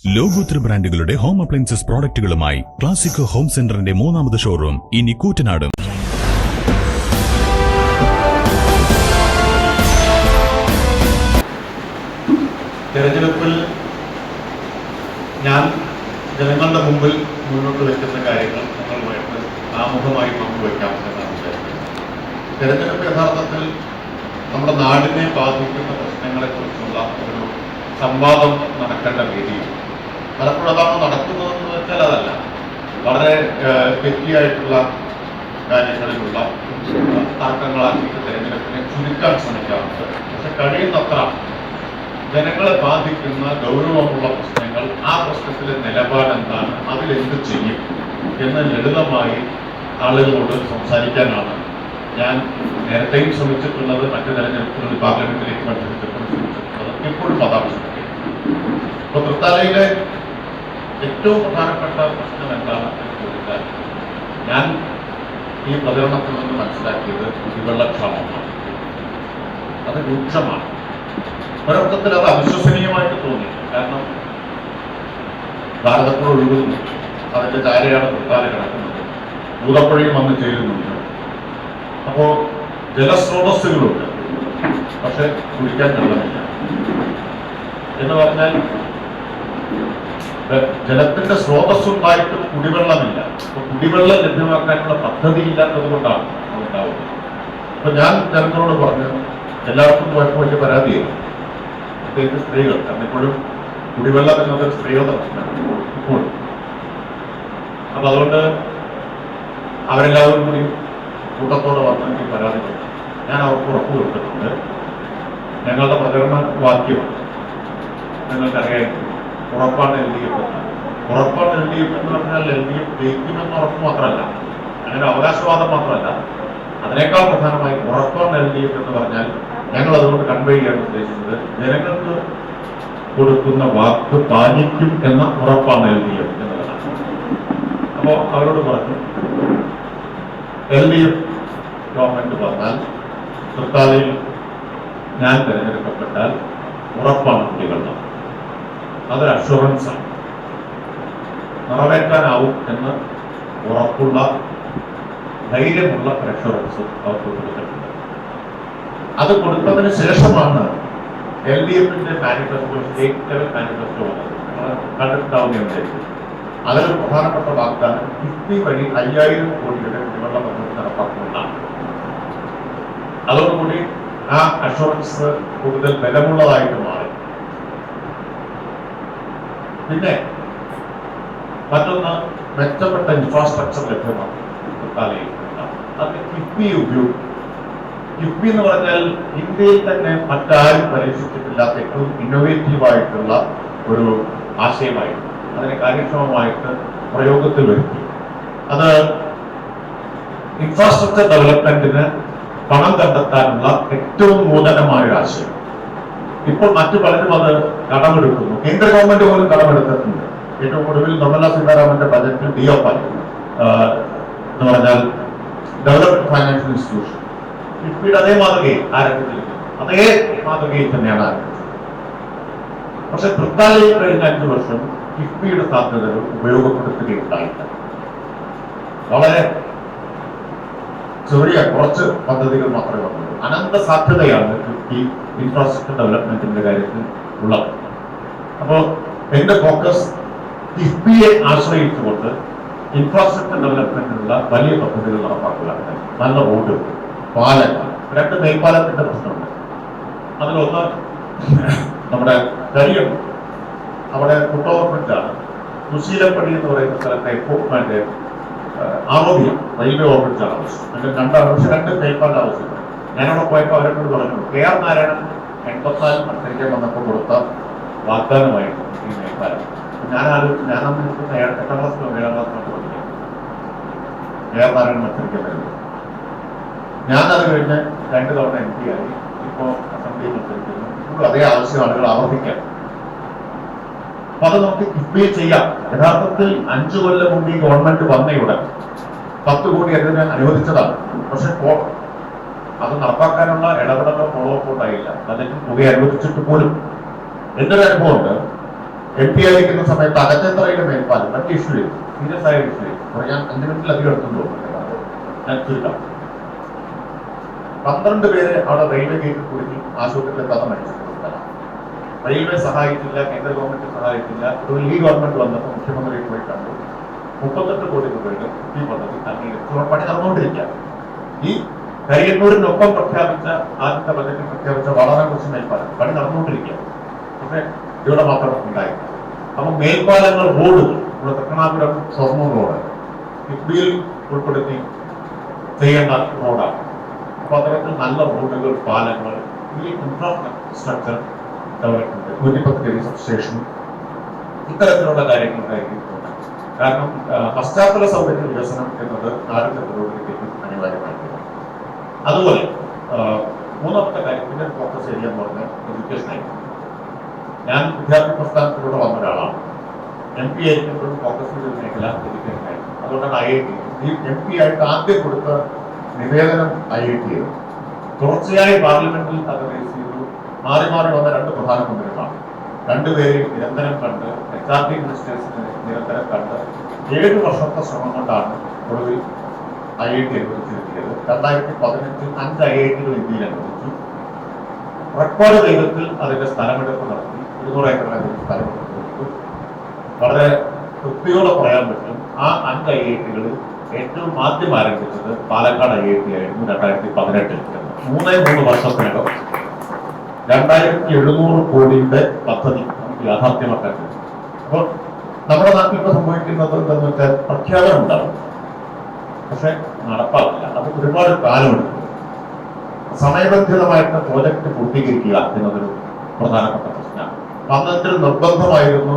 ലോകോത്തര ബ്രാൻഡുകളുടെ home appliances പ്രോഡക്റ്റുകളുമായി classic home സെന്ററിന്റെ 3ാമത് ഷോറൂം ഇനി കൂറ്റനാടും. തെരഞ്ഞെടുപ്പിൽ ഞാൻ ജനങ്ങളുടെ മുമ്പിൽ മുന്നോട്ട് വയ്ക്കുന്ന കാര്യങ്ങൾ നിങ്ങളുമായിട്ട് ആമുഖമായി പങ്കുവയ്ക്കാമെന്നാണ് വിചാരിക്കുന്നത്. തെരഞ്ഞെടുപ്പ് യഥാർത്ഥത്തിൽ നമ്മുടെ നാടിനെ ബാധിക്കുന്ന പ്രശ്നങ്ങളെക്കുറിച്ചുള്ള ഒരു സംവാദം നടക്കേണ്ട വേദിയാണ്. പലപ്പോഴും അതാണ് നടക്കുന്നതെന്ന് വെച്ചാൽ അതല്ല, വളരെ തെറ്റിയായിട്ടുള്ള കാര്യങ്ങളിലുള്ള തർക്കങ്ങളാക്കിയിട്ട് തെരഞ്ഞെടുപ്പിനെ ചുരുക്കാൻ ശ്രമിക്കാറുണ്ട്. പക്ഷെ കഴിയുന്നത്ര ജനങ്ങളെ ബാധിക്കുന്ന ഗൗരവമുള്ള പ്രശ്നങ്ങൾ, ആ പ്രശ്നത്തിലെ നിലപാടെന്താണ്, അതിലെന്ത് ചെയ്യും എന്ന് ലളിതമായി ആളുകളോട് സംസാരിക്കാനാണ് ഞാൻ നേരത്തെയും ശ്രമിച്ചിട്ടുള്ളത്. മറ്റു തെരഞ്ഞെടുപ്പുകളിൽ പാർലമെന്റിലേക്ക് മത്സരിച്ചപ്പോഴും ശ്രമിച്ചിട്ടുള്ളത്, ഇപ്പോഴും അതാണ് ശ്രമിക്കുന്നത്. ഇപ്പോൾ തൃത്താലയിലെ ഏറ്റവും പ്രധാനപ്പെട്ട പ്രശ്നം എന്താണെന്ന് ചോദിച്ചാൽ, ഞാൻ ഈ പ്രചരണത്തിൽ നിന്ന് മനസ്സിലാക്കിയത് കുടിവെള്ളക്ഷാമമാണ്. അത് രൂക്ഷമാണ്. ഒരർത്ഥത്തിൽ അത് അവിശ്വസനീയമായിട്ട് തോന്നി. കാരണം ഭാരതപ്പുഴ ഒഴുകുന്നു, അതിന്റെ ചാരയാണ് തൃത്താല കിടക്കുന്നത്, ഭൂതപ്പുഴയും വന്ന് ചേരുന്നുണ്ട്. അപ്പോ ജലസ്രോതസ്സുകളുണ്ട്, പക്ഷെ കുടിക്കാൻ വെള്ളമില്ല. എന്ന് പറഞ്ഞാൽ ജലത്തിന്റെ സ്രോതസ്സുണ്ടായിട്ടും കുടിവെള്ളമില്ല. അപ്പൊ കുടിവെള്ളം ലഭ്യമാക്കാനുള്ള പദ്ധതി ഇല്ലാത്തത് കൊണ്ടാണ് അതുണ്ടാവുന്നത്. അപ്പൊ ഞാൻ ജനങ്ങളോട് പറഞ്ഞു, എല്ലാവർക്കും പോയപ്പോൾ വലിയ പരാതിയായി, പ്രത്യേകിച്ച് സ്ത്രീകൾ. കാരണം ഇപ്പോഴും കുടിവെള്ളം എന്നത് സ്ത്രീകളുടെ പ്രശ്നമാണ് ഇപ്പോഴും. അപ്പൊ അതുകൊണ്ട് അവരെല്ലാവരും കൂടി കൂട്ടത്തോടെ വന്ന് എനിക്ക് പരാതി കൊടുത്തു. ഞാൻ അവർക്ക് ഉറപ്പ് കൊടുത്തിട്ടുണ്ട്, ഞങ്ങളുടെ പ്രചരണ വാക്യമാണ് നിങ്ങൾക്കറിയാം, ഉറപ്പാണ് LDF എന്ന്. ഉറപ്പാണ് LDF എന്ന് പറഞ്ഞാൽ LDF ജയിക്കുമെന്ന് ഉറപ്പ് മാത്രമല്ല, അങ്ങനെ അവകാശവാദം മാത്രമല്ല, അതിനേക്കാൾ പ്രധാനമായി ഉറപ്പാണ് LDF എന്ന് പറഞ്ഞാൽ ഞങ്ങൾ അതുകൊണ്ട് കൺവേ ചെയ്യാൻ ഉദ്ദേശിച്ചത് ജനങ്ങൾക്ക് കൊടുക്കുന്ന വാക്ക് പാലിക്കും എന്ന ഉറപ്പാണ് LDF എന്നുള്ളതാണ്. അപ്പോൾ അവരോട് പറഞ്ഞു, LDF ഗവൺമെന്റ് പറഞ്ഞാൽ തൃത്താലയിൽ ഞാൻ തിരഞ്ഞെടുക്കപ്പെട്ടാൽ ഉറപ്പാണ് കുടിവെള്ളം, അതൊരു അഷുറൻസാണ്, നിറവേറ്റാനാവും എന്ന് ഉറപ്പുള്ള ധൈര്യമുള്ള ഒരു അഷുറൻസ് അവർക്ക് കൊടുത്തിട്ടുണ്ട്. അത് കൊടുത്തതിന് ശേഷമാണ് LDFന്റെ മാനിഫെസ്റ്റോ, സ്റ്റേറ്റ് ലെവൽ മാനിഫെസ്റ്റോ വന്നത്. കണ്ടിട്ടുണ്ടാവുന്ന വിചാരിച്ചു. അതിലൊരു പ്രധാനപ്പെട്ട വാഗ്ദാനം കിഫ്ബി വഴി 5000 കോടിയുടെ കുടിവെള്ള പദ്ധതി നടപ്പാക്കുന്നതാണ്. അതോടുകൂടി ആ അഷുറൻസ് കൂടുതൽ ബലമുള്ളതായിട്ട് മാറി. പിന്നെ മറ്റൊന്ന്, മെച്ചപ്പെട്ട ഇൻഫ്രാസ്ട്രക്ചർ ലഭ്യമാണ് തൃത്താലയിൽ. അത് കിഫ്ബി ഉപയോഗിക്കും. കിഫ്ബി എന്ന് പറഞ്ഞാൽ ഇന്ത്യയിൽ തന്നെ മറ്റാരും പരീക്ഷിച്ചിട്ടില്ലാത്ത ഏറ്റവും ഇന്നോവേറ്റീവായിട്ടുള്ള ഒരു ആശയമായിരുന്നു. അതിനെ കാര്യക്ഷമമായിട്ട് പ്രയോഗത്തിൽ വരുത്തി. അത് ഇൻഫ്രാസ്ട്രക്ചർ ഡെവലപ്മെന്റിന് പണം കണ്ടെത്താനുള്ള ഏറ്റവും നൂതനമായ ഒരു ആശയം. ഇപ്പോൾ മറ്റു പലരും അത് കടമെടുക്കുന്നു. കേന്ദ്ര ഗവൺമെന്റ് പോലും കടമെടുത്തിട്ടുണ്ട്. ഏറ്റവും ഒടുവിൽ നിർമ്മലാ സീതാരാമന്റെ ബജറ്റിൽ DOP എന്ന് പറഞ്ഞാൽ ഡെവലപ്മെന്റ് ഫൈനാൻഷ്യൽ ഇൻസ്റ്റിറ്റ്യൂഷൻ കിഫ്ബിയുടെ അതേ മാതൃകയിൽ ആരംഭിച്ചിരിക്കുന്നു. അതേ മാതൃകയിൽ തന്നെയാണ് ആരംഭിച്ചത്. പക്ഷെ തൃത്താലയിൽ കഴിഞ്ഞ 5 വർഷം കിഫ്ബിയുടെ സാധ്യതകൾ ഉപയോഗപ്പെടുത്തുകയുണ്ടായില്ല. വളരെ ചെറിയ കുറച്ച് പദ്ധതികൾ മാത്രമേ വന്നുള്ളൂ. അനന്ത സാധ്യതയാണ് കിഫ്ബി ഇൻഫ്രാസ്ട്രക്ചർ ഡെവലപ്മെന്റിന്റെ കാര്യത്തിൽ ഉള്ളത്. അപ്പോൾ എന്റെ ഫോക്കസ് കിഫ്ബിയെ ആശ്രയിച്ചുകൊണ്ട് ഇൻഫ്രാസ്ട്രക്ചർ ഡെവലപ്മെന്റിനുള്ള വലിയ പദ്ധതികൾ നടപ്പാക്കലാണ്. നല്ല റോഡ്, പാലങ്ങൾ, 2 മേൽപ്പാലത്തിന്റെ പ്രശ്നമുണ്ട്. അതിലൊന്ന് നമ്മുടെ കരിയം, അവിടെ ഫുട്ഓവർ ബ്രിഡ്ജാണ്. സുശീലപ്പടി എന്ന് പറയുന്ന സ്ഥലത്തെ ആരോഗ്യം റെയിൽവേ ഓവർ ബ്രിഡ്ജാണ് ആവശ്യം. അതിന്റെ 2 മേൽപ്പാലം ആവശ്യമാണ്. ഞാനവിടെ പോയപ്പോൾ അവരോട് പറഞ്ഞു, KR നാരായണൻ 84 മത്സരിക്കാൻ വന്നപ്പോൾ കൊടുത്ത വാഗ്ദാനമായിരുന്നു ഈ മേൽപ്പാലം. ഞാൻ ആലോചിച്ചു, ഞാനന്ന് 8ാം ക്ലാസ്സിലോ 7ാം ക്ലാസ്സിലോ പഠിക്കാം KR നാരായണൻ മത്സരിക്കാൻ വരുന്നത്. ഞാനത് കഴിഞ്ഞ് 2 തവണ MP ആയി. ഇപ്പോൾ അസംബ്ലിയിൽ മത്സരിക്കുന്നു. ഇപ്പോൾ അതേ ആവശ്യം ആളുകൾ ആവർത്തിക്കാം. അപ്പൊ അത് നമുക്ക് കിഫ്ബിയിൽ ചെയ്യാം. യഥാർത്ഥത്തിൽ 5 കൊല്ലം മുമ്പ് ഈ ഗവൺമെന്റ് വന്നയുടൻ 10 കോടി അതിന് അനുവദിച്ചതാണ്. പക്ഷെ അത് നടപ്പാക്കാനുള്ള ഇടപെടലോ ഫോളോ അപ്പ് ഉണ്ടായില്ല. ബജറ്റിൽ തുക അനുവദിച്ചിട്ട് പോലും. എന്തൊരു അനുഭവമുണ്ട്, MP ആയിരിക്കുന്ന സമയത്ത് അകത്തറയിലെ മേൽപ്പാലം മറ്റ് ഇഷ്യൂ ചെയ്തു, സീരിയസ് ആയ ഇഷ്യൂ ചെയ്തു. അപ്പോൾ ഞാൻ 5 മിനിറ്റിലധികം എടുത്തു തോന്നുന്നു, ഞാൻ ചുരുക്കാം. 12 പേര് അവിടെ റെയിൽവേ ഗേറ്റിൽ കുടുങ്ങി ആശുപത്രിയിലെത്താതെ മരിച്ചിട്ടുള്ള സ്ഥലമാണ്. റെയിൽവേ സഹായിച്ചില്ല, കേന്ദ്ര ഗവൺമെന്റ് സഹായിച്ചില്ല. ഈ ഗവൺമെന്റ് വന്നപ്പോൾ മുഖ്യമന്ത്രി പോയി കണ്ടു. 38 കോടി രൂപയുടെ ഈ പദ്ധതി അംഗീകരിച്ചു. പണി നടന്നുകൊണ്ടിരിക്കുക. ഈ കരിയന്നൂരിനൊപ്പം പ്രഖ്യാപിച്ച ആദ്യത്തെ ബജറ്റിൽ പ്രഖ്യാപിച്ച വളരെ കുറച്ച് മേൽപ്പാലം പണി നടന്നുകൊണ്ടിരിക്കുക. പക്ഷെ ഇവിടെ മാത്രം ഉണ്ടായില്ല. അപ്പൊ മേൽപ്പാലങ്ങൾ, റോഡുകൾ, ഇവിടെ തൃക്കണാപുരം ഷൊർണൂർ റോഡ് കിഫ്ബിയിൽ ഉൾപ്പെടുത്തി ചെയ്യേണ്ട റോഡാണ്. അപ്പൊ അത്തരത്തിൽ നല്ല റോഡുകൾ, പാലങ്ങൾ, ഈ ഇൻഫ്രാസ്ട്രക്ചർ ഡെവലപ്മെന്റ്, 110 kV സബ്സ്റ്റേഷൻ, ഇത്തരത്തിലുള്ള കാര്യങ്ങൾക്കായിരിക്കും. കാരണം പശ്ചാത്തല സൗകര്യ വികസനം എന്നത് നാടിന്റെ പുരോഗതിക്ക് അനിവാര്യമായിട്ടുണ്ട്. അതുപോലെ മൂന്നാമത്തെ കാര്യത്തിന്റെ ഫോക്കസ് ഏരിയ എന്ന് പറഞ്ഞാൽ എഡ്യൂക്കേഷൻ ആയിരിക്കും. ഞാൻ വിദ്യാർത്ഥി പ്രസ്ഥാനത്തിലൂടെ വന്ന ഒരാളാണ്. MP ആയിരിക്കുമ്പോഴും ഫോക്കസ് ചെയ്ത മേഖല എഡ്യൂക്കേഷൻ ആയിരുന്നു. അതുകൊണ്ടാണ് IIT ഈ MP ആയിട്ട് ആദ്യം കൊടുത്ത നിവേദനം IIT തുടർച്ചയായി പാർലമെന്റിൽ അത് റേസ് ചെയ്തു. മാറി മാറി വന്ന 2 പ്രധാനമന്ത്രികളാണ്. 2 പേരെയും നിരന്തരം കണ്ട്, HRD മിനിസ്റ്റേഴ്സിനെ നിരന്തരം കണ്ട് 7 വർഷത്തെ ശ്രമം കൊണ്ടാണ് ഒടുവിൽ IIT അനുവദിച്ചിരിക്കുന്നത്. 2015 5 IITകൾ ഇന്ത്യയിൽ അനുവദിച്ചു. റെക്കോർഡ് വേഗത്തിൽ അതിന്റെ സ്ഥലമെടുപ്പ് നടത്തി. 200 ഏക്കറിൽ സ്ഥലമെടുപ്പ് കൊടുത്തു. വളരെ തൃപ്തിയോടെ പറയാൻ പറ്റും, ആ 5 IITകളിൽ ഏറ്റവും ആദ്യം ആരംഭിച്ചത് പാലക്കാട് IIT ആയിരുന്നു. 2018 3 വർഷത്തിനകം 2700 കോടിയുടെ പദ്ധതി നമുക്ക് യാഥാർത്ഥ്യമാക്കാൻ കഴിയും. അപ്പോൾ നമ്മുടെ നാട്ടിൽ ഇപ്പോൾ സംഭവിക്കുന്നത് എന്താണെന്ന് വെച്ചാൽ പ്രഖ്യാപനം ഉണ്ടാവും, പക്ഷെ നടപ്പാക്കില്ല. അത് ഒരുപാട് കാലമെടുക്കും. സമയബന്ധിതമായിട്ട് പ്രോജക്റ്റ് പൂർത്തീകരിക്കുക എന്നതൊരു പ്രധാനപ്പെട്ട പ്രശ്നമാണ്. അന്നത്തിൽ നിർബന്ധമായിരുന്നു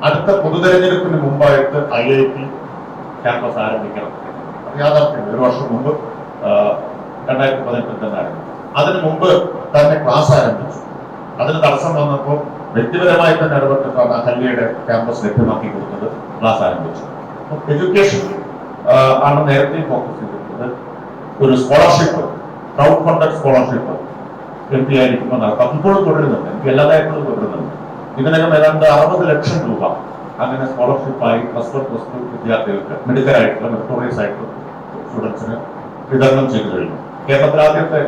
അടുത്ത പൊതുതെരഞ്ഞെടുപ്പിന് മുമ്പായിട്ട് IIT ക്യാമ്പസ് ആരംഭിക്കണം. അത് യാഥാർത്ഥ്യം 1 വർഷം മുമ്പ് 2018 തന്നെ ആരംഭിച്ചു. അതിനു മുമ്പ് തന്നെ ക്ലാസ് ആരംഭിച്ചു. അതിന് തടസ്സം വന്നപ്പോൾ വ്യക്തിപരമായി തന്നെ ഇടപെട്ടിട്ടാണ് അഹല്യയുടെ ക്യാമ്പസ് ലഭ്യമാക്കി കൊടുത്തത്. ക്ലാസ് ആരംഭിച്ചു. എഡ്യൂക്കേഷൻ ആണ് നേരത്തെ ഫോക്കസ് ചെയ്തിട്ടുള്ളത്. ഒരു scholarship, crowd funded scholarship MP ആയിരിക്കുമ്പോൾ നടത്താം. ഇപ്പോഴും തുടരുന്നുണ്ട്, MP എല്ലാതായിട്ടും തുടരുന്നുണ്ട്. ഇതിനകം ഏതാണ്ട് 60 ലക്ഷം രൂപ അങ്ങനെ സ്കോളർഷിപ്പായി +1+2 വിദ്യാർത്ഥികൾക്ക്, മെഡിക്കൽ ആയിട്ടുള്ള മെറിറ്റോറിയസ് ആയിട്ടുള്ള സ്റ്റുഡൻസിന് വിതരണം ചെയ്തു കഴിഞ്ഞു. കേരളത്തിൽ ആദ്യത്തെ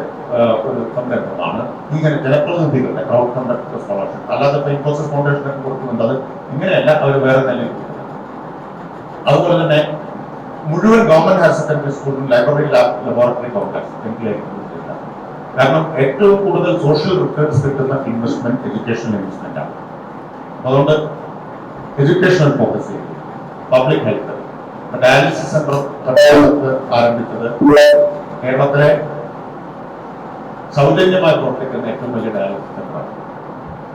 ഒരു സംരംഭമാണ് ഇങ്ങനെ ജനപ്രതിനിധികളുടെ ക്രൗഡ് ഫണ്ടഡ് സ്കോളർഷിപ്പ്. അല്ലാതെ ഇപ്പൊ ഇൻഫോസിസ് ഫൗണ്ടേഷനൊക്കെ കൊടുക്കുന്നുണ്ട്. അത് ഇങ്ങനെയല്ല, അവർ വേറെ നിലയിൽ കൊടുക്കുന്നത്. അതുപോലെ തന്നെ മുഴുവൻ ഗവൺമെന്റ് ഹയർ സെക്കൻഡറി സ്കൂളിലും library, lab, laboratory complex MP ആയിരിക്കും. കാരണം ഏറ്റവും കൂടുതൽ സോഷ്യൽ റിട്ടേൺസ് കിട്ടുന്ന ഇൻവെസ്റ്റ്മെന്റ് എഡ്യൂക്കേഷണൽ ഇൻവെസ്റ്റ്മെന്റ് ആണ്. അതുകൊണ്ട് എഡ്യൂക്കേഷണൽ ഫോക്കസ് ചെയ്തു. പബ്ലിക് ഹെൽത്ത്, ഡയാലിസിസ് സെന്റർ ആരംഭിച്ചത് കേരളത്തിലെ സൗജന്യമായി പ്രവർത്തിക്കുന്ന ഏറ്റവും വലിയ ഡയാലിസിസ് സെന്ററാണ്.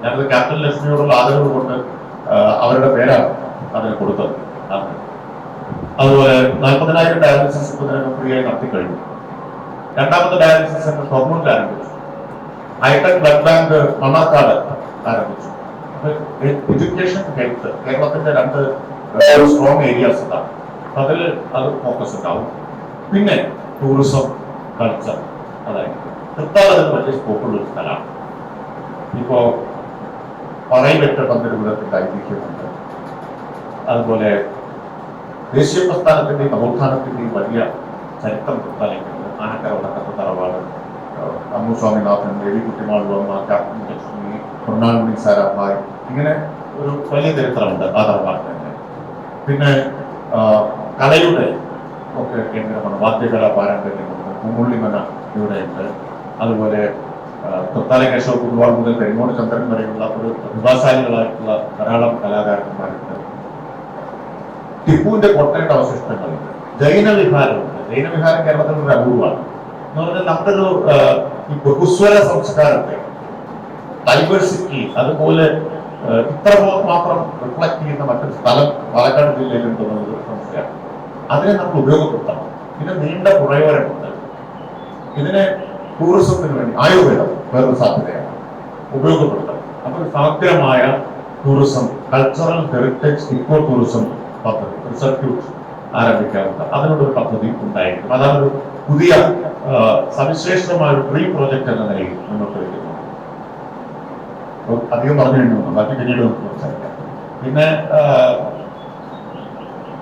ഞാനത് ക്യാപ്റ്റൻ ലക്ഷ്മിയോടുള്ള ആദരവ് കൊണ്ട് അവരുടെ പേരാണ് അതിന് കൊടുത്തത്. അതുപോലെ 40,000 ഡയാലിസിസ് ഇതിനകം ഫ്രീ ആയി നടത്തിക്കഴിഞ്ഞു. 2ാമത്തെ ഡയാലിസിസ് സെന്റർ ഷൊർണൂരിൽ ആരംഭിച്ചു. ഹൈടെക് ബ്ലഡ് ബാങ്ക് മണ്ണാർക്കാട് ആരംഭിച്ചു. എഡ്യൂക്കേഷൻ, ഹെൽത്ത് കേരളത്തിന്റെ 2 സ്ട്രോങ് ഏരിയാസ് ഉണ്ടാവും. അതിൽ അത് ഫോക്കസ് ഉണ്ടാവും. പിന്നെ ടൂറിസം, കൾച്ചർ, അതായത് തൃത്താലതിന് വലിയ സ്കോപ്പുള്ള ഒരു സ്ഥലമാണ്. ഇപ്പോ പറയിലെട്ട് പന്തിരുപുരത്തിന്റെ ഐതിഹ്യമുണ്ട്. അതുപോലെ ദേശീയ പ്രസ്ഥാനത്തിന്റെയും നവോത്ഥാനത്തിന്റെയും വലിയ ചരിത്രം തൃത്താലയ്ക്കുണ്ട്. ആനക്കര വടക്കത്തെ തറവാട്, അമ്മു സ്വാമിനാഥൻ, ദേവി കുട്ടിമാളുവമ്മ, ക്യാപ്റ്റൻ ലക്ഷ്മി, മൃണാളിനി സാരാഭായ്, ഇങ്ങനെ ഒരു വലിയ ചരിത്രമുണ്ട് ആ തറവാട് തന്നെ. പിന്നെ കലയുടെ ഒക്കെ കേന്ദ്രമാണ്. വാദ്യകല പാരമ്പര്യമുണ്ട്. പൂമുള്ളിമന ഇവിടെയുണ്ട്. അതുപോലെ തൃത്താല കേശവ കുറുവാൾ മുതൽ പെരുങ്ങോട് ചന്ദ്രൻ വരെയുള്ള ഒരു പ്രതിഭാശാലികളായിട്ടുള്ള ധാരാളം കലാകാരന്മാരുണ്ട്. ടിപ്പുവിന്റെ കോട്ടയുടെ അവശിഷ്ടങ്ങളുണ്ട്. ജൈന വിഹാരമുണ്ട്. ജൈന വിഹാരം കേരളത്തിൽ ഒരു അപൂർവമാണ്. എന്ന് പറഞ്ഞാൽ നമ്മുടെ ഒരു ഈ ബഹുസ്വര സംസ്കാരത്തെ, ഡൈവേഴ്സിറ്റി, അതുപോലെ ഇത്ര മാത്രം റിഫ്ലക്ട് ചെയ്യുന്ന മറ്റൊരു സ്ഥലം പാലക്കാട് ജില്ലയിലുണ്ടെന്നത് സംശയമാണ്. അതിനെ നമ്മൾ ഉപയോഗപ്പെടുത്തണം. ഇതിന് നീണ്ട പുറയോരമുണ്ട്. ഇതിനെ ടൂറിസത്തിന് വേണ്ടി ആയുർവേദം വേറൊരു സാധ്യതയാണ്, ഉപയോഗപ്പെടുത്തണം. അപ്പോൾ സമഗ്രമായ tourism, cultural heritage eco tourism പദ്ധതി, ഒരു സർക്യൂട്ട് ആരംഭിക്കാറുണ്ട്. അതിനോടൊരു പദ്ധതി ഉണ്ടായിരിക്കും. അതാണ് ഒരു പുതിയ സവിശേഷമായ ഒരു ഡ്രീം പ്രോജക്റ്റ് എന്ന നിലയിൽ മുന്നോട്ട് വയ്ക്കുന്നു. അധികം പറഞ്ഞു കഴിഞ്ഞു, ബാക്കി പിന്നീട് നമുക്ക് സംസാരിക്കാം. പിന്നെ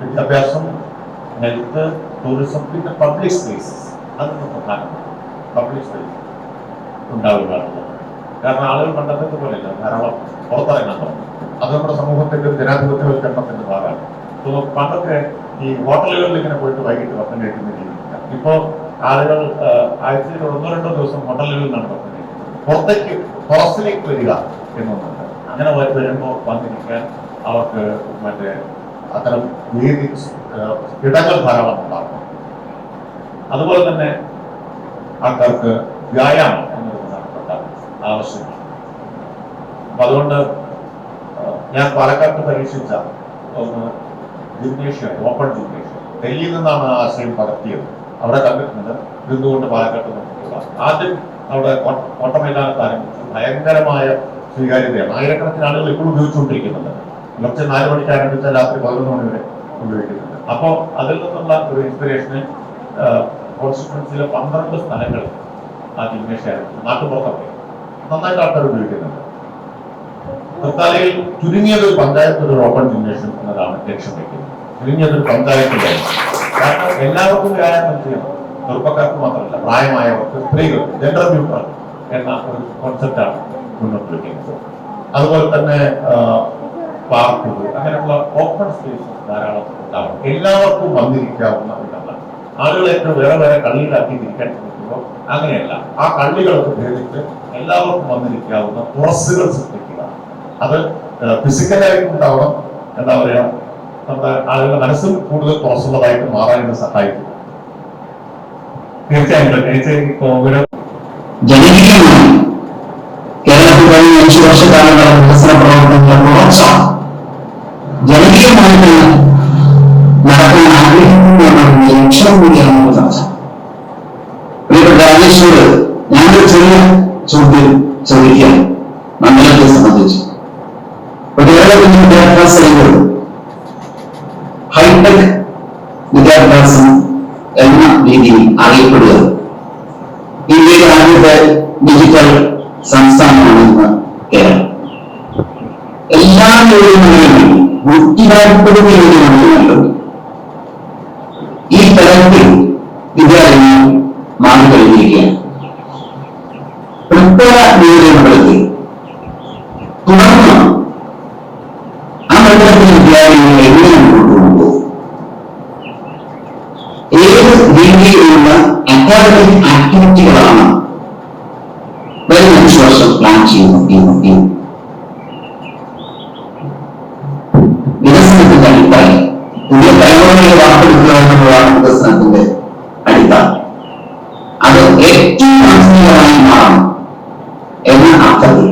വിദ്യാഭ്യാസം, ഹെൽത്ത്, ടൂറിസം, പിന്നെ പബ്ലിക് സ്പേസസ്, അതൊക്കെ പ്രധാനമാണ്. പബ്ലിക് സ്പേസ് ഉണ്ടാവുക, കാരണം ആളുകൾ പണ്ടത്തെ പോലെയല്ല, ധാരാളം പുറത്തിറങ്ങാൻ തുടങ്ങി. അത് നമ്മുടെ സമൂഹത്തിന്റെ ഒരു ജനാധിപത്യവൽക്കരണത്തിന്റെ ഭാഗമാണ്. ഇപ്പോൾ പണ്ടൊക്കെ ഈ ഹോട്ടലുകളിൽ ഇങ്ങനെ പോയിട്ട് വൈകിട്ട് ഭക്ഷണം കഴിക്കുന്ന രീതിയില്ല. ഇപ്പോൾ ആളുകൾ ആഴ്ചയിൽ 1-2 ദിവസം ഹോട്ടലുകളിൽ നിന്നാണ് ഭക്ഷണം കഴിക്കുന്നത്. പുറത്തിലേക്ക് വരിക എന്നുണ്ട്. അങ്ങനെ വരുമ്പോൾ വന്നിരിക്കാൻ അവർക്ക് മറ്റേ അത്തരം വേദി ഇടങ്ങൾ ധാരാളം ഉണ്ടാകും. അതുപോലെ തന്നെ ആൾക്കാർക്ക് വ്യായാമം എന്നൊരു പ്രധാനപ്പെട്ട ആവശ്യമാണ്. അപ്പൊ അതുകൊണ്ട് ഞാൻ പാലക്കാട്ട് പരീക്ഷിച്ച ഒന്ന് ജിംനേഷ്യം, ഓപ്പൺ ജിംനേഷ്യം, ഡൽഹിയിൽ നിന്നാണ് ആ ആശയം പകർത്തിയത്. അവിടെ കണ്ടിട്ടുണ്ട് ഇതുകൊണ്ട് പാലക്കാട്ട് നോക്കുക. ആദ്യം അവിടെ ഓട്ടമൈതാനത്ത് ആരംഭിച്ചു. ഭയങ്കരമായ സ്വീകാര്യതയാണ്. ആയിരക്കണക്കിന് ആളുകൾ ഇപ്പോഴും ഉപയോഗിച്ചുകൊണ്ടിരിക്കുന്നുണ്ട്. പുലർച്ചെ 4 മണിക്ക് ആരംഭിച്ച രാത്രി 11 മണി വരെ ഉപയോഗിക്കുന്നുണ്ട്. അപ്പോൾ അതിൽ നിന്നുള്ള ഒരു ഇൻസ്പിറേഷന് കോൺസ്റ്റിറ്റ്യുവൻസിയിലെ 12 സ്ഥലങ്ങൾ ആ ജിംനേഷ്യം ആരംഭിച്ചു. നാട്ടുപുറത്തൊക്കെ നന്നായിട്ട് ആൾക്കാർ ഉപയോഗിക്കുന്നുണ്ട്. തൃത്താലയിൽ ചുരുങ്ങിയതൊരു പഞ്ചായത്ത് ഒരു ഓപ്പൺ ജിംനേഷ്യം എന്നതാണ് ലക്ഷ്യം വയ്ക്കുന്നത്. ചുരുങ്ങിയതൊരു പഞ്ചായത്തിന്റെ, കാരണം എല്ലാവർക്കും വ്യായാമം ചെയ്യണം. ചെറുപ്പക്കാർക്ക് മാത്രമല്ല, പ്രായമായവർക്ക്, സ്ത്രീകൾക്ക്, ജെൻഡർ ന്യൂട്രൽ എന്ന ഒരു കോൺസെപ്റ്റാണ് മുന്നോട്ട് വയ്ക്കുന്നത്. അതുപോലെ തന്നെ പാർക്കുകൾ, അങ്ങനെയുള്ള ഓപ്പൺ സ്പേസസ് ധാരാളം ഉണ്ടാവണം. എല്ലാവർക്കും വന്നിരിക്കാവുന്ന ഇടങ്ങൾ. ആളുകളെയൊക്കെ വേറെ വേറെ കള്ളികളാക്കി തിരിക്കാൻ ശ്രമിക്കുമ്പോൾ അങ്ങനെയല്ല. ആ കള്ളികളൊക്കെ ഭേദിച്ച് എല്ലാവർക്കും വന്നിരിക്കാവുന്ന തുറസ്സുകൾ സൃഷ്ടിക്കുക. അത് ഫിസിക്കലായിട്ട് ഉണ്ടാവണം. എന്താ പറയുക, നമ്മുടെ ആളുകളുടെ മനസ്സും കൂടുതൽ തുറസ്സുള്ളതായിട്ട് മാറാൻ ഇത് സഹായിക്കും. തീർച്ചയായിട്ടും കോവിഡ് ജനകീയമായി കേരളത്തിൽ കഴിഞ്ഞ 5 വർഷക്കാലങ്ങളുടെ വികസന പ്രവർത്തനങ്ങളുടെ തുടർച്ച ജനകീയമായിട്ട് നടക്കാൻ ആഗ്രഹിക്കുന്നു എന്നതിന്റെ ലക്ഷ്യം കൂടിയാണ് നമ്മൾ ചർച്ച. പ്രിയപ്പെട്ട രാജേഷോട് ഞാനൊരു ചെറിയ ചോദ്യം ചോദിക്കാൻ മണ്ഡലത്തെ സംബന്ധിച്ചു. കേരളത്തിന്റെ വിദ്യാഭ്യാസ രംഗത്ത് ഹൈടെക് വിദ്യാഭ്യാസം എന്ന രീതിയിൽ അറിയപ്പെടുക ഇന്ത്യയിലെ ആദ്യത്തെ ഡിജിറ്റൽ സംസ്ഥാനമാണ് ഇന്ന് കേരളം. എല്ലാ യോജനകളിലും 140 യോജനകളുണ്ട്. ഈ തരത്തിൽ വിദ്യാലയങ്ങൾ മാറിക്കഴിഞ്ഞിരിക്കുകയാണ്. പ്രത്യേക യോജനകളിൽ തുടർന്ന് ആ മണ്ഡലത്തിലെ വിദ്യാലയങ്ങൾ എങ്ങനെ കൊണ്ടുപോകുമ്പോൾ ഏത് രീതിയിലുള്ള അക്കാദമിക് ആക്ടിവിറ്റികളാണ് വരുന്ന 5 വർഷം പ്ലാൻ ചെയ്യുന്നത്? വികസനത്തിന്റെ അടിത്തറ, പുതിയ തലമുറകളെ വാർത്തെടുക്കുക എന്നുള്ളതാണ് വികസനത്തിന്റെ അടിത്തറ. അത് ഏറ്റവും ആധുനികമായി മാറണം എന്ന അർത്ഥത്തിൽ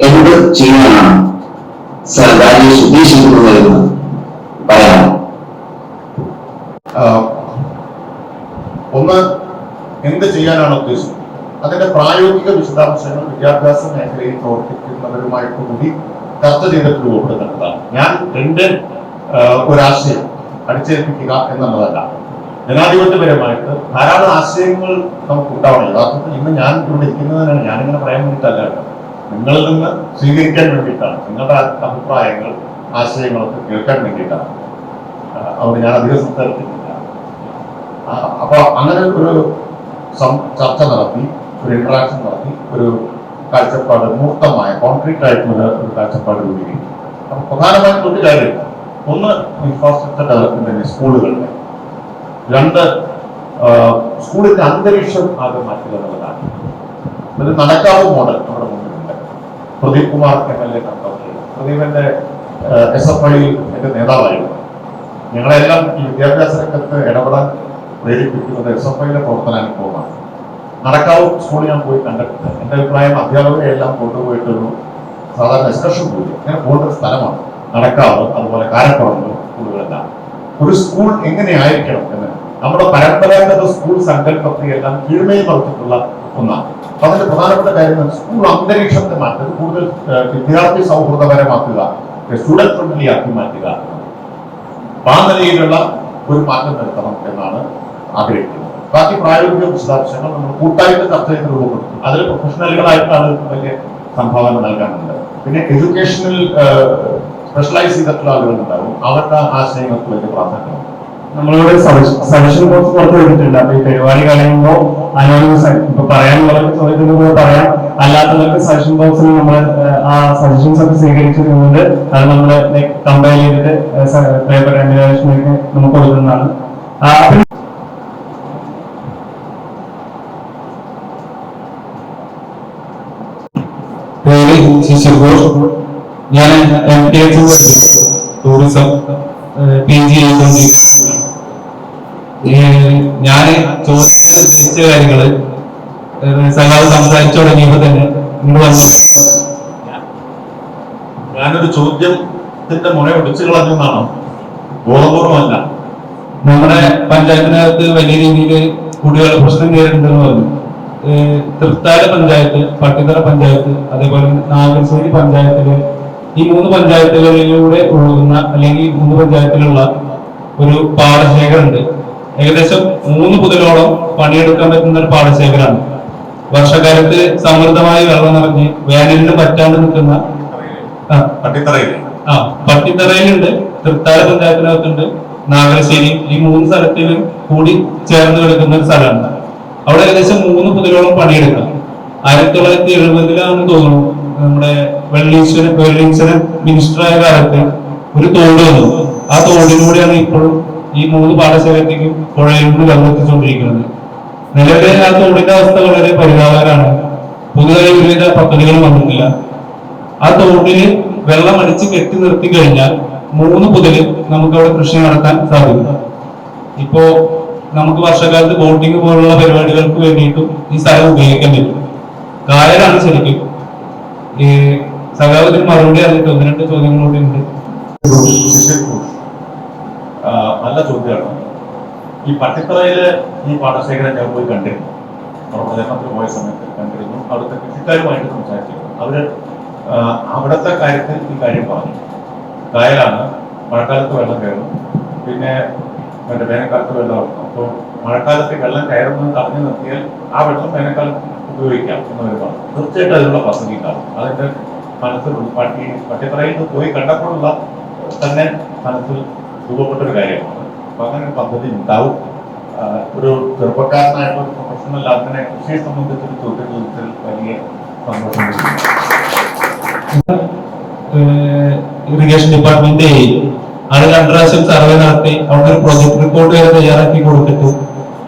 എന്ത് ചെയ്യാനാണ് സർ രാജേഷ് ഉദ്ദേശിക്കുന്നത് എന്ന് പറയാം. ഒന്ന്, എന്ത് ചെയ്യാനാണ് ഉദ്ദേശിക്കുന്നത്, അതിന്റെ പ്രായോഗിക വിശദാംശങ്ങൾ വിദ്യാഭ്യാസ മേഖലയിൽ പ്രവർത്തിക്കുന്നവരുമായിട്ട് കൂടി ചർച്ച ചെയ്തിട്ട് രൂപപ്പെടുത്തേണ്ടതാണ്. ഞാൻ എന്റെ ഒരാശയം അടിച്ചേൽപ്പിക്കുക എന്നുള്ളതല്ല. ജനാധിപത്യപരമായിട്ട് ധാരാളം ആശയങ്ങൾ നമുക്ക് ഉണ്ടാവണം. യഥാർത്ഥത്തിൽ ഇന്ന് ഞാൻ ഇവിടെ ഇരിക്കുന്നതിനാണ്, ഞാനിങ്ങനെ പറയാൻ വേണ്ടിയിട്ടല്ല, നിങ്ങളിൽ നിന്ന് സ്വീകരിക്കാൻ വേണ്ടിയിട്ടാണ്. നിങ്ങളുടെ അഭിപ്രായങ്ങൾ, ആശയങ്ങളൊക്കെ കേൾക്കാൻ വേണ്ടിയിട്ടാണ്. അതുകൊണ്ട് ഞാൻ അധികം സംസാരിക്കുന്നില്ല. അപ്പൊ അങ്ങനെ ഒരു ചർച്ച നടത്തി, ഒരു ഇന്ററാക്ഷൻ നടത്തി, ഒരു കാഴ്ചപ്പാട്, മൂർത്തമായ കോൺക്രീറ്റ് ആയിട്ടുള്ള ഒരു കാഴ്ചപ്പാട് രൂപീകരിക്കും. അപ്പൊ പ്രധാനമായിട്ടും ഒരു കാര്യമില്ല. ഒന്ന്, ഇൻഫ്രാസ്ട്രക്ചർ ഡെവലപ്മെന്റിന് സ്കൂളുകളുടെ. 2, സ്കൂളിന്റെ അന്തരീക്ഷം ആകെ മാറ്റുക എന്നുള്ളതാണ്. ഒരു നടക്കാവ് മോഡൽ നമ്മുടെ മുന്നിലുണ്ട്. പ്രദീപ് കുമാർ MLA നടപ്പാക്കി. പ്രദീപിന്റെ SFI എന്റെ നേതാവായിരുന്നു. ഞങ്ങളെല്ലാം ഈ വിദ്യാഭ്യാസ രംഗത്ത് ഇടപെടാൻ പ്രേരിപ്പിക്കുന്നത് SFIയുടെ പ്രവർത്തനാനുഭവമാണ്. നടക്കാവ് സ്കൂളിൽ ഞാൻ പോയി കണ്ടിട്ടുണ്ട്. എന്റെ അഭിപ്രായം അധ്യാപകരെ എല്ലാം കൊണ്ടുപോയിട്ടൊരു സാധാരണ എക്സ്കർഷൻ പോയി ഇങ്ങനെ പോകേണ്ട ഒരു സ്ഥലമാണ് നടക്കാവ്. അതുപോലെ കാരപ്പുറമ്പ് സ്കൂളുകളെല്ലാം. ഒരു സ്കൂൾ എങ്ങനെയായിരിക്കണം എന്ന് നമ്മുടെ പരമ്പരാഗത സ്കൂൾ സങ്കല്പത്തെയെല്ലാം കീഴ്മയിൽ പറഞ്ഞിട്ടുള്ള ഒന്നാണ്. അപ്പൊ അതിന്റെ പ്രധാനപ്പെട്ട കാര്യം സ്കൂൾ അന്തരീക്ഷത്തെ മാറ്റുക, കൂടുതൽ വിദ്യാർത്ഥി സൗഹൃദപരമാക്കുക, സ്റ്റുഡന്റ് ഫ്രണ്ട്ലി ആക്കി മാറ്റുക. അപ്പൊ ആ നിലയിലുള്ള ഒരു മാറ്റം വരുത്തണം എന്നാണ് ആഗ്രഹിക്കുന്നത്. ബാക്കി പ്രായോഗിക വിശദാംശങ്ങൾ നമ്മൾ കൂട്ടായിട്ട് ചർച്ച ചെയ്ത് രൂപപ്പെടുത്തും. അതിൽ പ്രൊഫഷണലുകളായിട്ടുള്ള ആളുകൾക്ക് വലിയ സംഭാവന നൽകാനുണ്ട്. പിന്നെ എഡ്യൂക്കേഷണൽ സ്പെഷ്യലൈസ് ചെയ്തിട്ടുള്ള ആളുകൾ ഉണ്ടാവും. അവരുടെ ആശയങ്ങൾക്ക് വലിയ പ്രാധാന്യം. നമ്മളിവിടെ സജഷൻ ബോക്സ് പുറത്ത് വിട്ടിട്ടുണ്ട്. അപ്പൊ ഈ പരിപാടി കഴിയുമ്പോൾ അനോണിമസ് ഇപ്പൊ പറയാനുള്ളവർക്ക് ചോദിക്കുന്നത് പറയാം, അല്ലാത്തവർക്ക് സജഷൻ ബോക്സിൽ നമ്മൾ ആ സജഷൻസ് ഒക്കെ സ്വീകരിച്ചതുകൊണ്ട് അത് നമ്മൾ കമ്പയർ ചെയ്തിട്ട് പേപ്പർ എവാലുവേഷനൊക്കെ നമുക്ക് കൊടുക്കുന്നതാണ്. ഞാൻ ടൂറിസം PG ചെയ്തുകൊണ്ടിരിക്കുന്നു. ഞാൻ ചോദിച്ച കാര്യങ്ങള് സഖാവ് സംസാരിച്ചു തുടങ്ങിയപ്പോ തന്നെ ഇങ്ങോട്ട് വന്നു. ഞാനൊരു ചോദ്യത്തിന്റെ മുന ഒടിച്ചു കളഞ്ഞെന്നാണോ? ബോധപൂർവമല്ല. നമ്മുടെ പഞ്ചായത്തിനകത്ത് വലിയ രീതിയിൽ കുടിവെള്ള പ്രശ്നം നേരിടുന്നുണ്ടെന്ന് പറഞ്ഞു. തൃത്താല പഞ്ചായത്ത്, പട്ടിത്തറ പഞ്ചായത്ത്, അതേപോലെ നാഗർശ്ശേരി പഞ്ചായത്തില്, ഈ 3 പഞ്ചായത്തുകളിലൂടെ ഒഴുകുന്ന അല്ലെങ്കിൽ 3 പഞ്ചായത്തിലുള്ള ഒരു പാടശേഖരമുണ്ട്. ഏകദേശം 3 മുതലോളം പണിയെടുക്കാൻ പറ്റുന്ന ഒരു പാടശേഖരമാണ്. വർഷകാലത്ത് സമൃദ്ധമായി വെള്ളം നിറഞ്ഞ് വേനലിന് പറ്റാണ്ട് നിൽക്കുന്ന പട്ടിത്തറയിലുണ്ട്, തൃത്താല പഞ്ചായത്തിനകത്തുണ്ട്, നാഗർശ്ശേരി, ഈ 3 സ്ഥലത്തിലും കൂടി ചേർന്ന് കിടക്കുന്ന ഒരു സ്ഥലമാണ്. അവിടെ ഏകദേശം 3 മുതലോളം പണിയെടുക്കാം. 1970-ലാണ് തോന്നുന്നു നമ്മുടെ വെള്ളീശ്വരൻ മിനിസ്റ്ററായ കാലത്ത് ഒരു തോട് വന്നു. ആ തോടിലൂടെയാണ് ഇപ്പോഴും ഈ 3 പാടശേഖരത്തേക്കും പുഴയിലൂടെ വെള്ളം എത്തിച്ചുകൊണ്ടിരിക്കുന്നത്. നിലവിലെ ആ തോടിന്റെ അവസ്ഥ വളരെ പരിതാപകരമാണ്. പുതുതായി ഒരുവിധ പദ്ധതികളും വന്നിട്ടില്ല. ആ തോടില് വെള്ളം അടിച്ച് കെട്ടി നിർത്തി കഴിഞ്ഞാൽ 3 മുതല് നമുക്ക് അവിടെ കൃഷി നടത്താൻ സാധിക്കും. ഇപ്പോ നമുക്ക് വർഷകാലത്ത് ബോട്ടിംഗ് പോലുള്ള പരിപാടികൾക്ക് വേണ്ടിയിട്ടും ഈ സ്ഥലം ഉപയോഗിക്കാൻ പറ്റും. കായലാണ് ശരിക്കും. ഈ സഖാവത്തിന് മറുപടി അറിഞ്ഞിട്ട് 1-2 ചോദ്യങ്ങളൂടെ ഉണ്ട്. നല്ല ചോദ്യമാണ്. ഈ പട്ടിത്തറയില് ഈ പാടശേഖരം ഞാൻ പോയി കണ്ടിരുന്നു. പ്രചരണത്തിന് പോയ സമയത്ത് കണ്ടിരുന്നു. അവിടുത്തെ കൃഷിക്കാരുമായിട്ട് സംസാരിച്ചിരുന്നു. അവര് അവിടുത്തെ കാര്യത്തിൽ ഈ കാര്യം പറഞ്ഞു. കായലാണ്, മഴക്കാലത്ത് വെള്ളം കയറും, പിന്നെ വേനൽക്കാലത്ത് വെള്ളം ഇറങ്ങും. അപ്പോൾ മഴക്കാലത്ത് വെള്ളം കയറുന്നത് തടഞ്ഞു നിർത്തിയാൽ ആ വെള്ളം വേനൽക്കാലത്ത് ഉപയോഗിക്കാം എന്നവർ പറഞ്ഞു. തീർച്ചയായിട്ടും അതിനുള്ള പദ്ധതി ഉണ്ടാവും. അതിന്റെ മനസ്സിലുള്ള പട്ടിത്തറയിൽ നിന്ന് പോയി കണ്ടപ്പോഴുള്ള തന്നെ മനസ്സിൽ രൂപപ്പെട്ടൊരു കാര്യമാണ്. അപ്പൊ അങ്ങനെ ഒരു പദ്ധതി ഉണ്ടാവും. ഒരു ചെറുപ്പക്കാരനായിട്ടുള്ള ഒരു പ്രൊഫഷണൽ അങ്ങനെ കൃഷിയെ സംബന്ധിച്ചൊരു ചോദ്യം ചോദിച്ചാൽ വലിയ സന്തോഷം. ഇറിഗേഷൻ ഡിപ്പാർട്ട്മെന്റ് അത് 2 പ്രാവശ്യം സർവേ നടത്തി അവിടെ ഒരു പ്രൊജക്ട് റിപ്പോർട്ട് വരെ തയ്യാറാക്കി കൊടുത്തിട്ടു.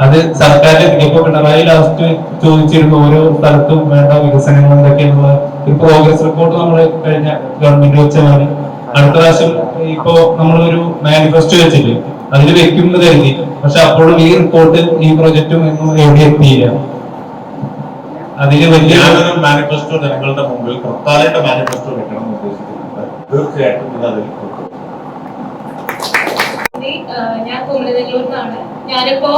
അത് സർക്കാരിലേക്ക് ഇപ്പൊ പിണറായി ലാസ്റ്റ് ചോദിച്ചിരുന്നു ഓരോ സ്ഥലത്തും വേണ്ട വികസനങ്ങൾ എന്തൊക്കെയാണെന്നുള്ള ഒരു പ്രോഗ്രസ് റിപ്പോർട്ട് നമ്മൾ കഴിഞ്ഞ ഗവൺമെന്റ് വെച്ച മാറി. അടുത്ത പ്രാവശ്യം ഇപ്പോ നമ്മളൊരു മാനിഫെസ്റ്റോ വെച്ചിട്ട് അതിൽ വെക്കുമെന്ന് കരുതി. പക്ഷെ അപ്പോഴും ഈ റിപ്പോർട്ട് ഈ പ്രൊജക്റ്റും എന്നും എവിടെ എത്തിയില്ല. അതിന് വലിയ മാനിഫെസ്റ്റോ ജനങ്ങളുടെ മുമ്പിൽ തൃത്താലയുടെ മാനിഫെസ്റ്റോ വെക്കണം എന്ന് ഉദ്ദേശിക്കുന്നുണ്ട്. തീർച്ചയായിട്ടും ഇത് അതിൽ ഞാൻ കുമരനെല്ലൂരിലാണ്. ഞാനിപ്പോ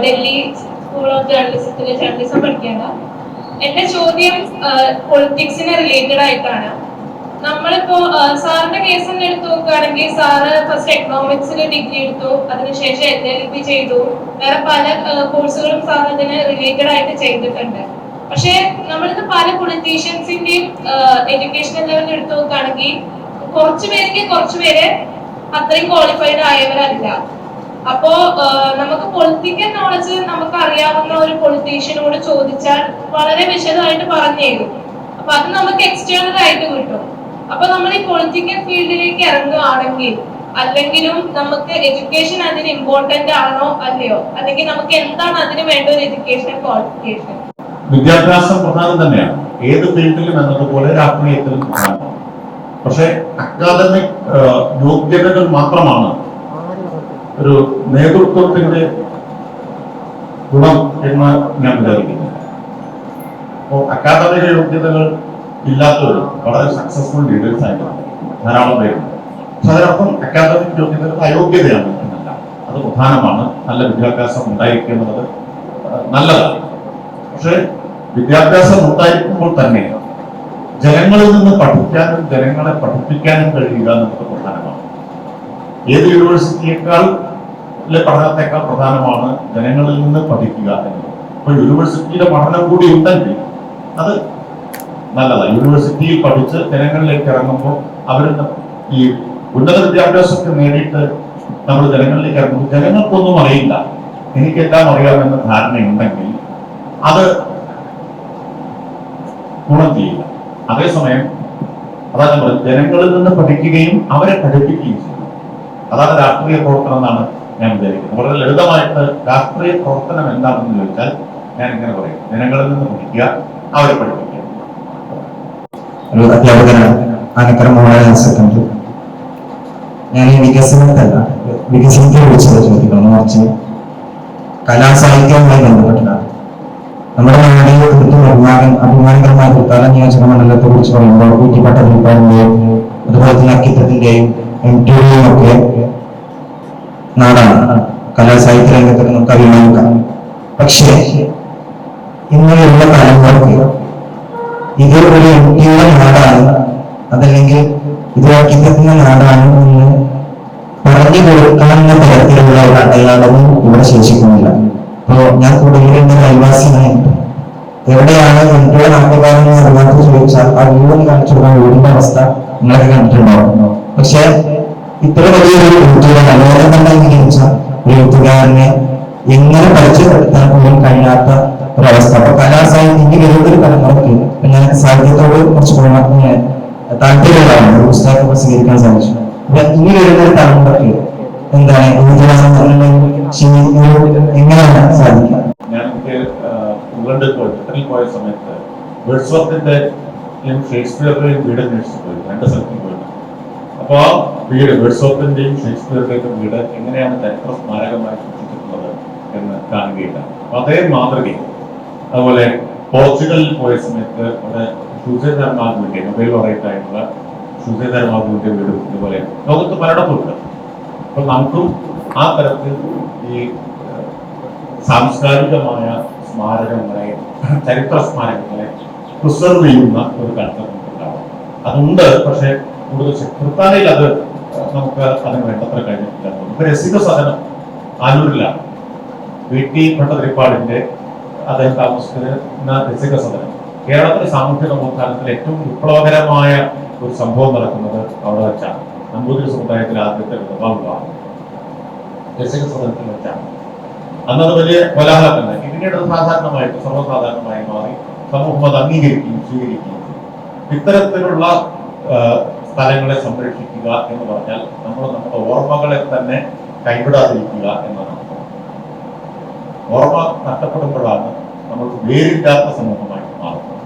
ഡൽഹി സ്കൂൾ ഓഫ് ജേർണലിസത്തിലെ ജേർണലിസം പഠിക്കുകയാണ്. എന്റെ ചോദ്യം പൊളിറ്റിക്സിന് റിലേറ്റഡ് ആയിട്ടാണ്. നമ്മളിപ്പോ സാറിന്റെ കേസ് തന്നെ എടുത്തു നോക്കുകയാണെങ്കിൽ സാറ് ഫസ്റ്റ് എക്കണോമിക്സിൽ ഡിഗ്രി എടുത്തു, അതിനുശേഷം LLB ചെയ്തു, വേറെ പല കോഴ്സുകളും സാർ അതിന് റിലേറ്റഡ് ആയിട്ട് ചെയ്തിട്ടുണ്ട്. പക്ഷെ നമ്മളിത് പല പൊളിറ്റീഷ്യൻസിന്റെയും എഡ്യൂക്കേഷണൽ ലെവലിൽ എടുത്തു നോക്കുകയാണെങ്കിൽ കുറച്ചുപേര് അത്രയും ക്വാളിഫൈഡ് ആയവരല്ല. അപ്പോ നമുക്ക് പൊളിറ്റിക്കൽ നോളജ് നമുക്ക് അറിയാവുന്ന ഒരു പൊളിറ്റീഷ്യനോട് ചോദിച്ചാൽ വളരെ വിശദമായിട്ട് പറഞ്ഞു തരും. അപ്പൊ അത് നമുക്ക് എക്സ്റ്റേണൽ ആയിട്ട് കിട്ടും. അപ്പൊ നമ്മൾ ഈ പൊളിറ്റിക്കൽ ഫീൽഡിലേക്ക് ഇറങ്ങുകയാണെങ്കിൽ അല്ലെങ്കിലും നമുക്ക് എഡ്യൂക്കേഷൻ അതിന് ഇമ്പോർട്ടന്റ് ആണോ അല്ലയോ, അല്ലെങ്കിൽ നമുക്ക് എന്താണ് അതിന് വേണ്ട ഒരു എഡ്യൂക്കേഷൻ ക്വാളിഫിക്കേഷൻ? വിദ്യാഭ്യാസം പ്രധാനം തന്നെയാണ്, ഏത് ഫീൽഡിലും എന്നതുപോലെ രാഷ്ട്രീയത്തിലും പ്രധാനമാണ്. പക്ഷെ അക്കാദമിക് യോഗ്യതകൾ മാത്രമാണ് ഒരു നേതൃത്വത്തിന്റെ ഗുണം എന്ന് ഞാൻ വിചാരിക്കുന്നു. അപ്പോൾ അക്കാദമിക യോഗ്യതകൾ ഇല്ലാത്തവർ വളരെ സക്സസ്ഫുൾ ലീഡേഴ്സ് ആയിരുന്നു ധാരാളം പേരുണ്ട്. പക്ഷെ അതിനർത്ഥം അക്കാദമിക് യോഗ്യതകൾ അയോഗ്യതയാണ് എന്നല്ല, അത് പ്രധാനമാണ്. നല്ല വിദ്യാഭ്യാസം ഉണ്ടായിരിക്കുന്നത് നല്ലതാണ്. പക്ഷെ വിദ്യാഭ്യാസം ഉണ്ടായിരിക്കുമ്പോൾ തന്നെ ജനങ്ങളിൽ നിന്ന് പഠിക്കാനും ജനങ്ങളെ പഠിപ്പിക്കാനും കഴിയുക എന്നത് പ്രധാനമാണ്. ഏത് യൂണിവേഴ്സിറ്റിയേക്കാൾ പഠനത്തെക്കാൾ പ്രധാനമാണ് ജനങ്ങളിൽ നിന്ന് പഠിക്കുക എന്നത്. അപ്പൊ യൂണിവേഴ്സിറ്റിയുടെ പഠനം കൂടി ഉണ്ടെങ്കിൽ അത് നല്ലതാണ്. യൂണിവേഴ്സിറ്റിയിൽ പഠിച്ച് ജനങ്ങളിലേക്ക് ഇറങ്ങുമ്പോൾ അവരിൽ ഈ ഉന്നത വിദ്യാഭ്യാസമൊക്കെ നേടിയിട്ട് നമ്മൾ ജനങ്ങളിലേക്ക് ഇറങ്ങുമ്പോൾ ജനങ്ങൾക്കൊന്നും അറിയില്ല, എനിക്കെല്ലാം അറിയാമെന്ന ധാരണയുണ്ടെങ്കിൽ അത് ഗുണം ചെയ്യില്ല. അതേസമയം അതാണ് നമ്മൾ ജനങ്ങളിൽ നിന്ന് പഠിക്കുകയും അവരെ പഠിപ്പിക്കുകയും ചെയ്യും. അതാണ് രാഷ്ട്രീയ പ്രവർത്തനം എന്നാണ് ഞാൻ വിചാരിക്കുന്നത്. വളരെ ലളിതമായിട്ട് രാഷ്ട്രീയ പ്രവർത്തനം എന്താണെന്ന് ചോദിച്ചാൽ ഞാൻ ഇങ്ങനെ പറയും, ജനങ്ങളിൽ നിന്ന് പഠിക്കുക, അവരെ പഠിപ്പിക്കുക. ഒരു അധ്യാപകനാണ്, ആനക്കര മോഹൻ സെക്കൻഡറി. ഞാൻ ഈ വികസനത്തെ വിളിച്ചത് ചോദിക്കണം, മറിച്ച് കലാസാഹിത്യവുമായി ബന്ധപ്പെട്ടിട്ടാണ്. നമ്മുടെ നാടിനെ തീർത്തും അഭിമാനകരമായ തൃത്താല നിയോജക മണ്ഡലത്തെ കുറിച്ച് പറയുമ്പോൾ ഊറ്റിപ്പട്ട ദീപാറിന്റെയും അതുപോലെ തന്നെ അക്കിത്തത്തിന്റെയും MTയുടെയും ഒക്കെ നാടാണ്. കലാസാഹിത്യ രംഗത്തൊക്കെ നമുക്ക് അഭിമാനിക്കാം. പക്ഷേ ഇങ്ങനെയുള്ള തലമുറക്ക് ഇത് ഒരു MTയുടെ നാടാണ്, അതല്ലെങ്കിൽ ഇത് അക്കിത്തത്തിന്റെ നാടാണ് എന്ന് പറഞ്ഞു കൊടുക്കാവുന്ന തരത്തിലുള്ള ഒരു അടയാളവും ഇവിടെ ശേഷിക്കുന്നില്ല. അപ്പോ ഞാൻ കൂടുതൽ അയൽവാസിയാണ്, എവിടെയാണ് MTയുടെ നാട്ടുകാരൻ അറിയാത്ത ചോദിച്ചാൽ ആ വീടിന് കാണിച്ചു കൊടുക്കാൻ വീടിന്റെ അവസ്ഥ നിങ്ങളൊക്കെ കണ്ടിട്ടുണ്ടാവും. പക്ഷെ ഇത്ര വലിയൊരു MTയുടെ നല്ലവരെ തന്നെ അംഗീകരിച്ച ഒരു എഴുത്തുകാരനെ എങ്ങനെ പരിചയപ്പെടുത്താൻ പോലും കഴിയാത്ത ഒരവസ്ഥ. അപ്പൊ കലാസാഹിത്യം ഇനി വരുന്നൊരു തലമുറയ്ക്ക് ഞാൻ സാഹിത്യത്തോട് കുറച്ച് താല്പര്യമുള്ളതാണ്, ഒരു പുസ്തകം പ്രസിദ്ധീകരിക്കാൻ സാധിച്ചു. അപ്പൊ ഇനി വരുന്നൊരു തലമുറയ്ക്ക് എന്താണ് എങ്ങനെയാണ് സാധിക്കുക? ഞാൻ ഇംഗ്ലണ്ടിൽ പോയ സമയത്ത് വേർഡ്സ്വർത്തിന്റെ ഷേക്സ്പിയറുടെയും വീട് അന്വേഷിച്ചു പോയി, 2 സ്ഥലത്തും പോയിട്ട്. അപ്പൊ ആ വീട് വേർഡ്സ്വർത്തിന്റെയും ഷേക്സ്പിയറുടെയും വീട് എങ്ങനെയാണ് ചരിത്ര സ്മാരകമായി സൂക്ഷിച്ചിട്ടുള്ളത് എന്ന് കാണുകയില്ല. അപ്പൊ അതേ മാതൃകയും അതുപോലെ പോർച്ചുഗലിൽ പോയ സമയത്ത് അവിടെ ഷൂസേധർമാവിന്റെ നൊബേൽ ലോറേറ്റ് ആയിട്ടുള്ള ഷൂസേധർമാവിന്റെ വീടും ഇതുപോലെ ലോകത്ത് പലയിടത്തുണ്ട്. അപ്പൊ നമുക്കും ആ തരത്തിൽ ഈ സാംസ്കാരികമായ സ്മാരകങ്ങളെ, ചരിത്ര സ്മാരകങ്ങളെ പ്രിസർവ് ചെയ്യുന്ന ഒരു കൾച്ചർ നമുക്കുണ്ടാവും. അതുണ്ട്, പക്ഷെ കൂടുതൽ തൃത്താലയിൽ അത് നമുക്ക് അതിന് വേണ്ടത്ര കഴിഞ്ഞിട്ടില്ല. ഇപ്പൊ രസിക സദനം ആലൂരിലാണ്, VT ഭട്ടതിരിപ്പാടിന്റെ അദ്ദേഹം താമസിക്കുന്ന രസിക സദനം കേരളത്തിലെ സാമൂഹ്യ നവോത്ഥാനത്തിൽ ഏറ്റവും വിപ്ലവകരമായ ഒരു സംഭവം നടക്കുന്നത് അവിടെ വെച്ചാണ്. നമ്പൂതിരി സമുദായത്തിലെ ആദ്യത്തെ വിധവാ വിവാഹം രസിക സദനത്തിൽ വെച്ചാണ്. അന്നത് വലിയ കോലാഹലം തന്നെ. പിന്നീട് സാധാരണമായിട്ട് സർവ്വസാധാരണമായി മാറി സമൂഹം അത് അംഗീകരിക്കുകയും സ്വീകരിക്കുകയും ചെയ്യും. ഇത്തരത്തിലുള്ള സ്ഥലങ്ങളെ സംരക്ഷിക്കുക എന്ന് പറഞ്ഞാൽ നമ്മൾ നമ്മുടെ ഓർമ്മകളെ തന്നെ കൈവിടാതിരിക്കുക എന്നാണ്. ഓർമ്മ നഷ്ടപ്പെടുമ്പോഴാണ് നമ്മൾ വേരില്ലാത്ത സമൂഹമായി മാറുന്നത്.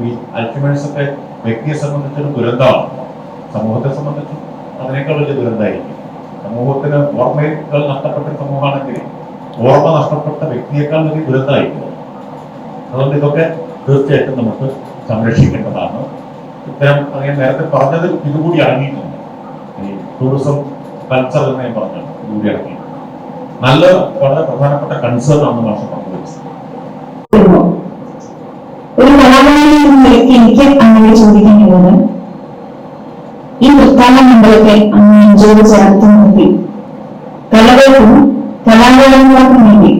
ഈ അൽഷിമേഴ്സൊക്കെ വ്യക്തിയെ സംബന്ധിച്ചൊരു ദുരന്തമാണ്, സമൂഹത്തെ സംബന്ധിച്ചും അതിനേക്കാൾ വലിയ ദുരന്തമായിരിക്കും. സമൂഹത്തിന് ഓർമ്മകൾ നഷ്ടപ്പെട്ട സമൂഹമാണെങ്കിൽ ഓർമ്മ നഷ്ടപ്പെട്ട വ്യക്തിയേക്കാൾ വലിയ ദുരന്തമായിരിക്കും. അതുകൊണ്ട് ഇതൊക്കെ തീർച്ചയായിട്ടും നമുക്ക് സംരക്ഷിക്കേണ്ടതാണ്. ഇത്തരം ഞാൻ നേരത്തെ പറഞ്ഞതിൽ ഇതുകൂടി അടങ്ങിയിട്ടുണ്ട്. ഈ ടൂറിസം കൾച്ചർ എന്ന് ഞാൻ പറഞ്ഞത് ഇതുകൂടി അടങ്ങിയിട്ടുണ്ട്. നല്ല വളരെ പ്രധാനപ്പെട്ട കൺസേൺ ആണ് ഭാഷ പങ്കുവച്ചത്. ഒരു കലാകാരൻ എനിക്ക് അങ്ങനെ ചോദിക്കാനുള്ളത്, ഈ വൃത്താന മണ്ഡലത്തെ അങ്ങ് നെഞ്ചോട് ചേർത്ത് നിർത്തി കലകൾക്കും കലാകാരന്മാർക്കും വേണ്ടി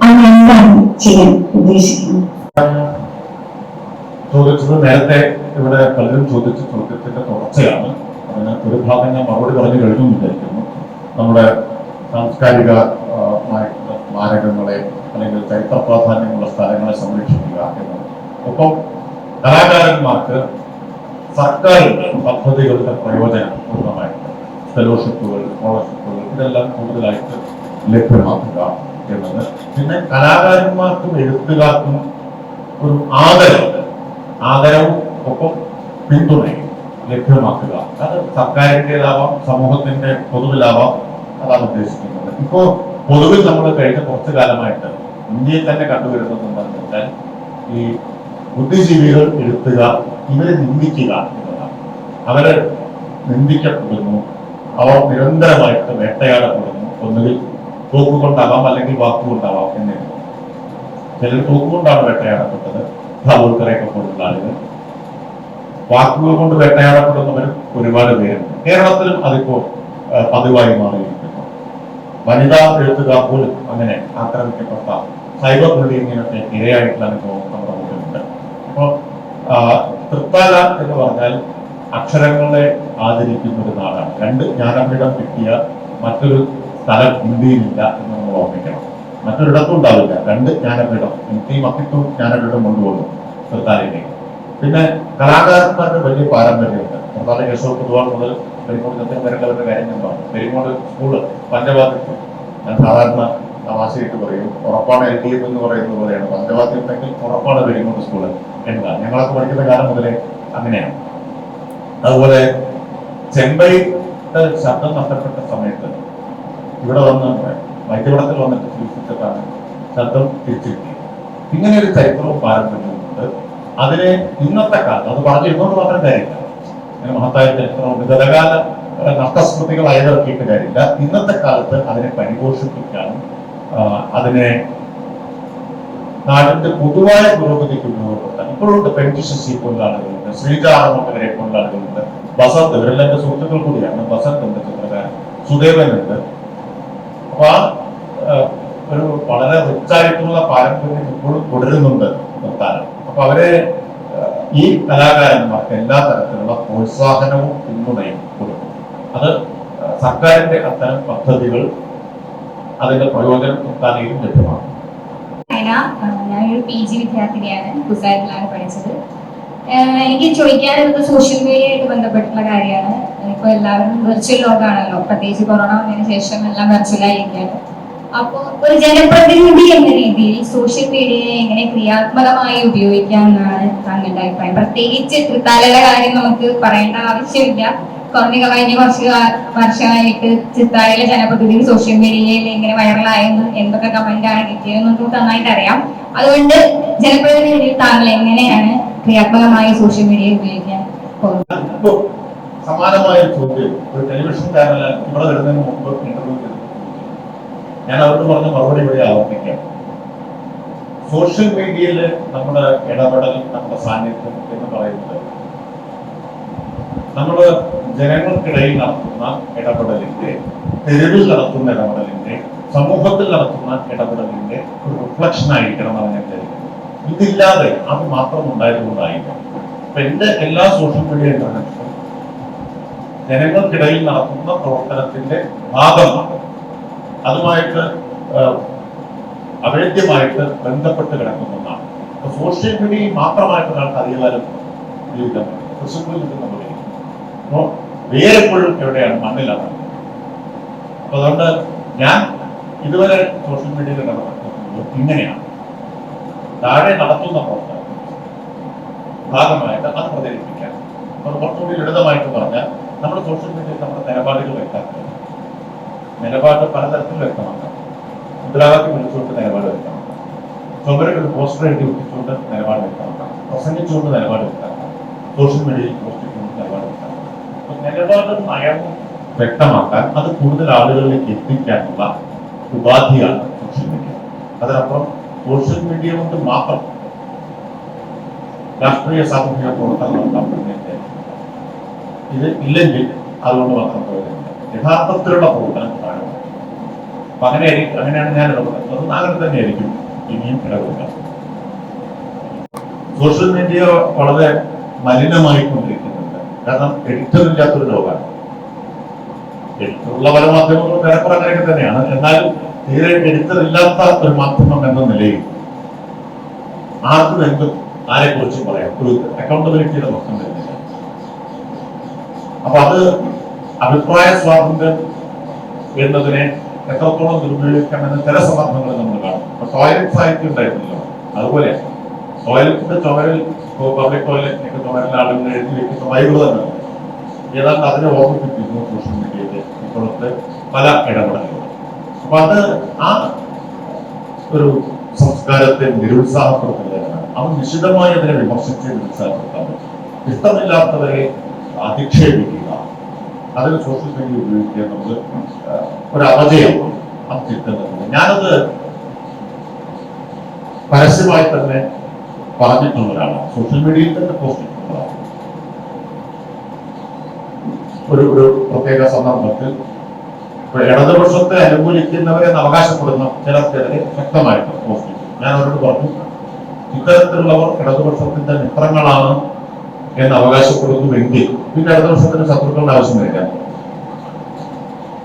അങ്ങ് എന്താണ് ചെയ്യാൻ ഉദ്ദേശിക്കുന്നത്? ചോദിച്ചത് നേരത്തെ ഇവിടെ പലരും ചോദിച്ച ചോദ്യത്തിന്റെ തുടർച്ചയാണ്. അതിന് ഒരു ഭാഗം ഞാൻ മറുപടി പറഞ്ഞു കഴിഞ്ഞു വിചാരിക്കുന്നു. നമ്മുടെ സാംസ്കാരിക സ്മാരകങ്ങളെ അല്ലെങ്കിൽ ചരിത്ര പ്രാധാന്യമുള്ള സ്ഥലങ്ങളെ സംരക്ഷിക്കുക എന്നത്. ഒപ്പം കലാകാരന്മാർക്ക് സർക്കാരിന്റെ പദ്ധതികളുടെ പ്രയോജനം പൂർണ്ണമായിട്ട് ഫെലോഷിപ്പുകൾ, സ്കോളർഷിപ്പുകൾ ഇതെല്ലാം കൂടുതലായിട്ട് ലഭ്യമാക്കുക എന്നത്. പിന്നെ കലാകാരന്മാർക്കും എഴുത്തുകാർക്കും ഒരു ആദരവും ഒപ്പം പിന്തുണയും ലഭ്യമാക്കുക. അത് സർക്കാരിൻ്റെതാവാം, സമൂഹത്തിന്റെ പൊതുവിലാവാം, അതാണ് ഉദ്ദേശിക്കുന്നത്. ഇപ്പോ പൊതുവിൽ നമ്മൾ കഴിഞ്ഞ കുറച്ചു കാലമായിട്ട് ഇന്ത്യയിൽ തന്നെ കണ്ടുവരുന്നത് എന്താണെന്ന് വെച്ചാൽ ഈ ബുദ്ധിജീവികൾ, എഴുത്തുകാർ ഇവരെ നിന്ദിക്കുക എന്നതാണ്. അവര് നിന്ദിക്കപ്പെടുന്നു, അവർ നിരന്തരമായിട്ട് വേട്ടയാടപ്പെടുന്നു. ഒന്നുകിൽ തോക്കുകൊണ്ടാവാം അല്ലെങ്കിൽ വാക്കുകൊണ്ടാവാം എന്നിരുന്നു. ചിലർ തോക്കുകൊണ്ടാണ് വേട്ടയാടപ്പെട്ടത്, ധാവൂർക്കറയൊക്കെ പോലുള്ള ആളുകൾ. വാക്കുകൾ കൊണ്ട് വേട്ടയാടപ്പെടുന്നവരും ഒരുപാട് പേരുണ്ട്. കേരളത്തിലും അതിപ്പോ പതിവായി മാറിയിരിക്കുന്നു. വനിതാ എഴുത്തുകാർ പോലും അങ്ങനെ ആക്രമിക്കപ്പെട്ട സൈബർ ബുള്ളിങ്ങിനൊക്കെ ഇരയായിട്ടുള്ള അനുഭവം നമ്മുടെ മുന്നിലുണ്ട്. അപ്പോൾ തൃത്താല എന്ന് പറഞ്ഞാൽ അക്ഷരങ്ങളെ ആദരിക്കുന്ന ഒരു നാടാണ്. 2 ജ്ഞാനപീഠം കിട്ടിയ മറ്റൊരു സ്ഥലം ഇന്ത്യയിലില്ല എന്ന് നമ്മൾ ഓർമ്മിക്കണം. മറ്റൊരിടത്തും ഉണ്ടാവില്ല 2 ജ്ഞാനപീഠം. എനിക്ക് മക്കിത്തൂർ ജ്ഞാനപീഠം കൊണ്ടുപോകും തൃത്താലയിലേക്ക്. പിന്നെ കലാകാരന്മാരുടെ വലിയ പാരമ്പര്യമുണ്ട്. തൃത്താല കേശവ പൊതുവാൾ മുതൽ പെരിങ്ങോട് ചന്ദ്രൻ വരേണ്ടവരുടെ കാര്യം എന്താണ്? പെരിങ്ങോട് സ്കൂള് പഞ്ചവാദ്യം, ഞാൻ സാധാരണ തമാശയായിട്ട് പറയും, ഉറപ്പാണ് LDF എന്ന് പറയുന്നത് പോലെയാണ്. പഞ്ചവാദ്യം ഉണ്ടെങ്കിൽ ഉറപ്പാണ് പെരിങ്ങോട് സ്കൂള് എന്നതാണ്. ഞങ്ങളൊക്കെ പഠിക്കുന്ന കാലം മുതലേ അങ്ങനെയാണ്. അതുപോലെ ചെമ്പൈയുടെ ശബ്ദം നഷ്ടപ്പെട്ട സമയത്ത് ഇവിടെ വന്ന് വൈദ്യപടത്തിൽ വന്നിട്ട് ചികിത്സിച്ചിട്ടാണ് ശബ്ദം തിരിച്ചു കിട്ടിയത്. ഇങ്ങനെ ഒരു ചരിത്രവും പാരമ്പര്യവുമുണ്ട്. അതിനെ ഇന്നത്തെ കാലത്ത് അത് പറഞ്ഞിരുന്നോണ്ട് മാത്രം കാര്യമില്ല. അങ്ങനെ മഹത്തായ ചരിത്രമുണ്ട്. ഗതകാല നഷ്ടസ്മൃതികൾ അയവിറക്കിയിട്ട് കാര്യമില്ല. ഇന്നത്തെ കാലത്ത് അതിനെ പരിപോഷിപ്പിക്കാനും അതിനെ നാടിന്റെ പൊതുവായ പുരോഗതിക്ക് ഉപയോഗപ്പെടുത്താൻ ഇപ്പോഴുണ്ട്. പെൺശിശി പോലുള്ള ആളുകളുണ്ട്, ശ്രീജാറമുട്ടവരെ പോലുള്ള ആളുകളുണ്ട്, ബസന്ത്, ഇവരെല്ലാം എന്റെ സുഹൃത്തുക്കൾ കൂടിയാണ്. ബസന്ത് ഉണ്ട്, ചിത്രകാരൻ സുദേവനുണ്ട്. അപ്പൊ ഒരു വളരെ റിച്ചായിട്ടുള്ള പാരമ്പര്യം ഇപ്പോഴും തുടരുന്നുണ്ട് നിർത്താനം. അപ്പൊ അവരെ ഈ കലാകാരന്മാർക്ക് എല്ലാ തരത്തിലുള്ള പ്രോത്സാഹനവും പിന്തുണയും കൊടുക്കും. അത് സർക്കാരിന്റെ അത്തരം പദ്ധതികൾ അതിന്റെ പ്രയോജനം നിർത്താനും ലഭ്യമാണ്. ഞാനൊരു PG വിദ്യാർത്ഥിനിയാണ്, കുസാറ്റിലാണ് പഠിച്ചത്. എനിക്ക് ചോദിക്കാനുള്ളത് സോഷ്യൽ മീഡിയ ആയിട്ട് ബന്ധപ്പെട്ടുള്ള കാര്യമാണ്. ഇപ്പൊ എല്ലാവരും വെർച്വൽ ലോകമാണല്ലോ, പ്രത്യേകിച്ച് കൊറോണ വന്നതിന് ശേഷം എല്ലാം വെർച്വലായിരിക്കുകയാണ്. അപ്പോൾ ഒരു ജനപ്രതിനിധി എന്ന രീതിയിൽ സോഷ്യൽ മീഡിയയെ എങ്ങനെ ക്രിയാത്മകമായി ഉപയോഗിക്കാമെന്നാണ് താങ്കളുടെ അഭിപ്രായം? പ്രത്യേകിച്ച് തൃത്താലയുടെ കാര്യം നമുക്ക് പറയേണ്ട ആവശ്യമില്ല. കഴിഞ്ഞ കുറച്ച് വർഷമായിട്ട് ചിത്താരിയിലെ ജനപ്രതിനിധി സോഷ്യൽ മീഡിയയിൽ എങ്ങനെ വൈറലായെന്ന് എന്തൊക്കെ കമന്റാണ് കിട്ടിയതെന്ന് നന്നായിട്ട് അറിയാം. അതുകൊണ്ട് ജനപ്രതിനിധി താങ്കൾ എങ്ങനെയാണ് ക്രിയാത്മകമായി സോഷ്യൽ മീഡിയ ഉപയോഗിക്കാൻ പോകുന്നത്? സമാനമായ ചോദ്യം ഒരു ടെലിവിഷൻ ചാനൽ ഇവിടെ വരുന്നതിന് മുമ്പ് ഇന്റർവ്യൂ ചെയ്തു. ഞാൻ അവരോട് പറഞ്ഞ മറുപടി ഇവിടെ ആവർത്തിക്കാം. സോഷ്യൽ മീഡിയയിൽ നമ്മുടെ ഇടപെടൽ, നമ്മുടെ സാന്നിധ്യം എന്ന് പറയുന്നത് നമ്മൾ ജനങ്ങൾക്കിടയിൽ നടത്തുന്ന ഇടപെടലിന്റെ, തെരുവിൽ നടത്തുന്ന ഇടപെടലിന്റെ, സമൂഹത്തിൽ നടത്തുന്ന ഇടപെടലിന്റെ ഒരു റിഫ്ലക്ഷൻ ആയിരിക്കണം എന്ന് ഞാൻ കരുതുന്നു. ഇതില്ലാതെ അത് മാത്രം ഉണ്ടായതുകൊണ്ടായിരിക്കും. അപ്പൊ എന്റെ എല്ലാ സോഷ്യൽ മീഡിയ ഇന്റർനെറ്റും ജനങ്ങൾക്കിടയിൽ നടത്തുന്ന പ്രവർത്തനത്തിന്റെ ഭാഗമാണ്. അതുമായിട്ട് അഭേദ്യമായിട്ട് ബന്ധപ്പെട്ട് കിടക്കുന്ന ഒന്നാണ്. അപ്പൊ സോഷ്യൽ മീഡിയയിൽ മാത്രമായിട്ട് ഒരാൾക്ക് അധികകാലം ജീവിക്കാൻ പറ്റും. കൃഷിയിൽ നിൽക്കുന്ന പോലെ വേറെപ്പോഴും എവിടെയാണ്? മണ്ണിലാണ്. അപ്പൊ അതുകൊണ്ട് ഞാൻ ഇതുവരെ സോഷ്യൽ മീഡിയയിൽ ഇടപെടുന്നത് ഇങ്ങനെയാണ്. താഴെ നടത്തുന്ന പ്രവർത്തനം ഭാഗമായിട്ട് അത് പ്രചരിപ്പിക്കാൻ. അത് കുറച്ചുകൂടി ലളിതമായിട്ട് പറഞ്ഞാൽ നമ്മൾ സോഷ്യൽ മീഡിയയിൽ നമ്മുടെ നിലപാടുകൾ വെക്കാൻ, നിലപാട് പലതരത്തിൽ വ്യക്തമാക്കാം. മുദ്രാവാക്യം വിളിച്ചുകൊണ്ട് നിലപാട് വ്യക്തമാക്കാം, ചുമരിൽ ഒരു പോസ്റ്റർ എഴുതി വിളിച്ചുകൊണ്ട് നിലപാട് വ്യക്തമാക്കാം, പ്രസംഗിച്ചുകൊണ്ട് നിലപാട് വ്യക്തമാക്കാം, സോഷ്യൽ മീഡിയയിൽ പോസ്റ്റ് ചെയ്തുകൊണ്ട് നിലപാട് വ്യക്തമാക്കാം. നിലപാടും നയവും വ്യക്തമാക്കാൻ, അത് കൂടുതൽ ആളുകളിലേക്ക് എത്തിക്കാനുള്ള ഉപാധിയാണ് സോഷ്യൽ മീഡിയ. അതിനപ്പുറം സോഷ്യൽ മീഡിയ കൊണ്ട് മാത്രം രാഷ്ട്രീയ സാമൂഹിക പ്രവർത്തനം നടത്താൻ ഇത് ഇല്ലെങ്കിൽ അതുകൊണ്ട് മാത്രം പ്രയോജനമില്ല. യഥാർത്ഥത്തിലുള്ള പ്രവർത്തനം കാണുക. അപ്പൊ അങ്ങനെയാണ് ഞാൻ ഇടപെടുന്നത്. അങ്ങനെ തന്നെയായിരിക്കും ഇനിയും ഇടപെടുക. സോഷ്യൽ മീഡിയ വളരെ മലിനമായിക്കൊണ്ടിരിക്കുന്നുണ്ട്. കാരണം എഡിറ്റർ ഇല്ലാത്തൊരു ലോകമാണ്. എഡിറ്ററുള്ള പല മാധ്യമങ്ങളും പേപ്പർ അങ്ങനെയൊക്കെ തന്നെയാണ്. എന്നാലും തീരെ എഡിറ്റർ ഇല്ലാത്ത ഒരു മാധ്യമം എന്ന നിലയിൽ ആർക്കും എന്തും ആരെക്കുറിച്ചും പറയാം. ഒരു അക്കൗണ്ടബിലിറ്റിയുടെ പ്രശ്നം വരുന്നില്ല. അപ്പൊ അത് അഭിപ്രായ സ്വാതന്ത്ര്യം എന്നതിനെ എത്രത്തോളം ദുരുപയോഗിക്കാമെന്ന് ചില സന്ദർഭങ്ങളിൽ നമ്മൾ കാണും. ഇപ്പൊ ടോയ്ലറ്റ് സാഹിത്യം ഉണ്ടായിരുന്നല്ലോ, അതുപോലെ ടോയ്ലറ്റിന്റെ ചുമരിൽ, പബ്ലിക് ടോയ്ലറ്റിനൊക്കെ ചുമരിൽ ആളുകൾ എഴുതി വെക്കുന്ന വൈകൃതങ്ങൾ ഏതാണ്ട് അതിനെ ഓർമ്മിപ്പിക്കുന്നു സോഷ്യൽ മീഡിയയിലെ ഇപ്പോഴത്തെ പല ഇടപെടലുകൾ. അപ്പൊ അത് ആ ഒരു സംസ്കാരത്തെ നിരുത്സാഹപ്പെടുത്തുന്നതാണ്. അവൻ നിശ്ചിതമായി അതിനെ വിമർശിച്ച് നിരുത്സാഹപ്പെടുത്താൻ പറ്റും. ഇഷ്ടമില്ലാത്തവരെ അധിക്ഷേപിക്കുക, അതിന് സോഷ്യൽ മീഡിയ ഉപയോഗിക്കുക എന്നത് ഒരു അപജയമാണ്. അത് ചിന്തിക്കുന്നത് ഞാനത് പരസ്യമായി തന്നെ പറഞ്ഞിട്ടുള്ളവരാണ്. സോഷ്യൽ മീഡിയയിൽ തന്നെ പോസ്റ്റ് ചെയ്തിട്ടുള്ളതാണ്. ഒരു പ്രത്യേക സന്ദർഭത്തിൽ ഇടതുപക്ഷത്തെ അനുകൂലിക്കുന്നവരെ അവകാശപ്പെടുന്ന ചിലർക്കെതിരെ ശക്തമായിട്ട് പോസ്റ്റ് ചെയ്തു. ഞാൻ അവരോട് പറഞ്ഞു, ഇത്തരത്തിലുള്ളവർ ഇടതുപക്ഷത്തിന്റെ മിത്രങ്ങളാണ് എന്ന് അവകാശപ്പെടുന്നുവെങ്കിൽ പിന്നെ അടുത്ത വർഷത്തിന് ശത്രുക്കളുടെ ആവശ്യം വരില്ല.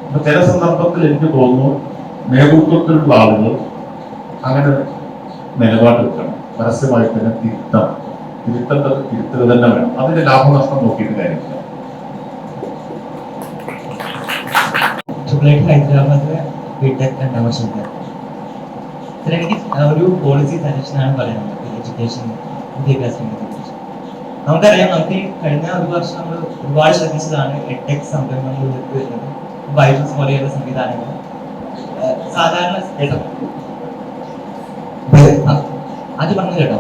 അപ്പൊ ചില സന്ദർഭത്തിൽ എനിക്ക് തോന്നുന്നു നേതൃത്വത്തിലുള്ള ആളുകൾ അങ്ങനെ നിലപാടെടുക്കണം, പരസ്യമായി തന്നെ തിരുത്തേണ്ടത് തിരുത്തുക തന്നെ വേണം. അതിന്റെ ലാഭനഷ്ടം നോക്കിയിട്ട് കാര്യമില്ല. ഹൈദരാബാദിലെ ബിടെക് രണ്ടാം വർഷം എനിക്ക് ഒരു പോളിസി സജഷനാണ് പറയുന്നത് എഡ്യൂക്കേഷൻ വിദ്യാഭ്യാസത്തെ കുറിച്ച്. നമുക്കറിയാം, നമുക്ക് ഈ കഴിഞ്ഞ ഒരു വർഷം നമ്മൾ ഒരുപാട് ശ്രദ്ധിച്ചതാണ് എഡ്ടെക് സംരംഭങ്ങൾ വരുന്നത്, ബൈജൂസ് പോലെയുള്ള സംവിധാനങ്ങൾ. സാധാരണ അത് പറഞ്ഞു കേട്ടോ,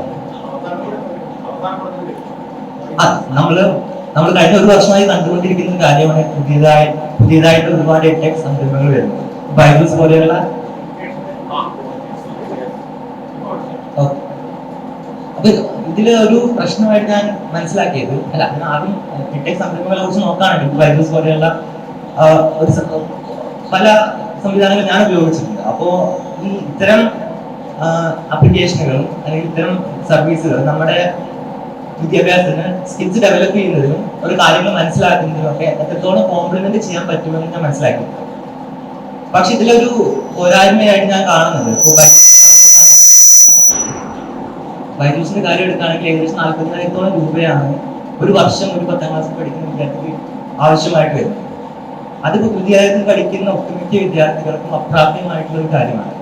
നമ്മൾ കഴിഞ്ഞ ഒരു വർഷമായി കണ്ടുകൊണ്ടിരിക്കുന്ന കാര്യമാണ് പുതിയതായിട്ട് ഒരുപാട് എഡ്ടെക് സംരംഭങ്ങൾ വരുന്നത്, ബൈജൂസ് പോലെയുള്ള. അപ്പൊ ഇതില് ഒരു പ്രശ്നമായിട്ട് ഞാൻ മനസ്സിലാക്കിയത്, അല്ല ആദ്യം എഡ്ടെക് സംരംഭങ്ങളെ കുറിച്ച് നോക്കുകയാണെങ്കിൽ ബൈജൂസ് പോലെയുള്ള പല സംവിധാനങ്ങൾ ഞാൻ ഉപയോഗിച്ചിട്ടുണ്ട്. അപ്പോ ഈ ഇത്തരം ആപ്ലിക്കേഷനുകളും അല്ലെങ്കിൽ ഇത്തരം സർവീസുകൾ നമ്മുടെ വിദ്യാഭ്യാസത്തിന് സ്കിൽസ് ഡെവലപ്പ് ചെയ്യുന്നതിനും ഒരു കാര്യങ്ങൾ മനസ്സിലാക്കുന്നതിനും ഒക്കെ എത്രത്തോളം കോംപ്ലിമെന്റ് ചെയ്യാൻ പറ്റുമെന്ന് ഞാൻ മനസ്സിലാക്കി. പക്ഷെ ഇതിലൊരു പോരായ്മയായിട്ട് ഞാൻ കാണുന്നത്, ബൈജൂസിന്റെ കാര്യം എടുക്കുകയാണെങ്കിൽ ഏകദേശം 40,000-ഓളം രൂപയാണ് ഒരു വർഷം ഒരു 10ാം ക്ലാസ്സിൽ പഠിക്കുന്ന വിദ്യാർത്ഥിക്ക് ആവശ്യമായിട്ട് വരുന്നത്. അതിപ്പോ പുതിയതായിട്ട് പഠിക്കുന്ന ഒട്ടുമിക്ക വിദ്യാർത്ഥികൾക്കും അപ്രാപ്യമായിട്ടുള്ള ഒരു കാര്യമാണ്.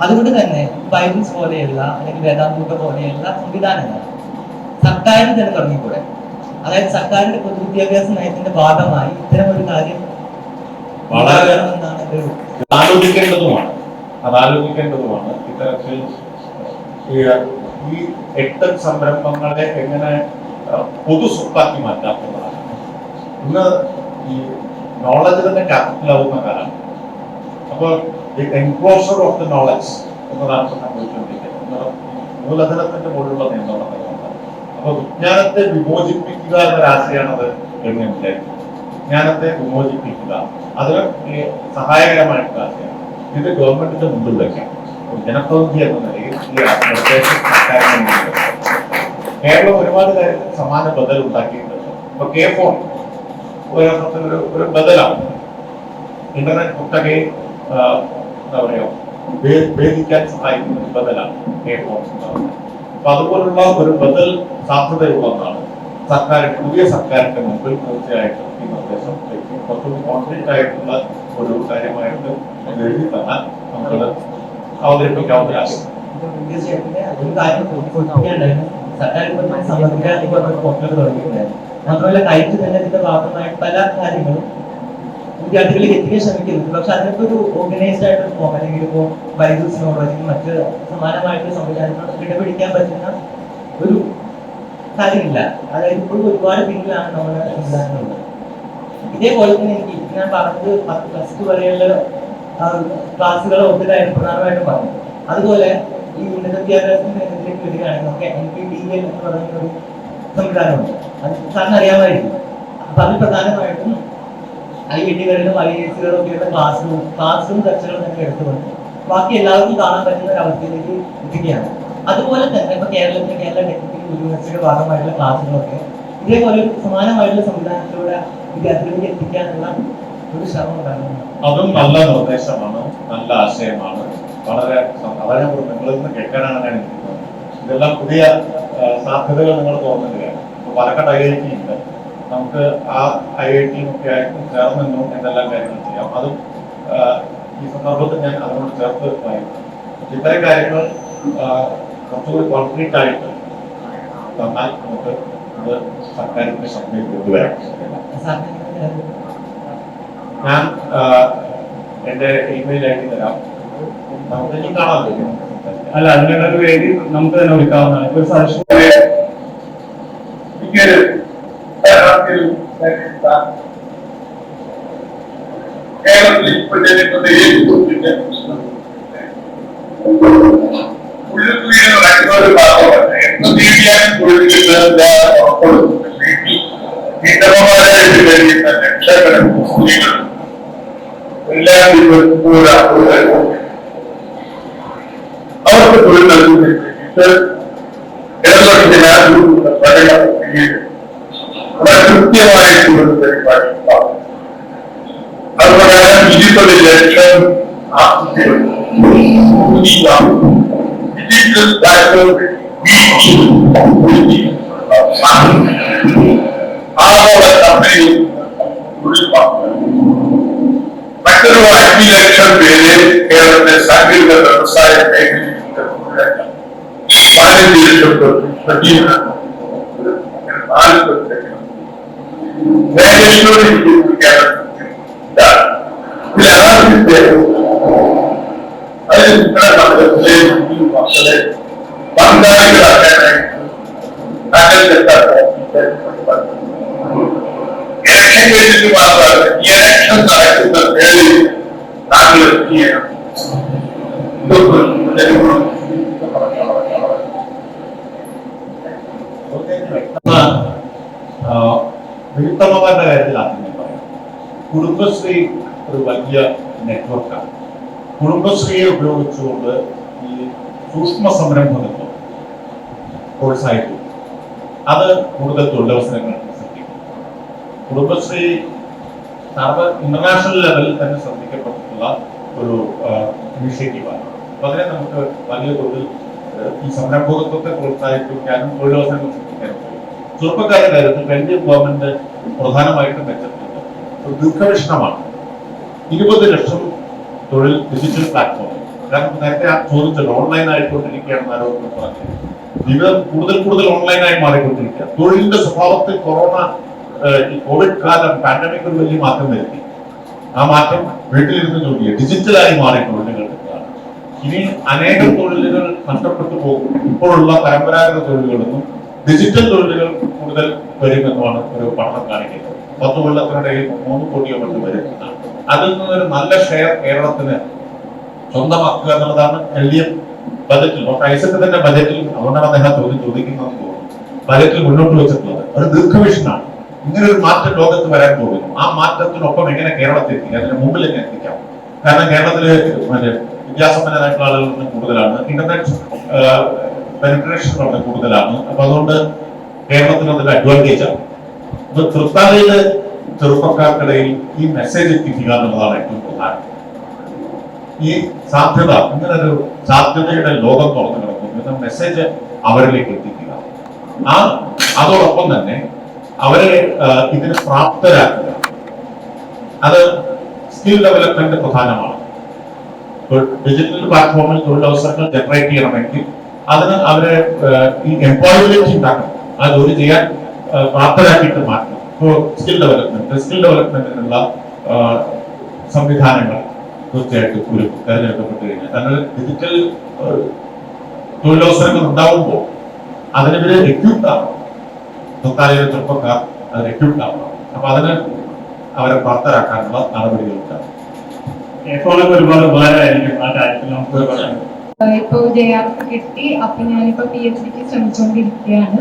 അതുകൊണ്ട് തന്നെ ബൈജൂസ് പോലെയുള്ള അല്ലെങ്കിൽ വേദാന്തൂക്ക പോലെയുള്ള സംവിധാനങ്ങൾ സർക്കാരിന് തന്നെ തുടങ്ങിക്കൂടെ? അതായത് സർക്കാരിന്റെ പൊതുവിദ്യാഭ്യാസ നയത്തിന്റെ ഭാഗമായി ഇത്തരം ഒരു കാര്യം ആലോചിക്കേണ്ടതുമാണ്. ഇത്തരത്തിൽ ഈ എഡ്ടെക് സംരംഭങ്ങളെ എങ്ങനെ പൊതു സ്വത്താക്കി മാറ്റാവുന്നതാണ്. ഇന്ന് ഈ നോളജ് തന്നെ ക്യാപിറ്റൽ ആവുന്ന കാലമാണ്. അപ്പോൾ ഈ എൻക്ലോഷർ ഓഫ് ദ നോളജ് എന്നതാണ് സംഭവിച്ചുകൊണ്ടിരിക്കുന്നത്. മൂലധനത്തിന്റെ മുകളിലുള്ള നിയന്ത്രണം. അപ്പൊ വിജ്ഞാനത്തെ വിമോചിപ്പിക്കുക എന്ന ആശയമാണത് എന്ന് വിചാരിക്കും. വിജ്ഞാനത്തെ വിമോചിപ്പിക്കുക അതിന് സഹായകരമായിട്ടുള്ള ആശയമാണ്. ഇത് ഗവൺമെന്റിന്റെ മുമ്പിൽ വയ്ക്കാം. ജനപ്രതിനിധി എന്ന നിലയിൽ ഈ നിർദ്ദേശം കേരളം ഒരുപാട് കാര്യത്തിൽ സമാന ബദൽ ഉണ്ടാക്കിയിട്ടുണ്ട്. ഇപ്പൊ K4 ഒരു ബദലാണ്. ഇന്റർനെറ്റ് കുത്തകയെ എന്താ പറയാ ഭേദിക്കാൻ സഹായിക്കുന്ന ഒരു ബദലാണ് K4. അപ്പൊ അതുപോലുള്ള ഒരു ബദൽ സാധ്യതയുള്ളതാണ് പുതിയ സർക്കാരിന്റെ മുമ്പിൽ. തീർച്ചയായിട്ടും ഈ നിർദ്ദേശം കുറച്ചുകൂടി കോൺക്രീറ്റ് ആയിട്ടുള്ള ഒരു കാര്യമായിട്ട് എഴുതി തന്നാൽ നമുക്കത് അവതരിപ്പിക്കാവുന്ന ആശയം. മാത്രമല്ല കയറ്റ് തന്നെ ഇതിന്റെ ഭാഗമായിട്ട് പല കാര്യങ്ങളും വിദ്യാർത്ഥികളിലേക്ക് എത്തിക്കാൻ ശ്രമിക്കുന്നുണ്ട്. പക്ഷെ അതിനൊക്കെ ഒരു ഓർഗനൈസ്ഡ് ആയിട്ടൊരു ഫോം അല്ലെങ്കിൽ ഇപ്പോൾ ബൈജൂസിനോടോ അല്ലെങ്കിൽ മറ്റ് സമാനമായിട്ടുള്ള സംവിധാനങ്ങളോട് കിടപിടിക്കാൻ പറ്റുന്ന ഒരു കാര്യമില്ല. അതായത് ഇപ്പോഴും ഒരുപാട് പിന്നിലാണ് നമ്മുടെ സംവിധാനങ്ങളുള്ളത്. ഇതേപോലെ തന്നെ എനിക്ക് ഞാൻ പറഞ്ഞത് 10+2 വരെയുള്ള ക്ലാസ്സുകളെ ഒത്തിരി പ്രധാനമായിട്ടും പറഞ്ഞു. അതുപോലെ ഈ ഉന്നത വിദ്യാഭ്യാസത്തിന്റെ രംഗത്തിലേക്ക് വരികയാണെങ്കിൽ നമുക്ക് NPTEL എന്ന് പറയുന്ന ഒരു സംവിധാനമുണ്ട്. അത് സാറിന് അറിയാമായിരിക്കും. അപ്പൊ അതിൽ പ്രധാനമായിട്ടും IIT-കളിലും IISc-കളിലും ഒക്കെയുള്ള ക്ലാസ് റൂം ചർച്ചകൾ തന്നെ എടുത്തുകൊണ്ട് ബാക്കി എല്ലാവർക്കും കാണാൻ പറ്റുന്ന ഒരു അവസ്ഥയിലേക്ക് എത്തിക്കുകയാണ്. അതുപോലെ തന്നെ ഇപ്പൊ കേരള ടെക്നിക്കൽ യൂണിവേഴ്സിറ്റിയുടെ ഭാഗമായിട്ടുള്ള ക്ലാസ്സുകളൊക്കെ ഇതേപോലെ ഒരു സമാനമായിട്ടുള്ള സംവിധാനത്തിലൂടെ വിദ്യാർത്ഥികളിലേക്ക് എത്തിക്കാനുള്ള ഒരു ശ്രമം ഉണ്ടാകുന്നു. അതും നല്ല നിർദ്ദേശമാണ്, നല്ല ആശയമാണ്. വളരെ അതാണ് നിങ്ങളിൽ നിന്ന് കേൾക്കാനാണ് ഞാൻ ഇരിക്കുന്നത്. ഇതെല്ലാം പുതിയ സാധ്യതകൾ നിങ്ങൾ തോന്നുകയാണ്. പാലക്കാട് IIT ഉണ്ട്. നമുക്ക് ആ IIT ഒക്കെ ആയിട്ട് ചേർന്നും എന്തെല്ലാം കാര്യങ്ങൾ ചെയ്യാം. അതും ഈ സന്ദർഭത്തിൽ ഞാൻ അതിനോട് ചേർത്ത് വായിക്കും. ഇത്തരം കാര്യങ്ങൾ കുറച്ചുകൂടി കോൺക്രീറ്റ് ആയിട്ട് തന്നാൽ നമുക്ക് അത് സർക്കാരിന്റെ ശ്രദ്ധയിൽ കൊണ്ടുവരാം. ഞാൻ എന്റെ ഇമെയിൽ ID തരാം. നമുക്ക് ഇനി കാണാമല്ലോ. അല്ല, അതിനുള്ള ഒരു വേദി നമുക്ക് തന്നെ വിളിക്കാവുന്നതാണ്. ഒരു സജഷൻ കേരളത്തിൽ ഇപ്പോൾ ജനിക്കുന്ന ഒരു ഭാഗമാണ് വീട്ടമ്മമാരായിട്ട് കഴിയുന്ന ലക്ഷക്കണക്കിന് സ്ത്രീകൾ എല്ലാ ദിവസവും അവർക്ക് തൊഴിൽ നൽകുന്നത് ഇടതുപക്ഷ ജനാധിപത്യ വളരെ കൃത്യമായിട്ടുള്ള പരിപാടി ഉണ്ടാവും. അതുപ്രകാരം 20 ലക്ഷം ആർട്ടിസ്റ്റുകൾ ഡിജിറ്റൽ ആഗോള കമ്പനി മറ്റൊരു 5 ലക്ഷം പേര് കേരളത്തിലെ സാങ്കേതിക വ്യവസായ മേഖലയിൽ 15 ലക്ഷം മക്കളെ പങ്കാളികളാക്കാനായിട്ട് ഇലക്ഷൻ കഴിഞ്ഞിട്ട് മാത്രമല്ല ഇലക്ഷൻ നടക്കുന്ന വേളയിൽ താങ്കൾ ചെയ്യണം. വീട്ടമ്മമാരുടെ കാര്യത്തിൽ ആദ്യം പറയാം. കുടുംബശ്രീ ഒരു വലിയ നെറ്റ്വർക്കാണ്. കുടുംബശ്രീയെ ഉപയോഗിച്ചുകൊണ്ട് ഈ സൂക്ഷ്മ സംരംഭകത്വം പ്രോത്സാഹിപ്പിക്കും. അത് കൂടുതൽ തൊഴിലവസരങ്ങൾ സൃഷ്ടിക്കും. കുടുംബശ്രീ ഇന്റർനാഷണൽ ലെവലിൽ തന്നെ ശ്രദ്ധിക്കപ്പെട്ടിട്ടുള്ള ഒരു ഇനിഷ്യേറ്റീവാണ്. അപ്പൊ അതിനെ നമുക്ക് വലിയ തോതിൽ ഈ സംരംഭകത്വത്തെ പ്രോത്സാഹിപ്പിക്കാനും തൊഴിലവസരങ്ങൾ സൃഷ്ടിക്കാനും കഴിയും. ചെറുപ്പക്കാരുടെ കാര്യത്തിൽ കേന്ദ്ര ഗവൺമെന്റ് പ്രധാനമായിട്ടും വെച്ചിട്ടുള്ളത് ഒരു ദീർഘവീക്ഷണമാണ്. 20 ലക്ഷം തൊഴിൽ ഡിജിറ്റൽ പ്ലാറ്റ്ഫോം. കാരണം നേരത്തെ ചോദിച്ചല്ലോ, ഓൺലൈൻ ആയിക്കൊണ്ടിരിക്കുകയാണെന്ന് ആരോഗ്യം പറഞ്ഞു. ജീവിതം കൂടുതൽ ഓൺലൈനായി മാറിക്കൊണ്ടിരിക്കുക. തൊഴിലിന്റെ സ്വഭാവത്തിൽ ഈ കോവിഡ് കാലം പാൻഡമിക് ഒരു വലിയ മാറ്റം വരുത്തി. ആ മാറ്റം വീട്ടിലിരുന്ന് ജോലി ഡിജിറ്റലായി മാറി തൊഴിലുകൾ. ഇനി അനേകം തൊഴിലുകൾ നഷ്ടപ്പെട്ടു പോകും. ഇപ്പോഴുള്ള പരമ്പരാഗത തൊഴിലുകളൊന്നും ഡിജിറ്റൽ തൊഴിലുകൾ കൂടുതൽ വരുമെന്നുമാണ് ഒരു പഠനം കാണിക്കുന്നത്. 10 കൊല്ലത്തിനിടയിൽ 3 കോടിയോ മറ്റും വരുന്നതാണ്. അതിൽ നിന്നൊരു നല്ല ഷെയർ കേരളത്തിന് സ്വന്തമാക്കുക എന്നുള്ളതാണ് LDF ബജറ്റിൽ, ഐസക്ക് തന്നെ ബജറ്റിൽ, അതുകൊണ്ടാണ് അദ്ദേഹം ചോദിക്കുന്നത് ബജറ്റിൽ മുന്നോട്ട് വെച്ചിട്ടുള്ളത്. ഒരു ദീർഘവീക്ഷണമാണ്. ഇങ്ങനെ ഒരു മാറ്റം ലോകത്ത് വരാൻ പോകുന്നു. ആ മാറ്റത്തിനൊപ്പം എങ്ങനെ കേരളത്തിൽ എത്തിക്കാം, അതിന് മുമ്പിൽ എങ്ങനെ എത്തിക്കാം. കാരണം കേരളത്തില് വിദ്യാസമ്പന്നരായിട്ടുള്ള ആളുകൾ കൂടുതലാണ്, ഇന്റർനെറ്റ് പെനിട്രേഷൻ വളരെ കൂടുതലാണ്. അപ്പൊ അതുകൊണ്ട് കേരളത്തിന് അതൊരു അഡ്വാൻറ്റേജ് ആണ്. അപ്പൊ തൃത്താലയിലെ ചെറുപ്പക്കാർക്കിടയിൽ ഈ മെസ്സേജ് എത്തിക്കുക എന്നുള്ളതാണ് ഏറ്റവും പ്രധാനം. ഈ സാധ്യത, ഇങ്ങനൊരു സാധ്യതയുടെ ലോകം തുറന്നു കിടക്കുന്നു എന്ന മെസ്സേജ് അവരിലേക്ക് എത്തിക്കുക. അതോടൊപ്പം തന്നെ അവരെ ഇതിന് പ്രാപ്തരാക്കുക. അത് സ്കിൽ ഡെവലപ്മെന്റ് പ്രധാനമാണ്. ഡിജിറ്റൽ പ്ലാറ്റ്ഫോമിൽ തൊഴിലവസരങ്ങൾ ജനറേറ്റ് ചെയ്യണമെങ്കിൽ അതിന് അവരെ ഈ എംപ്ലോയബിലിറ്റി ഉണ്ടാക്കണം. ആ ജോലി ചെയ്യാൻ പ്രാപ്തരാക്കിയിട്ട് മാറ്റണം. ഇപ്പോൾ സ്കിൽ ഡെവലപ്മെന്റിനുള്ള സംവിധാനങ്ങൾ തീർച്ചയായിട്ടും ഒരു തെരഞ്ഞെടുക്കപ്പെട്ട് കഴിഞ്ഞാൽ കാരണം ഡിജിറ്റൽ തൊഴിലവസരങ്ങൾ ഉണ്ടാവുമ്പോൾ അതിനെതിരെ എക്യൂപ്റ്റ് ആവണം. തൊക്കാലയിലെ ചെറുപ്പക്കാർ അതിന് എക്യൂപ്റ്റ് ആവണം. അപ്പൊ അതിന് അവരെ പ്രാപ്തരാക്കാനുള്ള നടപടികളുണ്ടാവും. ഒരുപാട് ഉപകാരമായിരിക്കും ആ കാര്യത്തിൽ. നമുക്ക് ഇപ്പൊ JR കിട്ടി. അപ്പൊ ഞാനിപ്പോ PhDക്ക് ശ്രമിച്ചുകൊണ്ടിരിക്കുകയാണ്.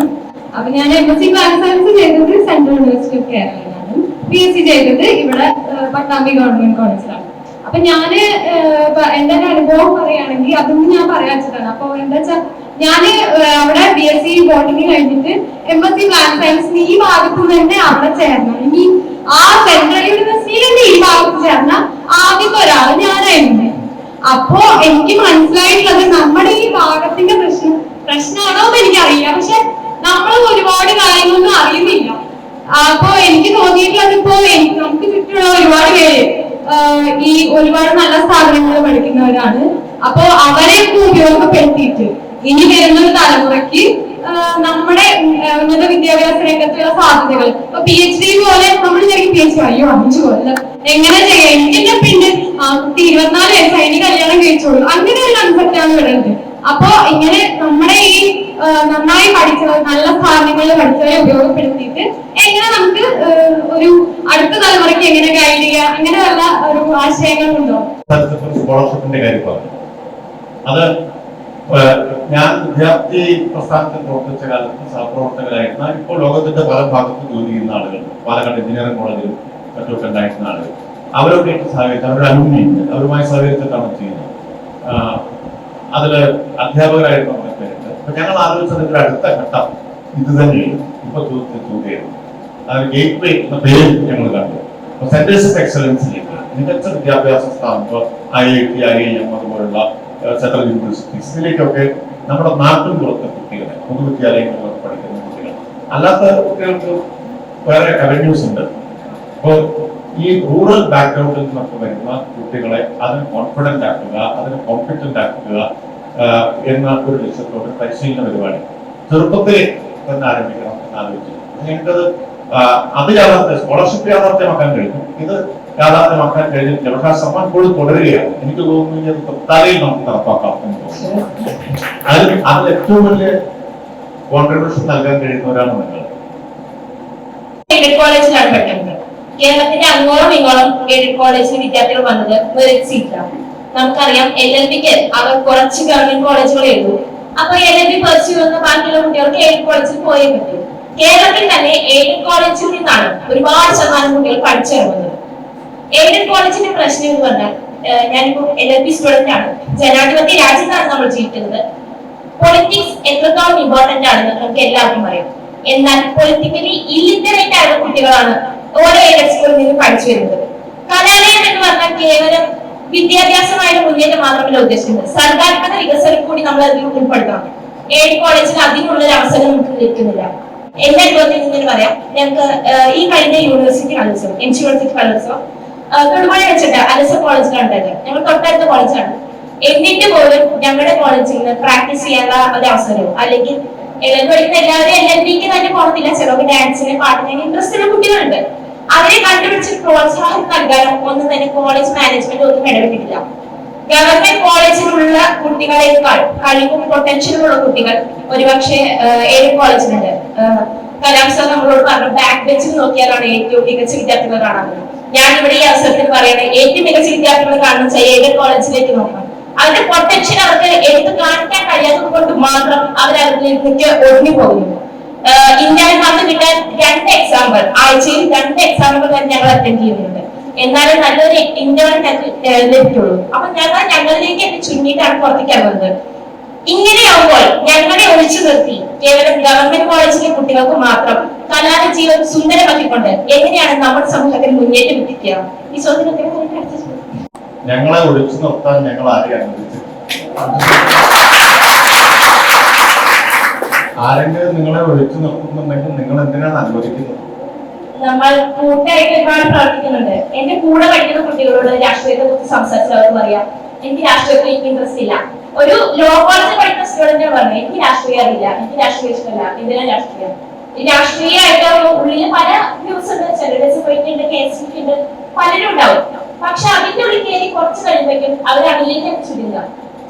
അപ്പൊ ഞാൻ MSc പ്ലാന്റ് സയൻസ് ചെയ്തത് സെൻട്രൽ യൂണിവേഴ്സിറ്റി ഓഫ് കേരളയിലാണ്. PhD ചെയ്തത് ഇവിടെ പട്ടാമ്പി ഗവൺമെന്റ് കോളേജിലാണ്. അപ്പൊ ഞാന് എന്റെ അനുഭവം പറയുകയാണെങ്കിൽ അതൊന്നും ഞാൻ പറയാച്ചതാണ്. അപ്പൊ എന്താ വെച്ചാൽ ഞാന് അവിടെ BSc ബോട്ടണി കഴിഞ്ഞിട്ട് MSc പ്ലാന്റ് സയൻസിന് ഈ ഭാഗത്ത് തന്നെ അവിടെ ചേർന്നു. ഇനി ആ സെൻട്രൽ യൂണിവേഴ്സിറ്റിയിൽ തന്നെ ഈ ഭാഗത്ത് ചേർന്ന ആദ്യത്തെ ഒരാള് ഞാനായിരുന്നു. അപ്പോ എനിക്ക് മനസ്സിലായിട്ടുള്ളത് നമ്മുടെ ഈ ഭാഗത്തിന്റെ പ്രശ്നമാണോ എന്ന് എനിക്കറിയില്ല. പക്ഷെ നമ്മൾ ഒരുപാട് കാര്യങ്ങളൊന്നും അറിയുന്നില്ല. അപ്പൊ എനിക്ക് തോന്നിയിട്ടുള്ളത് ഇപ്പോ നമുക്ക് ചുറ്റുമുള്ള ഒരുപാട് പേര് ഈ ഒരുപാട് നല്ല സ്ഥാപനങ്ങൾ പഠിക്കുന്നവരാണ്. അപ്പോ അവരെയൊക്കെ ഉപയോഗപ്പെടുത്തിയിട്ട് ഇനി വരുന്ന തലമുറയ്ക്ക് നമ്മുടെ ഉന്നത വിദ്യാഭ്യാസ രംഗത്തുള്ള സാധ്യതകൾ ഇപ്പൊ PhD പോലെ നമ്മൾ ശരിക്കും PhD 5 കൊല്ലം എങ്ങനെ ചെയ്യാം, എനിക്കെന്നെ പിന്നെ 24 വയസ്സായി ഇനി കല്യാണം കഴിച്ചോളൂ, അങ്ങനെ ഒരു കൺസെപ്റ്റാണ് വരുന്നത്. അപ്പോ ഇങ്ങനെ നമ്മുടെ ഈ നന്നായി പഠിച്ചവർ നല്ല സ്ഥാപനങ്ങളിൽ പഠിച്ചവരെ ഉപയോഗപ്പെടുത്തിയിട്ട് എങ്ങനെ നമുക്ക് ഒരു അടുത്ത തലമുറയ്ക്ക് എങ്ങനെ ഗൈഡ് ചെയ്യുക, അങ്ങനെ വല്ല ഒരു ആശയങ്ങളുണ്ടോ? സ്കോളർഷിപ്പിന്റെ കാര്യം പറഞ്ഞു. അത് ഞാൻ വിദ്യാർത്ഥി പ്രസ്ഥാനത്തിൽ പ്രവർത്തിച്ച കാലത്ത് സഹപ്രവർത്തകരായിരുന്ന ഇപ്പോൾ ലോകത്തിന്റെ പല ഭാഗത്തും ജോലി ചെയ്യുന്ന ആളുകൾ, പാലക്കാട് എഞ്ചിനീയറിംഗ് കോളേജിലും മറ്റൊക്കെ ഉണ്ടായിരുന്ന ആളുകൾ, അവരൊക്കെ സഹകരിച്ച് അവരുടെ അലുമിനി അവരുമായി സഹകരിച്ചിട്ടാണ് ചെയ്യുന്നത്. അതില് അധ്യാപകരായിരുന്നു നമ്മുടെ പേരുണ്ട്. അപ്പൊ ഞങ്ങൾ ആലോചിച്ചതിന്റെ അടുത്ത ഘട്ടം ഇത് തന്നെയാണ് ഇപ്പൊ ചോദ്യം. ഗേറ്റ് വേ എന്ന പേര് ഞങ്ങൾ കണ്ടു. സെന്റേഴ്സ് ഓഫ് എക്സലൻസിലേക്ക് മികച്ച വിദ്യാഭ്യാസ സ്ഥാപനം IIT, IIM അതുപോലുള്ള സെൻട്രൽ യൂണിവേഴ്സിറ്റീസ് ഇതിലേക്കൊക്കെ നമ്മുടെ നാട്ടിൻ പുറത്തെ കുട്ടികളെ പൊതുവിദ്യാലയങ്ങളിലൊക്കെ പഠിക്കുന്ന കുട്ടികൾ, അല്ലാത്ത കുട്ടികൾക്ക് വേറെ അവന്യൂസ് ഉണ്ട്. അപ്പോൾ ഈ റൂറൽ ബാക്ക്ഗ്രൗണ്ടിൽ നിന്നൊക്കെ വരുന്ന കുട്ടികളെ അതിന് കോൺഫിഡന്റ് ആക്കുക, അതിന് കോമ്പറ്റന്റ് ആക്കുക എന്ന ഒരു ലക്ഷ്യത്തോടെ പരിശീലന പരിപാടി ചെറുപ്പത്തിൽ തന്നെ ആരംഭിക്കണം എന്നാലോചിച്ചു. ഞങ്ങൾക്കത് അത് സ്കോളർഷിപ്പ് യാഥാർത്ഥ്യമാക്കാൻ കഴിഞ്ഞു. ഇത് യാഥാർത്ഥ്യമാക്കാൻ കഴിഞ്ഞില്ല. പക്ഷെ ആ ശ്രമം ഇപ്പോഴും തുടരുകയാണ്. എനിക്ക് തോന്നുന്നു ഇത് തലയിൽ നമുക്ക് നടപ്പാക്കാം എന്ന് തോന്നുന്നു. അതിൽ ഏറ്റവും വലിയ കോൺട്രിബ്യൂഷൻ നൽകാൻ കഴിയുന്നവരാണ് നിങ്ങൾ. കോളേജിലാണ് പഠിക്കുന്നത്. കേരളത്തിന്റെ അങ്ങോളം ഇങ്ങോളം എയ്ഡഡ് കോളേജിൽ വിദ്യാർത്ഥികൾ വന്നത് മെറിറ്റ് സീറ്റിലാണ്. നമുക്കറിയാം LLBക്ക് അവർ കുറച്ച് ഗവൺമെന്റ് കോളേജുകളേ ഉള്ളൂ. അപ്പൊ LLB പെർസ്യൂ ചെയ്യുന്ന ബാക്കിയുള്ള കുട്ടികൾക്ക് എയ്ഡഡ് കോളേജിൽ പോയേ പറ്റും. കേരളത്തിൽ തന്നെ എയ്ഡഡ് കോളേജിൽ നിന്നാണ് ഒരുപാട് ശതമാനം കുട്ടികൾ പഠിച്ചിറങ്ങുന്നത്. എയ്ഡഡ് കോളേജിന്റെ പ്രശ്നം എന്ന് പറഞ്ഞാൽ, ഞാനിപ്പോ LLB സ്റ്റുഡന്റ് ആണ്. ജനാധിപത്യ രാജ്യത്താണ് നമ്മൾ ജീവിക്കുന്നത്. പൊളിറ്റിക്സ് എത്രത്തോളം ഇമ്പോർട്ടന്റ് ആണെന്ന് നമുക്ക് എല്ലാവർക്കും അറിയാം. എന്നാൽ പൊളിറ്റിക്കലി ഇല്ലിറ്ററേറ്റ് ആയ കുട്ടികളാണ് ഓരോ എയ്ഡഡ് സ്കൂളിൽ നിന്ന് പഠിച്ചു വരുന്നത്. കലാലയം എന്ന് പറഞ്ഞാൽ കേവലം വിദ്യാഭ്യാസമായിട്ട് മുന്നേറ്റം മാത്രമല്ല ഉദ്ദേശിക്കുന്നത്, സർഗാത്മക വികസനം കൂടി നമ്മൾ അതിൽ ഉൾപ്പെടുത്തണം. എയ്ഡഡ് കോളേജിൽ അതിനുള്ള ഒരു അവസരം നമുക്ക് ലഭിക്കുന്നില്ല. എന്റെ അനുഭവത്തിൽ നിന്ന് പറയാം, ഞങ്ങൾക്ക് ഈ കഴിഞ്ഞ യൂണിവേഴ്സിറ്റി കലോത്സവം, യൂണിവേഴ്സിറ്റി കലോത്സവം തൊടുപുഴ വെച്ചിട്ട് അലസ കോളേജിലാണ് ഉണ്ടായത്. ഞങ്ങൾ തൊട്ടടുത്ത കോളേജാണ്. എന്നിട്ട് പോലും ഞങ്ങളുടെ കോളേജിൽ നിന്ന് പ്രാക്ടീസ് ചെയ്യാനുള്ള ഒരു അവസരവും, അല്ലെങ്കിൽ പഠിക്കുന്ന എല്ലാവരും LLBക്ക് തന്നെ പോകത്തില്ല, ചിലർക്ക് ഡാൻസിന് പാട്ടിന് ഇൻട്രസ്റ്റ് ഉള്ള കുട്ടികളുണ്ട്. അവരെ കണ്ടുപിടിച്ച് പ്രോത്സാഹനം നൽകാനോ ഒന്നും തന്നെ കോളേജ് മാനേജ്മെന്റ് ഒന്നും ഇടപെട്ടിട്ടില്ല. ഗവൺമെന്റ് കോളേജിലുള്ള കുട്ടികളെക്കാൾ കഴിവും പൊട്ടൻഷ്യലും ഉള്ള കുട്ടികൾ ഒരുപക്ഷെ എയ്ഡഡ് കോളേജിലുണ്ട്. കലാം സാർ നമ്മളോട് പറഞ്ഞു, ബാക്ക് ബെഞ്ചിൽ നോക്കിയാലാണ് ഏറ്റവും മികച്ച വിദ്യാർത്ഥികളെ കാണുന്നത്. ഞാൻ ഇവിടെ ഈ അവസരത്തിൽ പറയണേ, ഏറ്റവും മികച്ച വിദ്യാർത്ഥികളെ കാണുന്ന എയ്ഡഡ് കോളേജിലേക്ക് നോക്കണം. അവരുടെ പൊട്ടൻഷ്യൽ അവർക്ക് എടുത്ത് കാണിക്കാൻ കഴിയാത്തത് കൊണ്ട് മാത്രം അവരതിലേക്ക് ഒഴിഞ്ഞു പോകുന്നു. ഇന്ത്യയിൽ വന്ന് കിട്ടാൻ 2 എക്സാമ്പിൾ, ആഴ്ചയിൽ 2 എക്സാമ്പിൾ തന്നെ ഞങ്ങൾ അറ്റൻഡ് ചെയ്യുന്നുണ്ട്. എന്നാലും നല്ലൊരു ഇന്റേൺ ലഭിക്കുള്ളൂ. അപ്പൊ ഞങ്ങളിലേക്ക് എന്നെ ചുരുങ്ങിയിട്ടാണ് പുറത്തേക്ക് ഇറങ്ങുന്നത്. ഇങ്ങനെയാവുമ്പോൾ ഞങ്ങളെ ഒഴിച്ചു നിർത്തി കേവലം ഗവൺമെന്റ് കോളേജിലെ കുട്ടികൾക്ക് മാത്രം കലാല ജീവിതം സുന്ദരമാക്കിക്കൊണ്ട് എങ്ങനെയാണ് നമ്മുടെ സമൂഹത്തിൽ മുന്നേറ്റം എത്തിക്കുക? ഈ ചോദ്യത്തിന് ഞങ്ങളെ ഒഴിച്ചു നിർത്താൻ ഞങ്ങൾ ആരെയും അനുവദിച്ചിട്ടില്ല. ആരെങ്കിലും നിങ്ങളെ ഒഴിച്ചു നിർത്തുന്നുണ്ടെങ്കിൽ നിങ്ങൾ എന്തിനാണ് അനുവദിക്കുന്നത്? നമ്മൾ കൂട്ടായിട്ട് ഒരുപാട് പ്രവർത്തിക്കുന്നുണ്ട്. എന്റെ കൂടെ പഠിക്കുന്ന കുട്ടികളോട് രാഷ്ട്രീയത്തെ കുറിച്ച് സംസാരിച്ചാൽ അവർക്ക് പറയാം, എനിക്ക് രാഷ്ട്രീയത്തിൽ എനിക്ക് ഇൻട്രസ്റ്റ് ഇല്ല. ഒരു ലോ കോളേജിൽ പഠിക്കുന്ന സ്റ്റുഡന്റ് പറഞ്ഞു, എനിക്ക് രാഷ്ട്രീയം അറിയില്ല, എനിക്ക് രാഷ്ട്രീയം ഇഷ്ടമല്ല, ഇതിനാ രാഷ്ട്രീയം. രാഷ്ട്രീയമായിട്ട് ഉള്ളിൽ പല വ്യൂസ് ഉണ്ട്, ചിലർ പോയിട്ടുണ്ട്, KSDP ഉണ്ട്, പലരും ഉണ്ടാവും. പക്ഷെ അതിന്റെ ഉള്ളിൽ കയറി കുറച്ച് കഴിയുമ്പോഴേക്കും അവർ അതിലേക്ക് ചുരുങ്ങുക.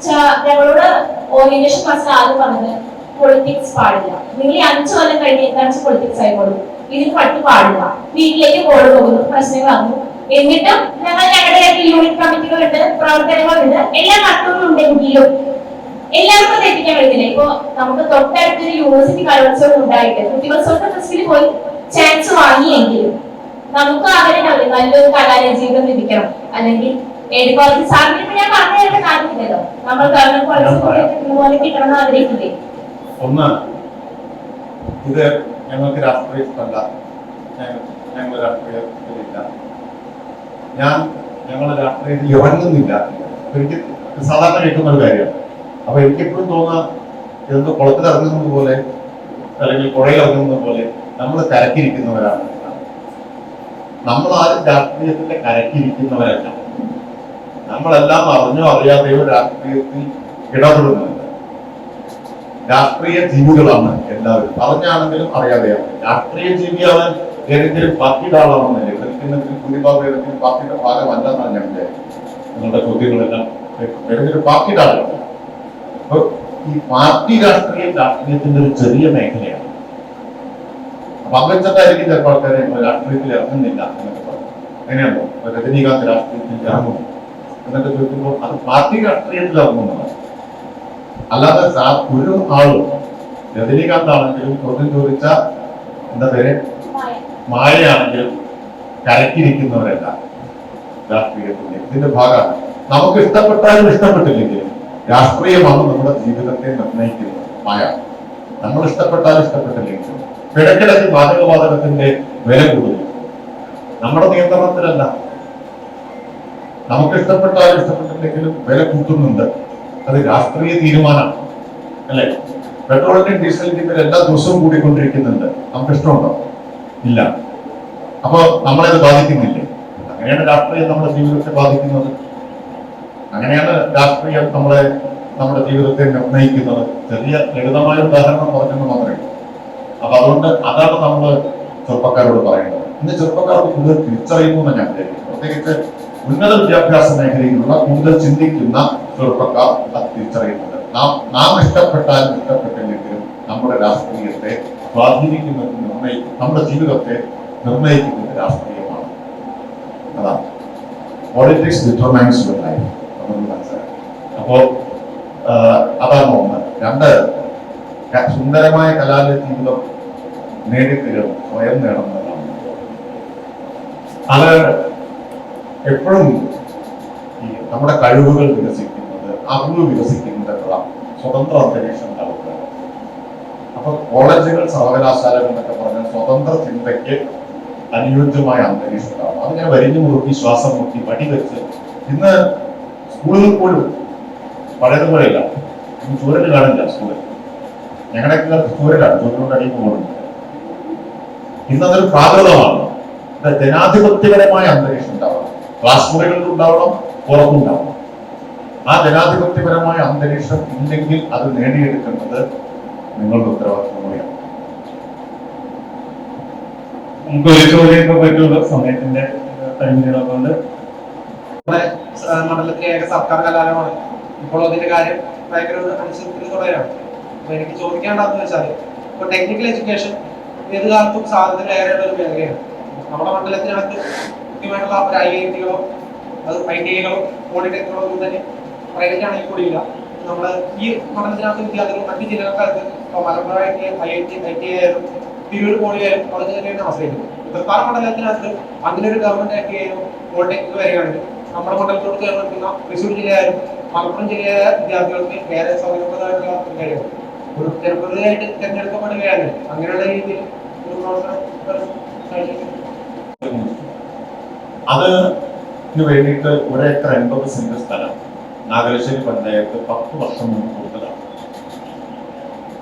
ഞങ്ങളോട് ഓറിയന്റേഷൻ ക്ലാസ്സിൽ ആദ്യം പറഞ്ഞത്, പൊളിറ്റിക്സ് പാടില്ല, നിങ്ങൾ 5 കൊല്ലം കഴിഞ്ഞ് എന്താണ് പൊളിറ്റിക്സ് ആയിക്കോളും, ഇതിന് പട്ടി പാടില്ല, വീട്ടിലേക്ക് കോള് പോകുന്നു, പ്രശ്നങ്ങളാകുന്നു. എന്നിട്ടും ഞങ്ങൾ ഞങ്ങളുടെ യൂണിറ്റ് കമ്മിറ്റികളുണ്ട്, പ്രവർത്തനങ്ങളുണ്ട്, എല്ലാ നടത്തുകളും ഉണ്ടെങ്കിലും എല്ലാവർക്കും തെറ്റിക്കാൻ കഴിയുന്നില്ല. ഇപ്പൊ നമുക്ക് തൊട്ടടുത്തൊരു യൂണിവേഴ്സിറ്റി കലോത്സവം ഉണ്ടായിട്ട് കുട്ടികോത്സവത്തെ ഫെസ്റ്റിൽ പോയി ചാൻസ് വാങ്ങിയെങ്കിലും നമുക്ക് അവരെ നല്ലൊരു കലാലയ ജീവിതം ലഭിക്കണം. അല്ലെങ്കിൽ എയ്ഡഡ് കോളേജ് സാറിന് ഞാൻ പറഞ്ഞു തരേണ്ട കാര്യമില്ലല്ലോ, നമ്മൾ ഗവൺമെന്റ് കോളേജിൽ കിട്ടുന്ന പോലെ കിട്ടണമെന്ന് ആഗ്രഹിക്കില്ലേ? ഒന്ന്, ഇത് ഞങ്ങൾക്ക് രാഷ്ട്രീയത്തിലല്ല, ഞങ്ങൾ രാഷ്ട്രീയത്തിലില്ല, ഞങ്ങൾ രാഷ്ട്രീയത്തിൽ ഇറങ്ങുന്നില്ല. എനിക്ക് സാധാരണ കേൾക്കുന്ന ഒരു കാര്യമാണ്. അപ്പൊ എനിക്കെപ്പോഴും തോന്നുക, ഇതെന്തോ കുളത്തിൽ ഇറങ്ങുന്നത് പോലെ അല്ലെങ്കിൽ പുഴയിൽ ഇറങ്ങുന്നത് പോലെ നമ്മൾ കരക്കിരിക്കുന്നവരാണ്. നമ്മൾ ആരും രാഷ്ട്രീയത്തിന്റെ കരക്കിരിക്കുന്നവരല്ല. നമ്മളെല്ലാം അറിഞ്ഞോ അറിയാതെയോ രാഷ്ട്രീയത്തിൽ ഇടപെടുന്നുണ്ട്. രാഷ്ട്രീയ ജീവികളാണ് എല്ലാവരും, അറിഞ്ഞാണെങ്കിലും അറിയാതെയാണ്. രാഷ്ട്രീയ ജീവിയാവാൻ ഏതെങ്കിലും പാർട്ടിയുടെ ആളാണെന്നില്ല, കളിക്കുന്നതിൽ ഭൂരിഭാഗം ഏതെങ്കിലും പാർട്ടിയുടെ ഭാഗമല്ലെന്നാണ് ഞാൻ വിചാരിക്കുന്നത്. നിങ്ങളുടെ ചോദ്യങ്ങളെല്ലാം ഏതെങ്കിലും പാർട്ടിയുടെ ആളാണ്. അപ്പൊ ഈ പാർട്ടി രാഷ്ട്രീയത്തിന്റെ ഒരു ചെറിയ മേഖലയാണ്. അപ്പൊ അങ്ങനത്തായിരിക്കും ചില ആൾക്കാരെ രാഷ്ട്രീയത്തിൽ ഇറങ്ങുന്നില്ല എന്നൊക്കെ പറഞ്ഞു. അങ്ങനെയാണോ രജനീകാന്ത് രാഷ്ട്രീയത്തിൽ ഇറങ്ങുന്നു എന്നൊക്കെ ചോദിക്കുമ്പോൾ അത് പാർട്ടി രാഷ്ട്രീയത്തിൽ ഇറങ്ങുന്നതാണ്. അല്ലാതെ ഒരു ആളും രജനീകാന്ത് ആണെങ്കിലും ചോദ്യം ചോദിച്ച എന്താ പേര് മായയാണെങ്കിലും കരക്കിരിക്കുന്നവരല്ല രാഷ്ട്രീയത്തിന്റെ. ഇതിന്റെ ഭാഗമാണ്. നമുക്ക് ഇഷ്ടപ്പെട്ടാലും ഇഷ്ടപ്പെട്ടില്ലെങ്കിലും രാഷ്ട്രീയമാണ് നമ്മുടെ ജീവിതത്തെ നിർണ്ണയിക്കുന്നത്. മായ നമ്മൾ ഇഷ്ടപ്പെട്ടാലും ഇഷ്ടപ്പെട്ടില്ലെങ്കിലും ഇടയ്ക്കിടയ്ക്ക് പാചകവാതകത്തിന്റെ വില കൂടുന്നു. നമ്മുടെ നിയന്ത്രണത്തിലല്ല. നമുക്ക് ഇഷ്ടപ്പെട്ടാലും ഇഷ്ടപ്പെട്ടില്ലെങ്കിലും വില കൂട്ടുന്നുണ്ട്. അത് രാഷ്ട്രീയ തീരുമാനമാണ്, അല്ലെ? പെട്രോളിന്റെയും ഡീസലിന്റെയും വില എല്ലാ ദിവസവും കൂടിക്കൊണ്ടിരിക്കുന്നുണ്ട്. നമുക്ക് ഇഷ്ടമുണ്ടോ? ഇല്ല. അപ്പൊ നമ്മളത് ബാധിക്കുന്നില്ലേ? അങ്ങനെയാണ് രാഷ്ട്രീയം നമ്മുടെ ജീവിതത്തെ ബാധിക്കുന്നത്. അങ്ങനെയാണ് രാഷ്ട്രീയം നമ്മുടെ ജീവിതത്തെ നിർണ്ണയിക്കുന്നത്. ചെറിയ ലളിതമായ ഉദാഹരണം പറഞ്ഞെന്ന് മാത്രമേ. അപ്പൊ അതുകൊണ്ട് അതാണ് നമ്മൾ ചെറുപ്പക്കാരോട് പറയുന്നത്. ഇന്ന് ചെറുപ്പക്കാർക്ക് കൂടുതൽ തിരിച്ചറിയുന്നു എന്ന് ഞാൻ വിചാരിക്കുന്നു. പ്രത്യേകിച്ച് ഉന്നത വിദ്യാഭ്യാസ മേഖലയിലുള്ള കൂടുതൽ ചിന്തിക്കുന്ന ചെറുപ്പക്കാർ അത് തിരിച്ചറിയുന്നുണ്ട്. നാം ഇഷ്ടപ്പെട്ടാലും ഇഷ്ടപ്പെട്ടില്ലെങ്കിലും നമ്മുടെ രാഷ്ട്രീയത്തെ സ്വാധീനിക്കുന്നത് നമ്മുടെ ജീവിതത്തെ നിർണ്ണയിക്കുന്നത് രാഷ്ട്രീയമാണ്. അതാണ് പോളിറ്റിക്സ് ഡിറ്റർമൈൻസ് യുവർ ലൈഫ്. അപ്പോ അതാണ് ഒന്ന്. രണ്ട്, സുന്ദരമായ കലാലയ ജീവിതം നേടിത്തരും സ്വയം നേടുന്നതാണ്. അത് എപ്പോഴും ഈ നമ്മുടെ കഴിവുകൾ വികസിക്കുന്നത്, അറിവ് വികസിക്കുന്നതിനുള്ള സ്വതന്ത്ര അന്തരീക്ഷം ഉണ്ടാവുക. അപ്പൊ കോളേജുകൾ, സർവകലാശാലകൾ എന്നൊക്കെ പറഞ്ഞാൽ സ്വതന്ത്ര ചിന്തയ്ക്ക് അനുയോജ്യമായ അന്തരീക്ഷം ഉണ്ടാവും. അതിങ്ങനെ വരിഞ്ഞു മുറുക്കി ശ്വാസം മുട്ടി വടിവെച്ച് ഇന്ന് സ്കൂളുകൾ പോലും പഴയതുപോലെയല്ല. ഇന്ന് ചൂരൽ കാണില്ല സ്കൂളിൽ. ഞങ്ങളുടെയൊക്കെ ചൂരലാണ്, ചൂരലുകൊണ്ട് അടിയിൽ പോകുന്നുണ്ട്. ഇന്നതൊരു പ്രാകൃതമാണ്. ജനാധിപത്യപരമായ അന്തരീക്ഷം ഉണ്ടാവണം. ക്ലാസ് മുറികളിൽ ഉണ്ടാവണം, പുറത്തുണ്ടാവണം. ആ ജനാധിപത്യപരമായ അന്തരീക്ഷം ഇല്ലെങ്കിൽ അത് നേടിയെടുക്കേണ്ടത് നിങ്ങളുടെ ഉത്തരവാദിത്വം കൂടിയാണ്. നമുക്ക് ഒരു ചോദ്യമൊക്കെ പറ്റുള്ളൂ, സമയത്തിന്റെ പരിമിതികളൊക്കെ കൊണ്ട്. മണ്ഡലത്തിലെ ഏക സർക്കാർ കലാലയമാണ്. ഇപ്പോൾ അതിന്റെ കാര്യം ഭയങ്കര അനിശ്ചിതത്തിൽ തുടരാണ്. അപ്പൊ എനിക്ക് ചോദിക്കേണ്ടതെന്ന് വെച്ചാൽ, ഇപ്പൊ ടെക്നിക്കൽ എഡ്യൂക്കേഷൻ ഏത് കാലത്തും സാധ്യതയിലേറെയുള്ള ഒരു മേഖലയാണ്. നമ്മുടെ മണ്ഡലത്തിനകത്ത് കൃത്യമായിട്ടുള്ള ഒരു IIT-കളോ അത് ITI-കളോ പോളിടെക്നിക്കുകളോ ഒന്നും തന്നെ പ്രൈവറ്റ് ആണെങ്കിൽ കൂടിയില്ല. നമ്മുടെ ഈ മണ്ഡലത്തിനകത്ത് വിദ്യാർത്ഥികൾ മറ്റു ജില്ലകൾക്കകത്ത് മലപ്പുറം ITI ആയാലും തിരൂർ പോളി ആയാലും വളരെ തന്നെയാണ് ആശ്രയിക്കുന്നത്. തൃത്താല മണ്ഡലത്തിനകത്ത് അങ്ങനെ ഒരു ഗവൺമെന്റ് ITI-യോ പോളിടെക്നിക് വരികയാണെങ്കിൽ നമ്മുടെ മണ്ഡലത്തോട് ചേർന്ന് നിൽക്കുന്ന തൃശ്ശൂർ ജില്ലയായാലും മലപ്പുറം ജില്ലയിലെ വിദ്യാർത്ഥികൾക്ക് ഏറെ സൗകര്യപ്രദമായിട്ടുള്ള ഒരു കാര്യമാണ്. ഒരു ജനപ്രതിനിധിയായിട്ട് തിരഞ്ഞെടുക്കപ്പെടുകയാണ്. അങ്ങനെയുള്ള രീതിയിൽ ഒരു പ്രവർത്തനം അതിന് വേണ്ടിയിട്ട് 1 ഏക്കർ 80 സെന്റ് സ്ഥലം നാഗലശ്ശേരി പഞ്ചായത്ത് 10 വർഷം മുമ്പ് കൊടുത്തതാണ്.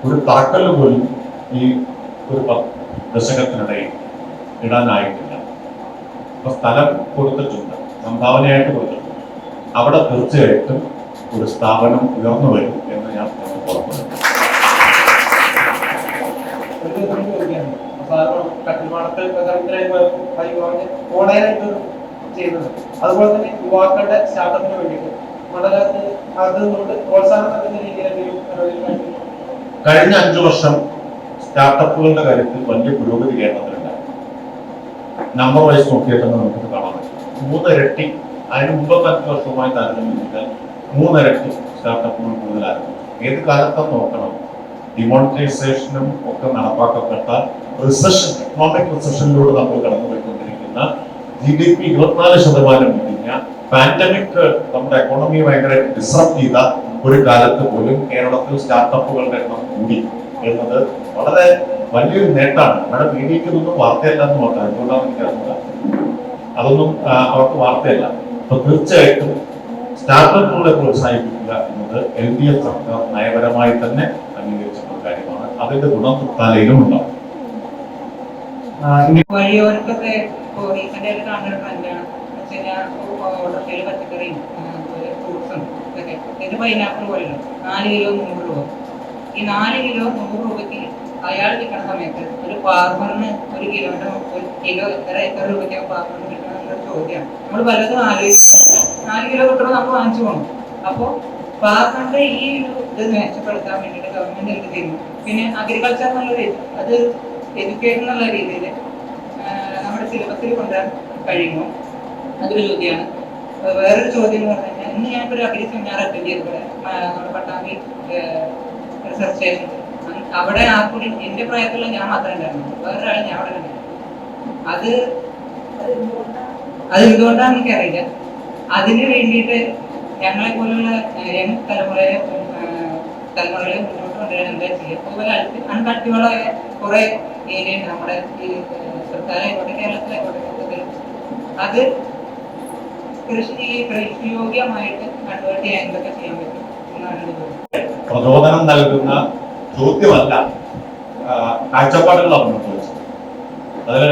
ഒരു തറക്കല്ല് പോലും ഈ ഒരു 10 ദശകത്തിനിടയിൽ ഇടാനായിട്ടില്ല. അപ്പൊ സ്ഥലം കൊടുത്തിട്ടുണ്ട്, സംഭാവനയായിട്ട് കൊടുത്തിട്ടുണ്ട്. അവിടെ തീർച്ചയായിട്ടും ഒരു സ്ഥാപനം ഉയർന്നു വരും എന്ന് ഞാൻ ഉറപ്പുണ്ട്. കട്ടിൽമാടത്തിൽ ഓൺലൈനായിട്ട് ചെയ്യുന്നത്. അതുപോലെ തന്നെ യുവാക്കളുടെ സ്റ്റാർട്ടപ്പിന് വേണ്ടിയിട്ട് മണ്ഡലത്തിൽ അതുകൊണ്ട് പ്രോത്സാഹനം നൽകുന്ന രീതിയിലെങ്കിലും കഴിഞ്ഞ 5 വർഷം സ്റ്റാർട്ടപ്പുകളുടെ കാര്യത്തിൽ വലിയ പുരോഗതി കേരളത്തിലുണ്ടായി. നമ്പർ വൈസ് നോക്കിയിട്ടെന്ന് നമുക്ക് കാണാൻ പറ്റും. 3 ഇരട്ടി, അതിന് മുമ്പത്തെ 5 വർഷവുമായി താരതമ്യം ചെയ്താൽ 3 ഇരട്ടി സ്റ്റാർട്ടപ്പുകൾ കൂടുതലായിരുന്നു. ഏത് കാലത്തും നോക്കണം, ഡിമോണിറ്റൈസേഷനും ഒക്കെ നടപ്പാക്കപ്പെട്ട റിസഷൻ, എക്കണോമിക് റിസഷനിലൂടെ നമ്മൾ കടന്നുപോയിക്കൊണ്ടിരിക്കുന്ന GDP 24% ഇടിഞ്ഞ പാൻഡമിക് നമ്മുടെ എക്കോണമിയെ ഭയങ്കര ഡിസ്റപ്റ്റ് ചെയ്ത ഒരു കാലത്ത് പോലും കേരളത്തിൽ സ്റ്റാർട്ടപ്പുകളുടെ എണ്ണം കൂടി എന്നത് വളരെ വലിയൊരു നേട്ടമാണ്. നമ്മുടെ മീഡിയയ്ക്കൊന്നും വാർത്തയല്ല എന്ന് പറഞ്ഞാൽ എന്തുകൊണ്ടാണെന്ന് എനിക്കറിയില്ല. അതൊന്നും അവർക്ക് വാർത്തയല്ല. അപ്പൊ തീർച്ചയായിട്ടും സ്റ്റാർട്ടപ്പുകളെ പ്രോത്സാഹിപ്പിക്കുക എന്നത് LDF സർക്കാർ നയപരമായി തന്നെ അംഗീകരിച്ചിട്ടുള്ള കാര്യമാണ്. അതിന്റെ ഗുണം തൃത്താലയിലും ഉണ്ടാവും. വഴിയോരത്തൊക്കെ റീസെന്റ് ആയിട്ട് കാണുന്ന ട്രെൻഡാണ് ഓട്ടോയിൽ പച്ചക്കറിയും ഫ്രൂട്ട്സും ഇതൊക്കെ. ഇത് പൈനാപ്പിൾ പോലെയുള്ളൂ, 4 കിലോ 100 രൂപ. ഈ 4 കിലോ 100 രൂപയ്ക്ക് അയാൾ കിട്ടുന്ന സമയത്ത് ഒരു ഫാർമറിന് 1 കിലോ എത്ര രൂപയ്ക്കാണ് ഫാർമറിന് കിട്ടണം എന്നൊരു ചോദ്യമാണ്. നമ്മൾ പലതും ആലോചിക്കും. 4 കിലോ കിട്ടുമ്പോൾ നമ്മൾ വാങ്ങിച്ചു പോകണം. അപ്പോൾ ഫാർമറിന്റെ ഈ ഇത് മെച്ചപ്പെടുത്താൻ വേണ്ടിയിട്ട് ഗവൺമെന്റ് എന്ത് ചെയ്യുന്നു? പിന്നെ അഗ്രികൾച്ചർ എന്നുള്ളത് അത് എഡ്യൂക്കേഷൻ എന്നുള്ള രീതിയിൽ നമ്മുടെ സിലബസിൽ കൊണ്ടുവരാൻ കഴിയുമോ? അതൊരു ചോദ്യമാണ്. വേറൊരു ചോദ്യം എന്ന് പറഞ്ഞു കഴിഞ്ഞാൽ, ഇന്ന് ഞാനിപ്പോൾ ഒരു അഗ്രി സെമിനാർ അറ്റൻഡ് ചെയ്തപ്പോൾ നമ്മുടെ പട്ടാമ്പി റിസർച്ച് സ്റ്റേഷൻ, അവിടെ ആർക്കും എൻ്റെ പ്രായത്തിലുള്ള ഞാൻ മാത്രമേ ഉണ്ടായിരുന്നു, വേറൊരാൾ ഞാൻ അവിടെ ഉണ്ടായിരുന്നു. അത് എന്തുകൊണ്ടാണെന്ന് എനിക്കറിയില്ല. അതിന് വേണ്ടിയിട്ട് ഞങ്ങളെ പോലുള്ള തലമുറയെ മുന്നോട്ട് കൊണ്ടുവരാൻ എന്താ ചെയ്യുക? അതുപോലെ അൺകൾട്ടിവളായ കുറെ ഏരിയ ഉണ്ട് നമ്മുടെ ഈ സർക്കാരായിക്കോട്ടെ കേരളത്തിലായിക്കോട്ടെ മൊത്തത്തിൽ. അത് കൃഷിയോഗ്യമായിട്ട് കൺവേർട്ട് ചെയ്യാൻ എന്തൊക്കെ ചെയ്യാൻ പറ്റും എന്നാണ് എൻ്റെ ചോദ്യം. പ്രചോദനം നൽകുന്ന ചോദ്യമല്ല, കാഴ്ചപ്പാടുകളാണ് ചോദിച്ചത്. അതിൽ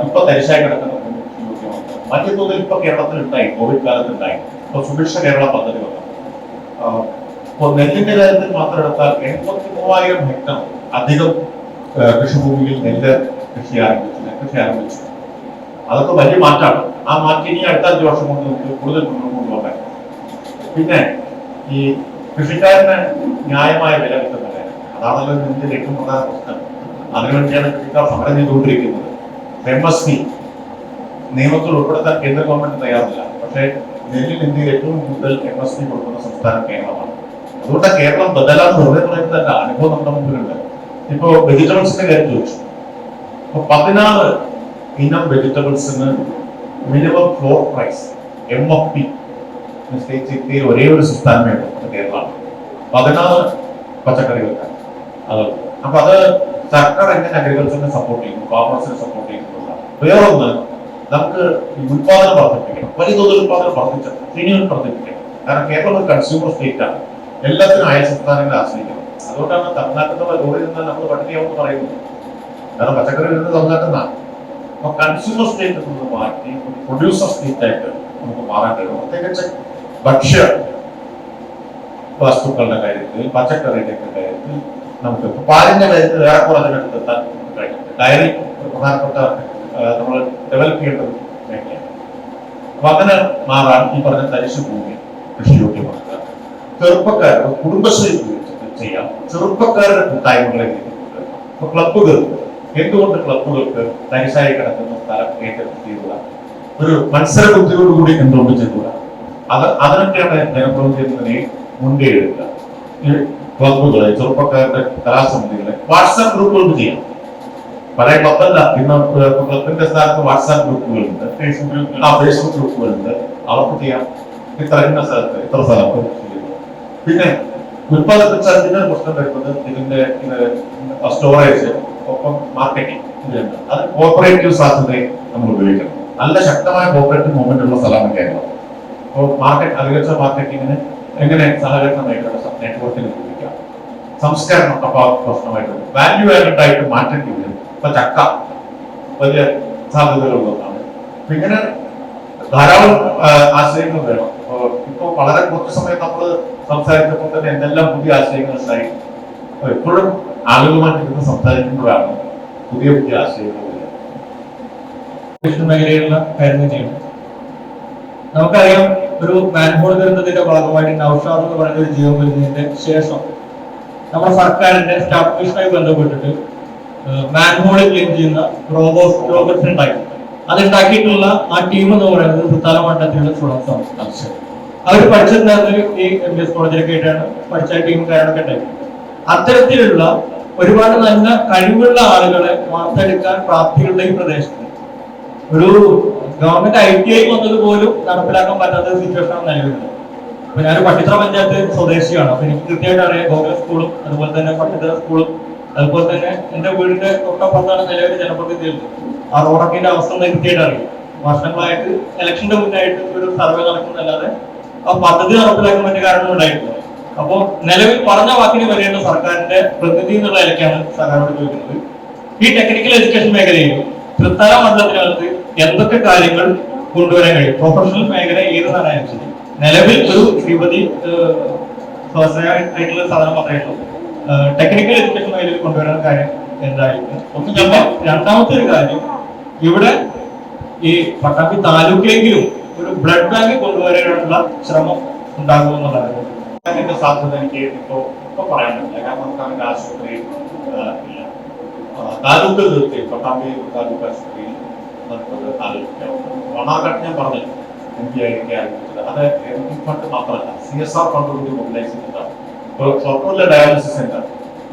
ഇപ്പൊ തരിശായി കിടക്കുന്ന മറ്റു തോതിൽ ഇപ്പൊ കേരളത്തിലുണ്ടായി, കോവിഡ് കാലത്തുണ്ടായി. ഇപ്പൊ സുഭിക്ഷ കേരള പദ്ധതി വന്നു. ഇപ്പോൾ നെല്ലിന്റെ കാര്യത്തിൽ മാത്രം എടുത്താൽ 83,000 ഹെക്ടർ അധികം കൃഷിഭൂമിയിൽ നെല്ല് കൃഷി ആരംഭിച്ചു. അതൊക്കെ വലിയ മാറ്റമാണ്. ആ മാറ്റം ഇനി അടുത്ത 5 വർഷം കൊണ്ട് നമുക്ക് കൂടുതൽ കൊണ്ടുപോകാൻ. പിന്നെ ഈ കൃഷിക്കാരന് ന്യായമായ വില കിട്ടുന്ന കാര്യം, അതാണല്ലോ ഇതിന്റെ ഏറ്റവും പ്രധാന പ്രശ്നം. അതിനുവേണ്ടിയാണ് കൃഷിക്കാർ സമരം ചെയ്തുകൊണ്ടിരിക്കുന്നത്. MSP നിയമത്തിൽ ഉൾപ്പെടുത്താൻ കേന്ദ്ര ഗവൺമെന്റ് തയ്യാറില്ല. പക്ഷേ നെല്ലിൽ ഇന്ത്യയിൽ ഏറ്റവും കൂടുതൽ MSP കൊടുക്കുന്ന സംസ്ഥാനം കേരളമാണ്. അതുകൊണ്ട് കേരളം ബദലാന്ന് വെറുതെ പറയുന്നതല്ല, അനുഭവം നമ്മുടെ മുമ്പിലുണ്ട്. ഇപ്പോ വെജിറ്റബിൾസിന്റെ കാര്യം ചോദിച്ചു. ഇപ്പൊ 16 ഇനം വെജിറ്റബിൾസിന് മിനിമം ഫ്ലോർ പ്രൈസ് MFP നിശ്ചയിച്ച് ഇന്ത്യയിൽ ഒരേ ഒരു സംസ്ഥാനമേ ഉള്ളൂ, അത് കേരളമാണ്. 16 പച്ചക്കറികൾക്ക് അത്. അപ്പൊ അത് സർക്കാർ എങ്ങനെ അഗ്രികൾച്ചറിനെ സപ്പോർട്ട് ചെയ്യുന്നു, ഫാർമേഴ്സിനെ സപ്പോർട്ട് ചെയ്യുന്നില്ല. വേറൊന്ന്, നമുക്ക് ഈ ഉത്പാദനം വർദ്ധിപ്പിക്കണം, വലിയ തോതിൽ ഉത്പാദനം വർദ്ധിപ്പിക്കണം. കാരണം കേരളം ഒരു കൺസ്യൂമർ സ്റ്റേറ്റ് ആണ്, എല്ലാത്തിനും അയൽ സംസ്ഥാനങ്ങളെ ആശ്രയിക്കണം. അതുകൊണ്ടാണ് തമിഴ്നാട്ടിൽ ലോറി നിന്നാൽ നമ്മൾ പട്ടിണിയാവെന്ന് പറയുന്നത്. കാരണം പച്ചക്കറി വരുന്നത് തമിഴ്നാട്ടിൽ നിന്നാണ്. അപ്പൊ കൺസ്യൂമർ സ്റ്റേറ്റ് നിന്ന് മാറ്റി പ്രൊഡ്യൂസർ സ്റ്റേറ്റ് ആയിട്ട് നമുക്ക് മാറാൻ കഴിയും. പ്രത്യേകിച്ച് ഭക്ഷ്യ വസ്തുക്കളുടെ കാര്യത്തിൽ, പച്ചക്കറിയുടെ കാര്യത്തിൽ, നമുക്ക് പാലിന്റെ കാര്യത്തിൽ ഏറെക്കുറെ അതിനടുത്തെത്താൻ കഴിഞ്ഞിട്ടുണ്ട്. ഡയറി ഒരു പ്രധാനപ്പെട്ട നമ്മൾ ഡെവലപ്പ് ചെയ്യേണ്ട ഒരു മേഖലയാണ്. അപ്പൊ അങ്ങനെ മാറാൻ ഈ പറഞ്ഞ തരിശു ഭൂമി കൃഷിയോഗ്യമാക്കുക, ചെറുപ്പക്കാർ കുടുംബശ്രീ ചെയ്യാം, ചെറുപ്പക്കാരുടെ കൂട്ടായ്മകളെ ഇപ്പൊ ക്ലബ്ബുകൾ, എന്തുകൊണ്ട് ക്ലബ്ബുകൾക്ക് തരിശായി കിടക്കുന്ന സ്ഥലം ഏറ്റെടുത്തിട്ടുള്ള ഒരു മത്സര ബുദ്ധിയോടുകൂടി എന്തുകൊണ്ട് ചെയ്തുകൂടാ? അതിനൊക്കെയാണ് ജനപ്രതിനിധിയെ മുൻകൈ എടുക്കുക. ഈ ക്ലബ്ബുകളെ, ചെറുപ്പക്കാരുടെ കലാസമിതികളെ വാട്സാപ്പ് ഗ്രൂപ്പുകൾക്ക് ചെയ്യാം. പഴയ ക്ലബ്ബല്ല, ഇന്ന് ക്ലബിന്റെ സ്ഥാനത്ത് വാട്സാപ്പ് ഗ്രൂപ്പുകളുണ്ട്, ഫേസ്ബുക്ക് ഗ്രൂപ്പുകളുണ്ട്. അവർക്ക് ചെയ്യാം ഇന്ന സ്ഥലത്ത് ഇത്ര സ്ഥലത്ത് ചെയ്യുന്നു. പിന്നെ ഉത്പാദിപ്പിച്ചാൽ ഇതിന്റെ പ്രശ്നം വരുന്നത് ഇതിന്റെ സ്റ്റോറേജ്, ഒപ്പം മാർക്കറ്റിംഗ് ഇതുണ്ട്. അത് കോപ്പറേറ്റീവ് സാധ്യതയെ നമ്മൾ ഉപയോഗിക്കണം. നല്ല ശക്തമായ കോപ്പറേറ്റീവ് മൂവ്മെന്റ് ഉള്ള സ്ഥലമാണ് കേരളം. അപ്പോൾ അഗ്രികൾച്ചർ മാർക്കറ്റിങ്ങിന് എങ്ങനെ സഹകരണ മേഖലയുടെ നെറ്റ്വർക്കിൽ ഉപയോഗിക്കാം, സംസ്കരണം അപ്പൊ പ്രശ്നമായിട്ട് വാല്യൂ ആഡഡ് ആയിട്ട് മാറ്റേണ്ടി വരും. ഇപ്പൊ ചക്ക വലിയ സാധ്യതകളുള്ളതാണ്. ഇങ്ങനെ ധാരാളം ആശയങ്ങൾ വേണം. ഇപ്പൊ വളരെ കുറച്ച് സമയം നമ്മൾ സംസാരിച്ചപ്പോൾ തന്നെ എന്തെല്ലാം പുതിയ ആശയങ്ങൾ ഉണ്ടായി. എപ്പോഴും ആളുകളുമായിട്ട് സംസാരിക്കുമ്പോഴാണ് പുതിയ ആശയങ്ങൾ മേഖലയിലുള്ള കാര്യം തന്നെയാണ്. നമുക്കറിയാം, ഒരു മാൻഹോൾ ദുരന്തത്തിന്റെ ഭാഗമായിട്ട് നൗഷാദ് എന്ന് പറയുന്ന ഒരു ജീവൻ വരുന്നതിന്റെ ശേഷം നമ്മുടെ സർക്കാരിന്റെ സ്റ്റാഫ് മിഷനുമായി ബന്ധപ്പെട്ടിട്ട് മാൻഹോൾ ക്ലീൻ ചെയ്യുന്ന റോബോട്ട്സ് ഉണ്ടാക്കി. അതുണ്ടാക്കിയിട്ടുള്ള ആ ടീം എന്ന് പറയുന്നത് തൃത്താല മണ്ഡലത്തിലുള്ള സ്റ്റുഡൻസ് ആണ്. അവർ പഠിച്ചിട്ടുണ്ടായിരുന്നത് ഈ MBS കോളേജിലൊക്കെ ആയിട്ടാണ് പഠിച്ച ടീമും കാര്യങ്ങളൊക്കെ ഉണ്ടായി. അത്തരത്തിലുള്ള ഒരുപാട് നല്ല കഴിവുള്ള ആളുകളെ വാർത്തെടുക്കാൻ പ്രാപ്തിയുള്ള ഈ പ്രദേശത്ത് ഒരു ഗവൺമെന്റ് ITI വന്നതുപോലും നടപ്പിലാക്കാൻ പറ്റാത്ത സിറ്റുവേഷൻ നിലവിലുണ്ട്. അപ്പൊ ഞാൻ പട്ടിത്തറ പഞ്ചായത്ത് സ്വദേശിയാണ്. അപ്പൊ എനിക്ക് കൃത്യമായിട്ട് അറിയാം, ഗോകുല സ്കൂളും അതുപോലെ തന്നെ പട്ടിത്തറ സ്കൂളും അതുപോലെ തന്നെ എന്റെ വീടിന്റെ തൊട്ടപ്പുറത്താണ് നിലവിൽ ജനപ്രതിനിധിയുണ്ട്. ആ റോഡൊക്കെ അവസ്ഥ കൃത്യമായിട്ട് അറിയാം. വർഷങ്ങളായിട്ട് ഇലക്ഷന്റെ മുന്നായിട്ട് ഒരു സർവേ നടക്കുന്നതല്ലാതെ ആ പദ്ധതി നടപ്പിലാക്കാൻ പറ്റിയ കാരണം ഉണ്ടായിട്ടില്ല. അപ്പോ നിലവിൽ പറഞ്ഞ വാക്കിന് വരെയുള്ള സർക്കാരിന്റെ പ്രതിനിധി എന്നുള്ള നിലയ്ക്കാണ് സർക്കാരോട് ചോദിക്കുന്നത്. ഈ ടെക്നിക്കൽ എഡ്യൂക്കേഷൻ മേഖലയിൽ തൃത്താല മണ്ഡലത്തിനകത്ത് എന്തൊക്കെ കാര്യങ്ങൾ കൊണ്ടുവരാൻ കഴിയും? പ്രൊഫഷണൽ മേഖല ഏതെന്നാണ് ശരി. നിലവിൽ ഒരു ശ്രീപതി സ്വാശ്രയമായിട്ടുള്ള സാധനം മാത്രമേ ഉള്ളൂ. ടെക്നിക്കൽ എഡ്യൂക്കേഷൻ മേഖലയിൽ കൊണ്ടുവരാൻ കാര്യം എന്തായിരിക്കും? പിന്നെ രണ്ടാമത്തെ ഒരു കാര്യം, ഇവിടെ ഈ പട്ടാമ്പി താലൂക്കിലെങ്കിലും ഒരു ബ്ലഡ് ബാങ്ക് കൊണ്ടുവരാനുള്ള ശ്രമം ഉണ്ടാകുമെന്നുള്ളതാണ്. സാധ്യത എനിക്ക് ഇപ്പൊ പറയാൻ പറ്റില്ല. കാരണം നമുക്ക് അങ്ങനെ ആശുപത്രി ഇല്ല. താലൂക്ക് തീർച്ചയായും പട്ടാമ്പി താലൂക്ക് ആശുപത്രിയിൽ മണ്ണാർക്കാട്ട് ഞാൻ പറഞ്ഞു MP ആയിരിക്കെ ആരംഭിച്ചത്. അത് MP ഫണ്ട് മാത്രമല്ല, CSR ഫണ്ട് കൂടി മൊബിലൈസ് ചെയ്തിട്ടാണ്. ഇപ്പോൾ ഷൊർണൂരിലെ dialysis centre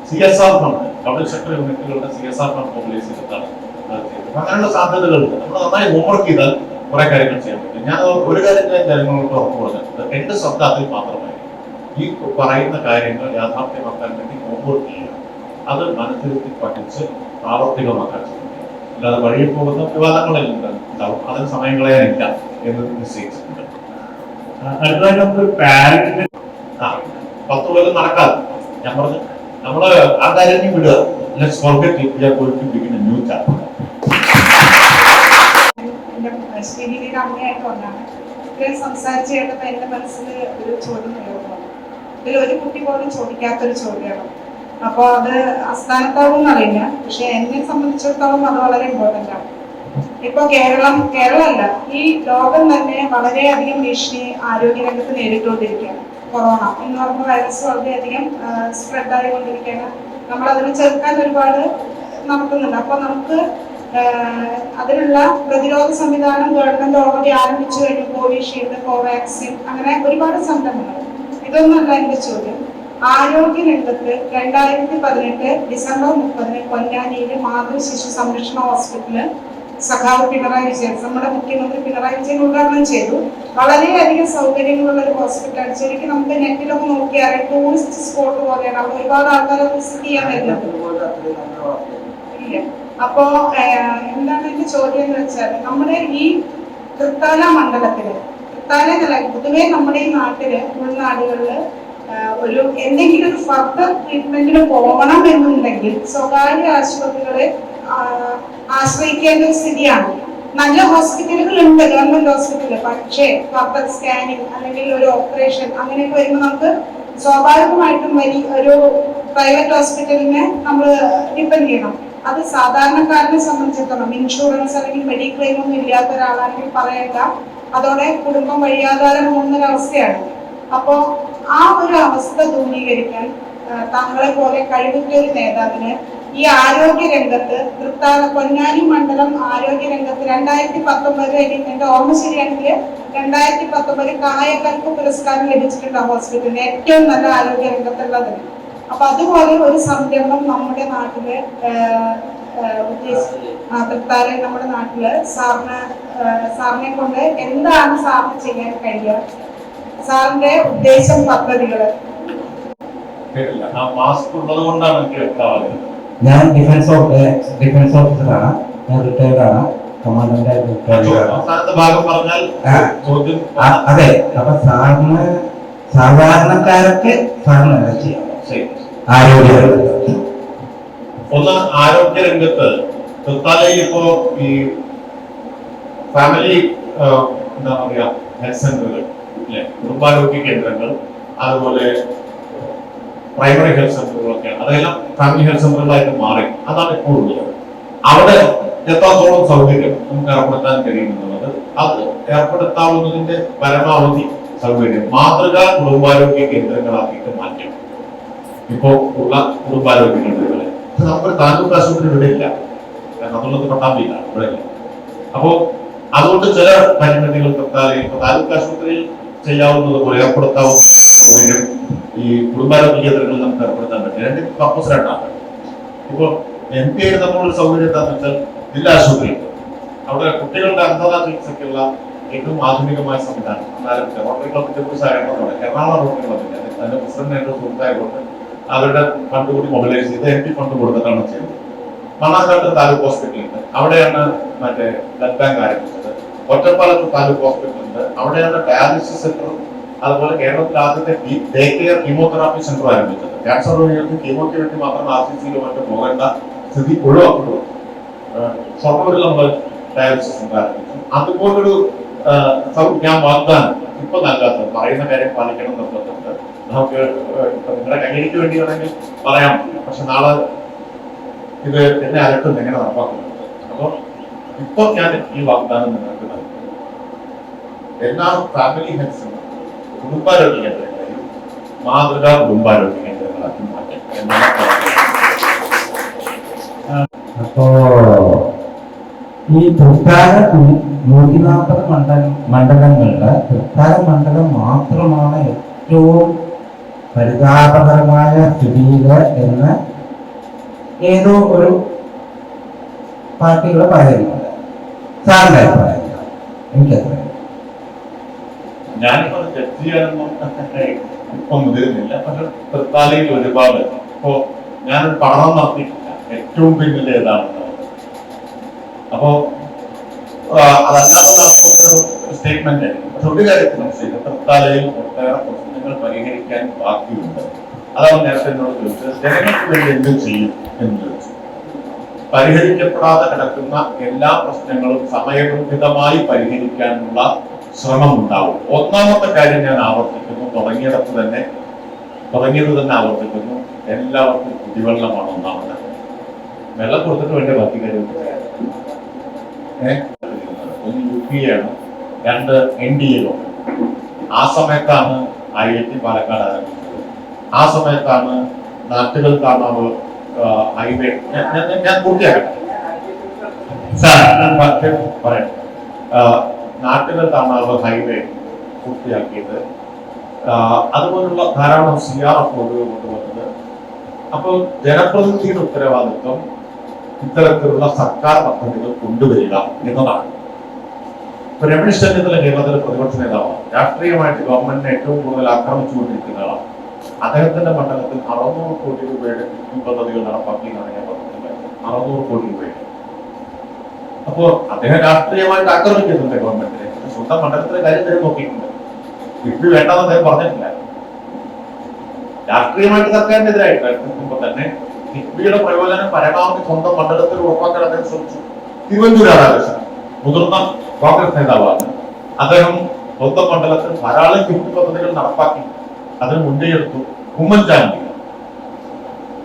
CSR fund, public sector യൂണിറ്റുകളുടെ CSR ഫണ്ട് മൊബിലൈസ് ചെയ്തിട്ടാണ് അത് ചെയ്തത്. അങ്ങനെയുള്ള സാധ്യതകളുണ്ട്. നമ്മൾ നന്നായി ഹോംവർക്ക് ചെയ്താൽ കുറെ കാര്യങ്ങൾ ചെയ്യാൻ പറ്റും. ഞാൻ ഒരു കാര്യം ഞാൻ ജനങ്ങളോട് ഉറപ്പ് പറഞ്ഞിട്ടുണ്ട്, എന്റെ ശ്രദ്ധ അതിൽ മാത്രമായി. ഈ പറയുന്ന കാര്യങ്ങൾ യാഥാർത്ഥ്യമാക്കാൻ വേണ്ടി ഹോംവർക്ക് ചെയ്യുക, അത് മനസ്സിരുത്തി പഠിച്ച് പ്രാവർത്തികമാക്കാൻ ശ്രമിക്കുക. അല്ലാതെ വഴിയിൽ പോകുന്ന വിവാദങ്ങളിൽ ഉണ്ടാവും, അതിന് സമയം കളയാനില്ല എന്ന് നിശ്ചയിച്ചിട്ടുണ്ട്. അടുത്തതായി നമുക്ക് പാരന്റിന്റെ 10 കൊല്ലം നടക്കാതെ ഞാൻ പറഞ്ഞു നമ്മള് ആ കാര്യം വിടുക. Let's forget it. We are going to begin a new chapter. എന്റെ ശ്രീനിധിയുടെ അമ്മയായിട്ട് വന്നാണ് ഇത്രയും സംസാരിച്ച് കേട്ടപ്പോൾ എന്റെ മനസ്സിൽ ഒരു ചോദ്യം ഉയർന്നു. ഇതിൽ ഒരു കുട്ടി പോലും ചോദിക്കാത്തൊരു ചോദ്യമാണ്. അപ്പോൾ അത് അസ്ഥാനത്താവും അറിയില്ല, പക്ഷെ എന്നെ സംബന്ധിച്ചിടത്തോളം അത് വളരെ ഇമ്പോർട്ടൻ്റ് ആണ്. ഇപ്പൊ കേരളമല്ല, ഈ ലോകം തന്നെ വളരെയധികം ഭീഷണി ആരോഗ്യരംഗത്ത് നേരിട്ടുകൊണ്ടിരിക്കുകയാണ്. കൊറോണ എന്ന് പറഞ്ഞ വൈറസ് വളരെയധികം സ്പ്രെഡ് ആയിക്കൊണ്ടിരിക്കുകയാണ്. നമ്മളതിനെ ചെറുക്കാൻ ഒരുപാട് നടത്തുന്നുണ്ട്. അപ്പൊ നമുക്ക് അതിനുള്ള പ്രതിരോധ സംവിധാനം ഗവൺമെന്റ് ഓൾറെഡി ആരംഭിച്ചു കഴിഞ്ഞു. കോവിഷീൽഡ്, കോവാക്സിൻ, അങ്ങനെ ഒരുപാട് സംരംഭങ്ങൾ. ഇതൊന്നുമല്ല എന്റെ ചോദ്യം. ആരോഗ്യ രംഗത്ത് 2018 ഡിസംബർ 30 പൊന്നാനിയിലെ മാതൃ ശിശു സംരക്ഷണ ഹോസ്പിറ്റല് സഖാവ് പിണറായി വിജയൻ, നമ്മുടെ മുഖ്യമന്ത്രി പിണറായി വിജയൻ ഉദ്ഘാടനം ചെയ്തു. വളരെയധികം സൗകര്യങ്ങളുള്ള ഒരു ഹോസ്പിറ്റലാണ്. ശരിക്കും നമുക്ക് നെറ്റിലൊക്കെ നോക്കിയാൽ ടൂറിസ്റ്റ് സ്പോട്ട് പോലെയാണ്. അവിടെ ഒരുപാട് ആൾക്കാർ വിസിറ്റ് ചെയ്യാൻ വരുന്നത്. ഇല്ല. അപ്പോ എന്താണ് എന്റെ ചോദ്യം എന്ന് വെച്ചാൽ, നമ്മുടെ ഈ തൃത്താല മണ്ഡലത്തില്, തൃത്താല പൊതുവെ നമ്മുടെ ഈ നാട്ടില്, ഉൾനാടുകളില് ഒരു എന്തെങ്കിലും ഒരു ഫർദർ ട്രീറ്റ്മെന്റിന് പോകണം എന്നുണ്ടെങ്കിൽ സ്വകാര്യ ആശുപത്രികളെ ആശ്രയിക്കേണ്ട ഒരു സ്ഥിതിയാണ്. നല്ല ഹോസ്പിറ്റലുകൾ ഉണ്ട്, ഗവൺമെന്റ് ഹോസ്പിറ്റല്, പക്ഷേ ഫർദർ സ്കാനിങ് അല്ലെങ്കിൽ ഒരു ഓപ്പറേഷൻ അങ്ങനെയൊക്കെ വരുമ്പോൾ നമുക്ക് സ്വാഭാവികമായിട്ടും ഒരു പ്രൈവറ്റ് ഹോസ്പിറ്റലിനെ നമ്മൾ ഡിപ്പെൻഡ് ചെയ്യണം. അത് സാധാരണക്കാരനെ സംബന്ധിച്ചിടത്തോളം ഇൻഷുറൻസ് അല്ലെങ്കിൽ മെഡിക്ലെയിം ഒന്നും ഇല്ലാത്ത ഒരാളാണെങ്കിൽ പറയേണ്ട, അതോടെ കുടുംബം വഴിയാധാരം പോകുന്നൊരവസ്ഥയാണ്. അപ്പോ ആ ഒരു അവസ്ഥ ദൂരീകരിക്കാൻ താങ്കളെ പോലെ കഴിവുറ്റ ഒരു നേതാവിന് ഈ ആരോഗ്യ രംഗത്ത് പൊന്നാനി മണ്ഡലം ആരോഗ്യ രംഗത്ത് 2019 എന്റെ ഓർമ്മ ശരിയാണെങ്കിൽ 2019 കായകൽപ്പ് പുരസ്കാരം ലഭിച്ചിട്ടുണ്ട് ആ ഹോസ്പിറ്റലിന്, ഏറ്റവും നല്ല ആരോഗ്യ രംഗത്തുള്ളതിന്. അപ്പൊ അതുപോലെ ഒരു സംരംഭം നമ്മുടെ നാട്ടില് തൃത്താല നമ്മുടെ നാട്ടില് സാറിനെ കൊണ്ട് എന്താണ് സാറിന് ചെയ്യാൻ കഴിയുക? സാറിന്റെ ഉദ്ദേശം, പദ്ധതികള്? ഞാൻ ഡിഫൻസ് ഓഫീസറാണ്, ഞാൻ റിട്ടയർഡ് ആണ്, കമാൻഡന്റ്. അതെ. അപ്പൊ സാറിന് സാധാരണക്കാരൊക്കെ സാറിന് ചെയ്യാം. ആരോഗ്യ രംഗത്ത് തൃത്താലയിൽ ഇപ്പോ ഈ ഫാമിലി എന്താ പറയാ ഹെൽത്ത് സെന്ററുകൾ, കുടുംബാരോഗ്യ കേന്ദ്രങ്ങൾ, അതുപോലെ പ്രൈമറി ഹെൽത്ത് സെന്ററുകളൊക്കെയാണ്. അതെല്ലാം ഫാമിലി ഹെൽത്ത് സെന്ററുകളായിട്ട് മാറി. അതാണ് ഇപ്പോൾ ഉള്ളത്. അവിടെ എത്രത്തോളം സൗകര്യം നമുക്ക് ഏർപ്പെടുത്താൻ കഴിയുമെന്നുള്ളത്, അത് ഏർപ്പെടുത്താവുന്നതിന്റെ പരമാവധി സൗകര്യം മാതൃകാ കുടുംബാരോഗ്യ കേന്ദ്രങ്ങളാക്കിയിട്ട് മാറ്റണം. ഇപ്പോ ഉള്ള കുടുംബാരോഗ്യ കേന്ദ്രങ്ങളെ നമുക്കൊരു താലൂക്ക് ആശുപത്രി ഇവിടെ ഇല്ല, കാരണം അതുള്ളത് പട്ടാമ്പിയില്ല, ഇവിടെ ഇല്ല. അപ്പോ അതുകൊണ്ട് ചില പരിമിതികൾ താലൂക്ക് ആശുപത്രിയിൽ ചെയ്യാവുന്നത് പോലെ ഏർപ്പെടുത്താവുന്ന സൗകര്യം ഈ കുടുംബാരോഗ്യ കേന്ദ്രങ്ങളിൽ നമുക്ക് ഏർപ്പെടുത്താൻ പറ്റും. രണ്ട് പർപ്പസ് രണ്ടാണ്. ഇപ്പോൾ MP ആയിട്ട് നമ്മളൊരു സൗകര്യം എന്താണെന്ന് വെച്ചാൽ ജില്ലാ ആശുപത്രി, അവിടെ കുട്ടികളുടെ അന്ധത ചികിത്സയ്ക്കുള്ള ഏറ്റവും ആധുനികമായ സംവിധാനം റോട്ടറി ക്ലബിന്റെ കുറിച്ചായിരുന്നു. എറണാകുളം റോട്ടറി ക്ലബിന്റെ അതിന്റെ പ്രസിഡന്റ് എന്റെ സുഹൃത്തായതുകൊണ്ട് അവരുടെ ഫണ്ട് കൂടി മൊബിലൈസ് ചെയ്ത് MP ഫണ്ട് കൊടുത്തിട്ടാണ് ചെയ്തത്. മണ്ണാർക്കാട് താലൂക്ക് ഹോസ്പിറ്റലുണ്ട്, അവിടെയാണ് മറ്റേ ബ്ലഡ് ബാങ്ക് ആരംഭിച്ചത്. ഒറ്റപ്പാലത്ത് താലൂക്ക് ഹോസ്പിറ്റൽ ഉണ്ട്, അവിടെയാണ് ഡയാലിസിസ് സെന്റർ, അതുപോലെ കേരളത്തിൽ ആദ്യത്തെ ഡേ കെയർ കീമോതെറാപ്പി സെന്റർ ആരംഭിച്ചത്. ക്യാൻസർ രോഗികൾക്ക് കീമോയ്ക്ക് വേണ്ടി മാത്രം RCCയിലോ മറ്റോ പോകേണ്ട സ്ഥിതി ഒഴിവാക്കുന്നു. ഷൊർണൂരിൽ നമ്മൾ ഡയാലിസിസ് സെന്റർ ആരംഭിച്ചു. അതുപോലൊരു ഞാൻ വാഗ്ദാനം ഇപ്പൊ നൽകാത്തത്, പറയുന്ന കാര്യം പാലിക്കണം എന്നുള്ളതുണ്ട്. നമുക്ക് ഇപ്പൊ നിങ്ങളുടെ കയ്യിലേക്ക് വേണ്ടിയാണെങ്കിൽ പറയാം, പക്ഷെ നാളെ ഇത് എന്നെ അലട്ടും എങ്ങനെ നടപ്പാക്കുന്നത്. അപ്പൊ ഇപ്പൊ ഞാൻ ഈ വാഗ്ദാനം നിങ്ങൾക്ക് നൽകും. എല്ലാ ഫാമിലി ഹെൽത്ത് സെന്റർ കുടുംബാരോഗ്യ കേന്ദ്രങ്ങളെയും മാതൃകാ കുടുംബാരോഗ്യ കേന്ദ്രങ്ങളാക്കി മാറ്റും എന്നാണ്. അപ്പോ ഈ തൃത്താല 140 മണ്ഡലങ്ങളില് തൃത്താല മണ്ഡലം മാത്രമാണ് ഏറ്റവും പരിതാപകരമായ സ്ഥിതിയില് എന്ന് ഏതോ ഒരു പാർട്ടികൾ പറയുന്നുണ്ട്. സാറിന്റെ അഭിപ്രായം എനിക്കറിയാം. ഞാനിപ്പോ ജഡ്ജ് ചെയ്യാനൊന്നും ഇപ്പം മുതിരുന്നില്ല. പക്ഷെ തൃത്താലയിൽ ഒരുപാട് ഇപ്പോ ഞാനൊരു പഠനം നടത്തിയിട്ടില്ല ഏറ്റവും പിന്നിൽ ഏതാണെന്ന്. അപ്പോ അതല്ലാതെ നടക്കുന്നൊരു സ്റ്റേറ്റ്മെന്റ് ആയിരിക്കും. പക്ഷെ ഒരു കാര്യത്തിനും ശരി, തൃത്താലയിൽ ഒട്ടേറെ പ്രശ്നങ്ങൾ പരിഹരിക്കാൻ ബാക്കിയുണ്ട്. അതാണ് നേരത്തെ എന്നോട് ചോദിച്ചത്, ജനങ്ങൾക്ക് വേണ്ടി എന്തും ചെയ്യും എന്ന് ചോദിച്ചു. പരിഹരിക്കപ്പെടാതെ കിടക്കുന്ന എല്ലാ പ്രശ്നങ്ങളും സമയബന്ധിതമായി പരിഹരിക്കാനുള്ള ശ്രമം ഉണ്ടാവും. ഒന്നാമത്തെ കാര്യം ഞാൻ ആവർത്തിക്കുന്നു, തുടങ്ങിയത് തന്നെ ആവർത്തിക്കുന്നു, എല്ലാവർക്കും കുടിവെള്ളമാണ് ഒന്നാമത്. വെള്ളം കൊടുത്തിട്ട് വേണ്ട ബാക്കി കാര്യം. ഒന്ന് UPA ആണ്, 2 NDA ആ സമയത്താണ് IIT പാലക്കാട് ആരംഭിച്ചത്. ആ സമയത്താണ് നാട്ടുകൾ കാണാവ് ഹൈവേ ഞാൻ പൂർത്തിയാക്കട്ടെ പറയാം. നാട്ടുകൾ കാണാവ് ഹൈവേ പൂർത്തിയാക്കിയത്. അതുപോലുള്ള ധാരാളം CRF കൊണ്ടുവന്നത്. അപ്പോൾ ജനപ്രതിനിധിയുടെ ഉത്തരവാദിത്വം ഇത്തരത്തിലുള്ള സർക്കാർ പദ്ധതികൾ കൊണ്ടുവരിക എന്നതാണ്. ഇപ്പൊ രമേശ് ചെന്നിത്തല കേരളത്തിലെ പ്രതിപക്ഷ നേതാവാണ്. രാഷ്ട്രീയമായിട്ട് ഗവൺമെന്റിനെ ഏറ്റവും കൂടുതൽ ആക്രമിച്ചുകൊണ്ടിരിക്കുന്ന ആളാണ്. അദ്ദേഹത്തിന്റെ മണ്ഡലത്തിൽ 600 കോടി രൂപയുടെ പദ്ധതികൾ നടപ്പാക്കി എന്നാണ് ഞാൻ പറഞ്ഞത്. 600 കോടി രൂപയുടെ. അപ്പോ അദ്ദേഹം രാഷ്ട്രീയമായിട്ട് ആക്രമിക്കുന്നുണ്ട് ഗവൺമെന്റിനെ. സ്വന്തം മണ്ഡലത്തിലെ കാര്യം നോക്കിയിട്ടുണ്ട്. കിഫ്ബി വേണ്ടെന്ന് അദ്ദേഹം പറഞ്ഞിട്ടില്ല. രാഷ്ട്രീയമായിട്ട് സർക്കാരിനെതിരായിട്ട് നിൽക്കുമ്പോൾ തന്നെ കിഫ്ബിയുടെ പ്രയോജനം പരമാവധി സ്വന്തം മണ്ഡലത്തിൽ ഉറപ്പാക്കാൻ അദ്ദേഹം ശ്രമിച്ചു. തിരുവഞ്ചൂർ രാധാകൃഷ്ണൻ മുതിർന്ന കോൺഗ്രസ് നേതാവാണ്. അദ്ദേഹം സ്വന്തം മണ്ഡലത്തിൽ ധാരാളം കിഫ്ബി പദ്ധതികൾ നടപ്പാക്കി, അതിന് മുൻകൈയെടുത്തു. ഉമ്മൻചാണ്ടി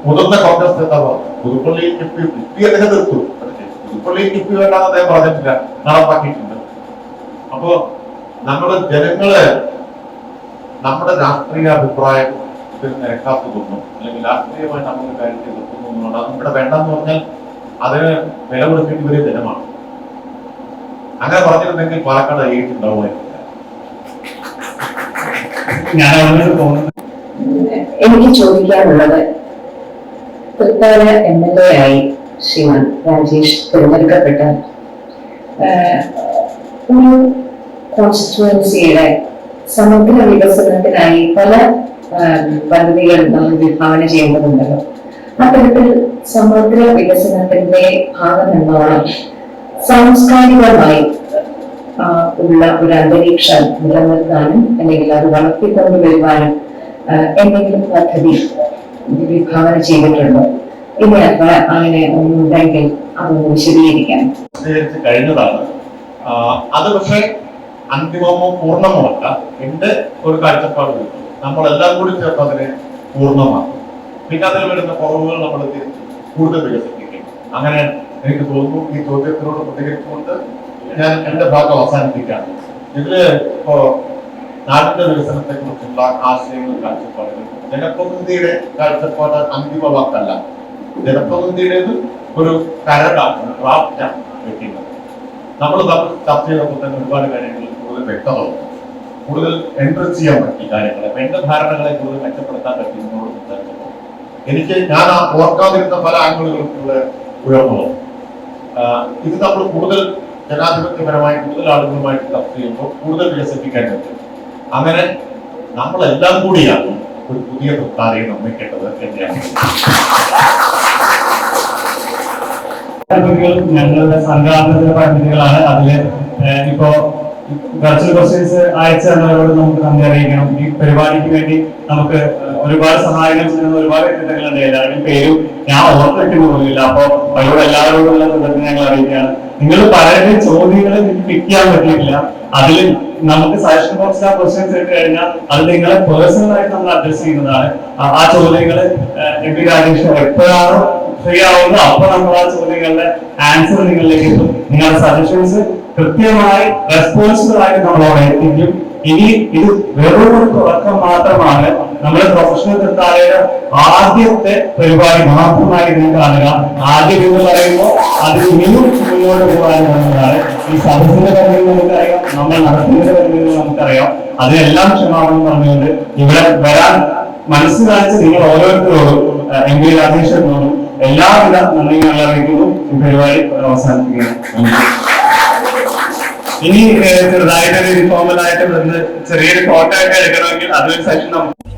മുതിർന്ന കോൺഗ്രസ് നേതാവാണ്. പുതുപ്പള്ളിയിൽ കിഫ്ബി അദ്ദേഹം തീർത്തു. പുതുപ്പള്ളിയിൽ കിഫ്ബി വേണ്ടാന്ന് അദ്ദേഹം പറഞ്ഞിട്ടില്ല, നടപ്പാക്കിയിട്ടുണ്ട്. അപ്പോ നമ്മുടെ ജനങ്ങള് നമ്മുടെ രാഷ്ട്രീയ അഭിപ്രായത്തിൽ നിരക്കാത്തതൊന്നും അല്ലെങ്കിൽ രാഷ്ട്രീയമായിട്ട് നമ്മുടെ കാര്യത്തിൽ എത്തുന്നൊന്നും അത് ഇവിടെ വേണ്ടെന്ന് പറഞ്ഞാൽ അതിന് വില കൊടുക്കേണ്ടി വലിയ ജനമാണ്. അങ്ങനെ പറഞ്ഞിരുന്നെങ്കിൽ പാലക്കാട് ആയിട്ടുണ്ടാവുമായിരുന്നില്ല. ഞാൻ അവിടെ തോന്നുന്നത് എനിക്ക് ചോദിക്കാനുള്ളത്, തൃത്താല MLA ആയി ശ്രീമാൻ രാജേഷ് തിരഞ്ഞെടുക്കപ്പെട്ട ഒരു കോൺസ്റ്റിറ്റ്യുവൻസിയുടെ സമഗ്ര വികസനത്തിനായി പല പദ്ധതികൾ നമ്മൾ വിഭാവന ചെയ്യേണ്ടതുണ്ടല്ലോ. അത്തരത്തിൽ സമഗ്ര വികസനത്തിന്റെ ഭാഗമെന്നോളം സാംസ്കാരികമായി ഉള്ള ഒരു അന്തരീക്ഷം നിലനിർത്താനും അല്ലെങ്കിൽ അത് വളർത്തിക്കൊണ്ടുവരുവാനും എന്തെങ്കിലും പദ്ധതി വിഭാവന ചെയ്തിട്ടുണ്ടോ? ഇനി അങ്ങനെ ഒന്നുണ്ടെങ്കിൽ അതൊന്ന് വിശദീകരിക്കാം. കഴിഞ്ഞതാണ് അത്. പക്ഷേ അന്തിമമോ പൂർണ്ണമോ അല്ല. എന്റെ ഒരു കാഴ്ചപ്പാട് നമ്മളെല്ലാം കൂടി ചേർത്ത് അതിനെ പൂർണ്ണമാക്കും. പിന്നെ അതിൽ വരുന്ന കുറവുകൾ നമ്മൾ കൂടുതൽ വികസിപ്പിക്കും. അങ്ങനെ എനിക്ക് തോന്നുന്നു. ഈ ചോദ്യത്തിനോട് പ്രതികരിച്ചുകൊണ്ട് ഞാൻ എന്റെ ഭാഗം അവസാനിപ്പിക്കുകയാണ്. ഇതില് ഇപ്പോ നാടിന്റെ വികസനത്തെ കുറിച്ചുള്ള ആശയങ്ങൾ, കാഴ്ചപ്പാടുകൾ, ജനപ്രതിനിധിയുടെ കാഴ്ചപ്പാട് അന്തിമ വാക്കല്ല. ജനപ്രതിനിധിയുടേത് ഒരു കരടാണ്, ഡ്രാഫ്റ്റാണ് വെക്കുന്നത്. നമ്മൾ ചർച്ച ചെയ്തപ്പോൾ തന്നെ ഒരുപാട് കാര്യങ്ങൾ കൂടുതൽ വ്യക്തത വന്നു, കൂടുതൽ എൻട്രസ് ചെയ്യാൻ പറ്റി കാര്യങ്ങളെ, എന്റെ ധാരണകളെ കൂടുതൽ മെച്ചപ്പെടുത്താൻ പറ്റുന്നതോട് സംസാരിച്ചപ്പോൾ ഞാൻ ഓർക്കാതിരുന്ന പല ആംഗിളുകളും ഉയർന്നു വന്നു. ഇത് നമ്മൾ കൂടുതൽ ജനാധിപത്യപരമായി കൂടുതൽ ആളുകളുമായിട്ട് ചർച്ച ചെയ്യുമ്പോൾ കൂടുതൽ വികസിപ്പിക്കാൻ പറ്റും. അങ്ങനെ നമ്മളെല്ലാം കൂടിയാണ് ഒരു പുതിയ തൃത്താലയെ നിർമ്മിക്കേണ്ടത് എന്നാണ്. ഞങ്ങളുടെ സംഘാടനത്തിന്റെ പദ്ധതികളാണ്. അതില് ഇപ്പോ വെർച്വൽ ക്വസ്റ്റ്യൻസ് അയച്ചവരോട് നമുക്ക് നന്ദി അറിയിക്കണം. ഈ പരിപാടിക്ക് വേണ്ടി നമുക്ക് ഒരുപാട് സഹായങ്ങൾ ചെയ്യുന്ന ഒരുപാട് വ്യക്തികളുണ്ട്. എല്ലാവരുടെയും പേരും ഞാൻ ഓർത്തിട്ട് പോലുമില്ല. അപ്പൊ അവരോട് എല്ലാവരോടുള്ള കൃതജ്ഞത ഞങ്ങൾ അറിയിക്കുകയാണ്. നിങ്ങൾ പലരുടെയും ചോദ്യങ്ങൾ പിക്ക് ചെയ്യാൻ പറ്റിയിട്ടില്ല. അതിൽ നമുക്ക് സജഷൻ ബോക്സിൽ ആ ക്വസ്റ്റ്യൻസ് ഇട്ട് കഴിഞ്ഞാൽ അത് നിങ്ങളെ പേഴ്സണൽ ആയിട്ട് നമ്മൾ അഡ്രസ് ചെയ്യുന്നതാണ്. ആ ചോദ്യങ്ങൾ MP രാജേഷ് എപ്പോഴാണോ ഫ്രീ ആവുന്നത് അപ്പൊ നമ്മൾ ആ ചോദ്യങ്ങളുടെ ആൻസർ നിങ്ങളിലേക്ക് എത്തും. നിങ്ങളുടെ സജഷൻസ് കൃത്യമായി റെസ്പോൺസിബിൾ ആയിട്ട് നമ്മളോട് എത്തിക്കും. ഇനി ഇത് വെറും ഒരു തുടക്കം മാത്രമാണ്. നമ്മുടെ പ്രൊഫഷണൽ തൃത്താലയുടെ ആദ്യത്തെ പരിപാടി മാത്രമായി ഇതിനെ കാണുക. ആദ്യം എന്ന് പറയുമ്പോൾ അത് ഇനിയും മുന്നോട്ട് പോകാനുള്ളതാണ്. ഈ സദസ്സിന്റെ കാര്യങ്ങൾ നമുക്കറിയാം, നമ്മൾ നടത്തുന്നതിന്റെ കാര്യങ്ങൾ നമുക്കറിയാം. അതിനെല്ലാം ക്ഷമാപണം പറഞ്ഞുകൊണ്ട് ഇവിടെ വരാൻ മനസ്സ് കാണിച്ച് നിങ്ങൾ ഓരോരുത്തരോടും MP രാജേഷിനോടും എല്ലാവിധ നന്ദികൾ അറിയിക്കുന്നു. ഈ പരിപാടി അവസാനിപ്പിക്കുകയാണ്. ഇനി ചെറുതായിട്ടൊരു ഇൻഫോർമൽ ആയിട്ട് ചെറിയൊരു ഫോട്ടോ ഒക്കെ എടുക്കണമെങ്കിൽ അതൊരു സെഷൻ നമുക്ക്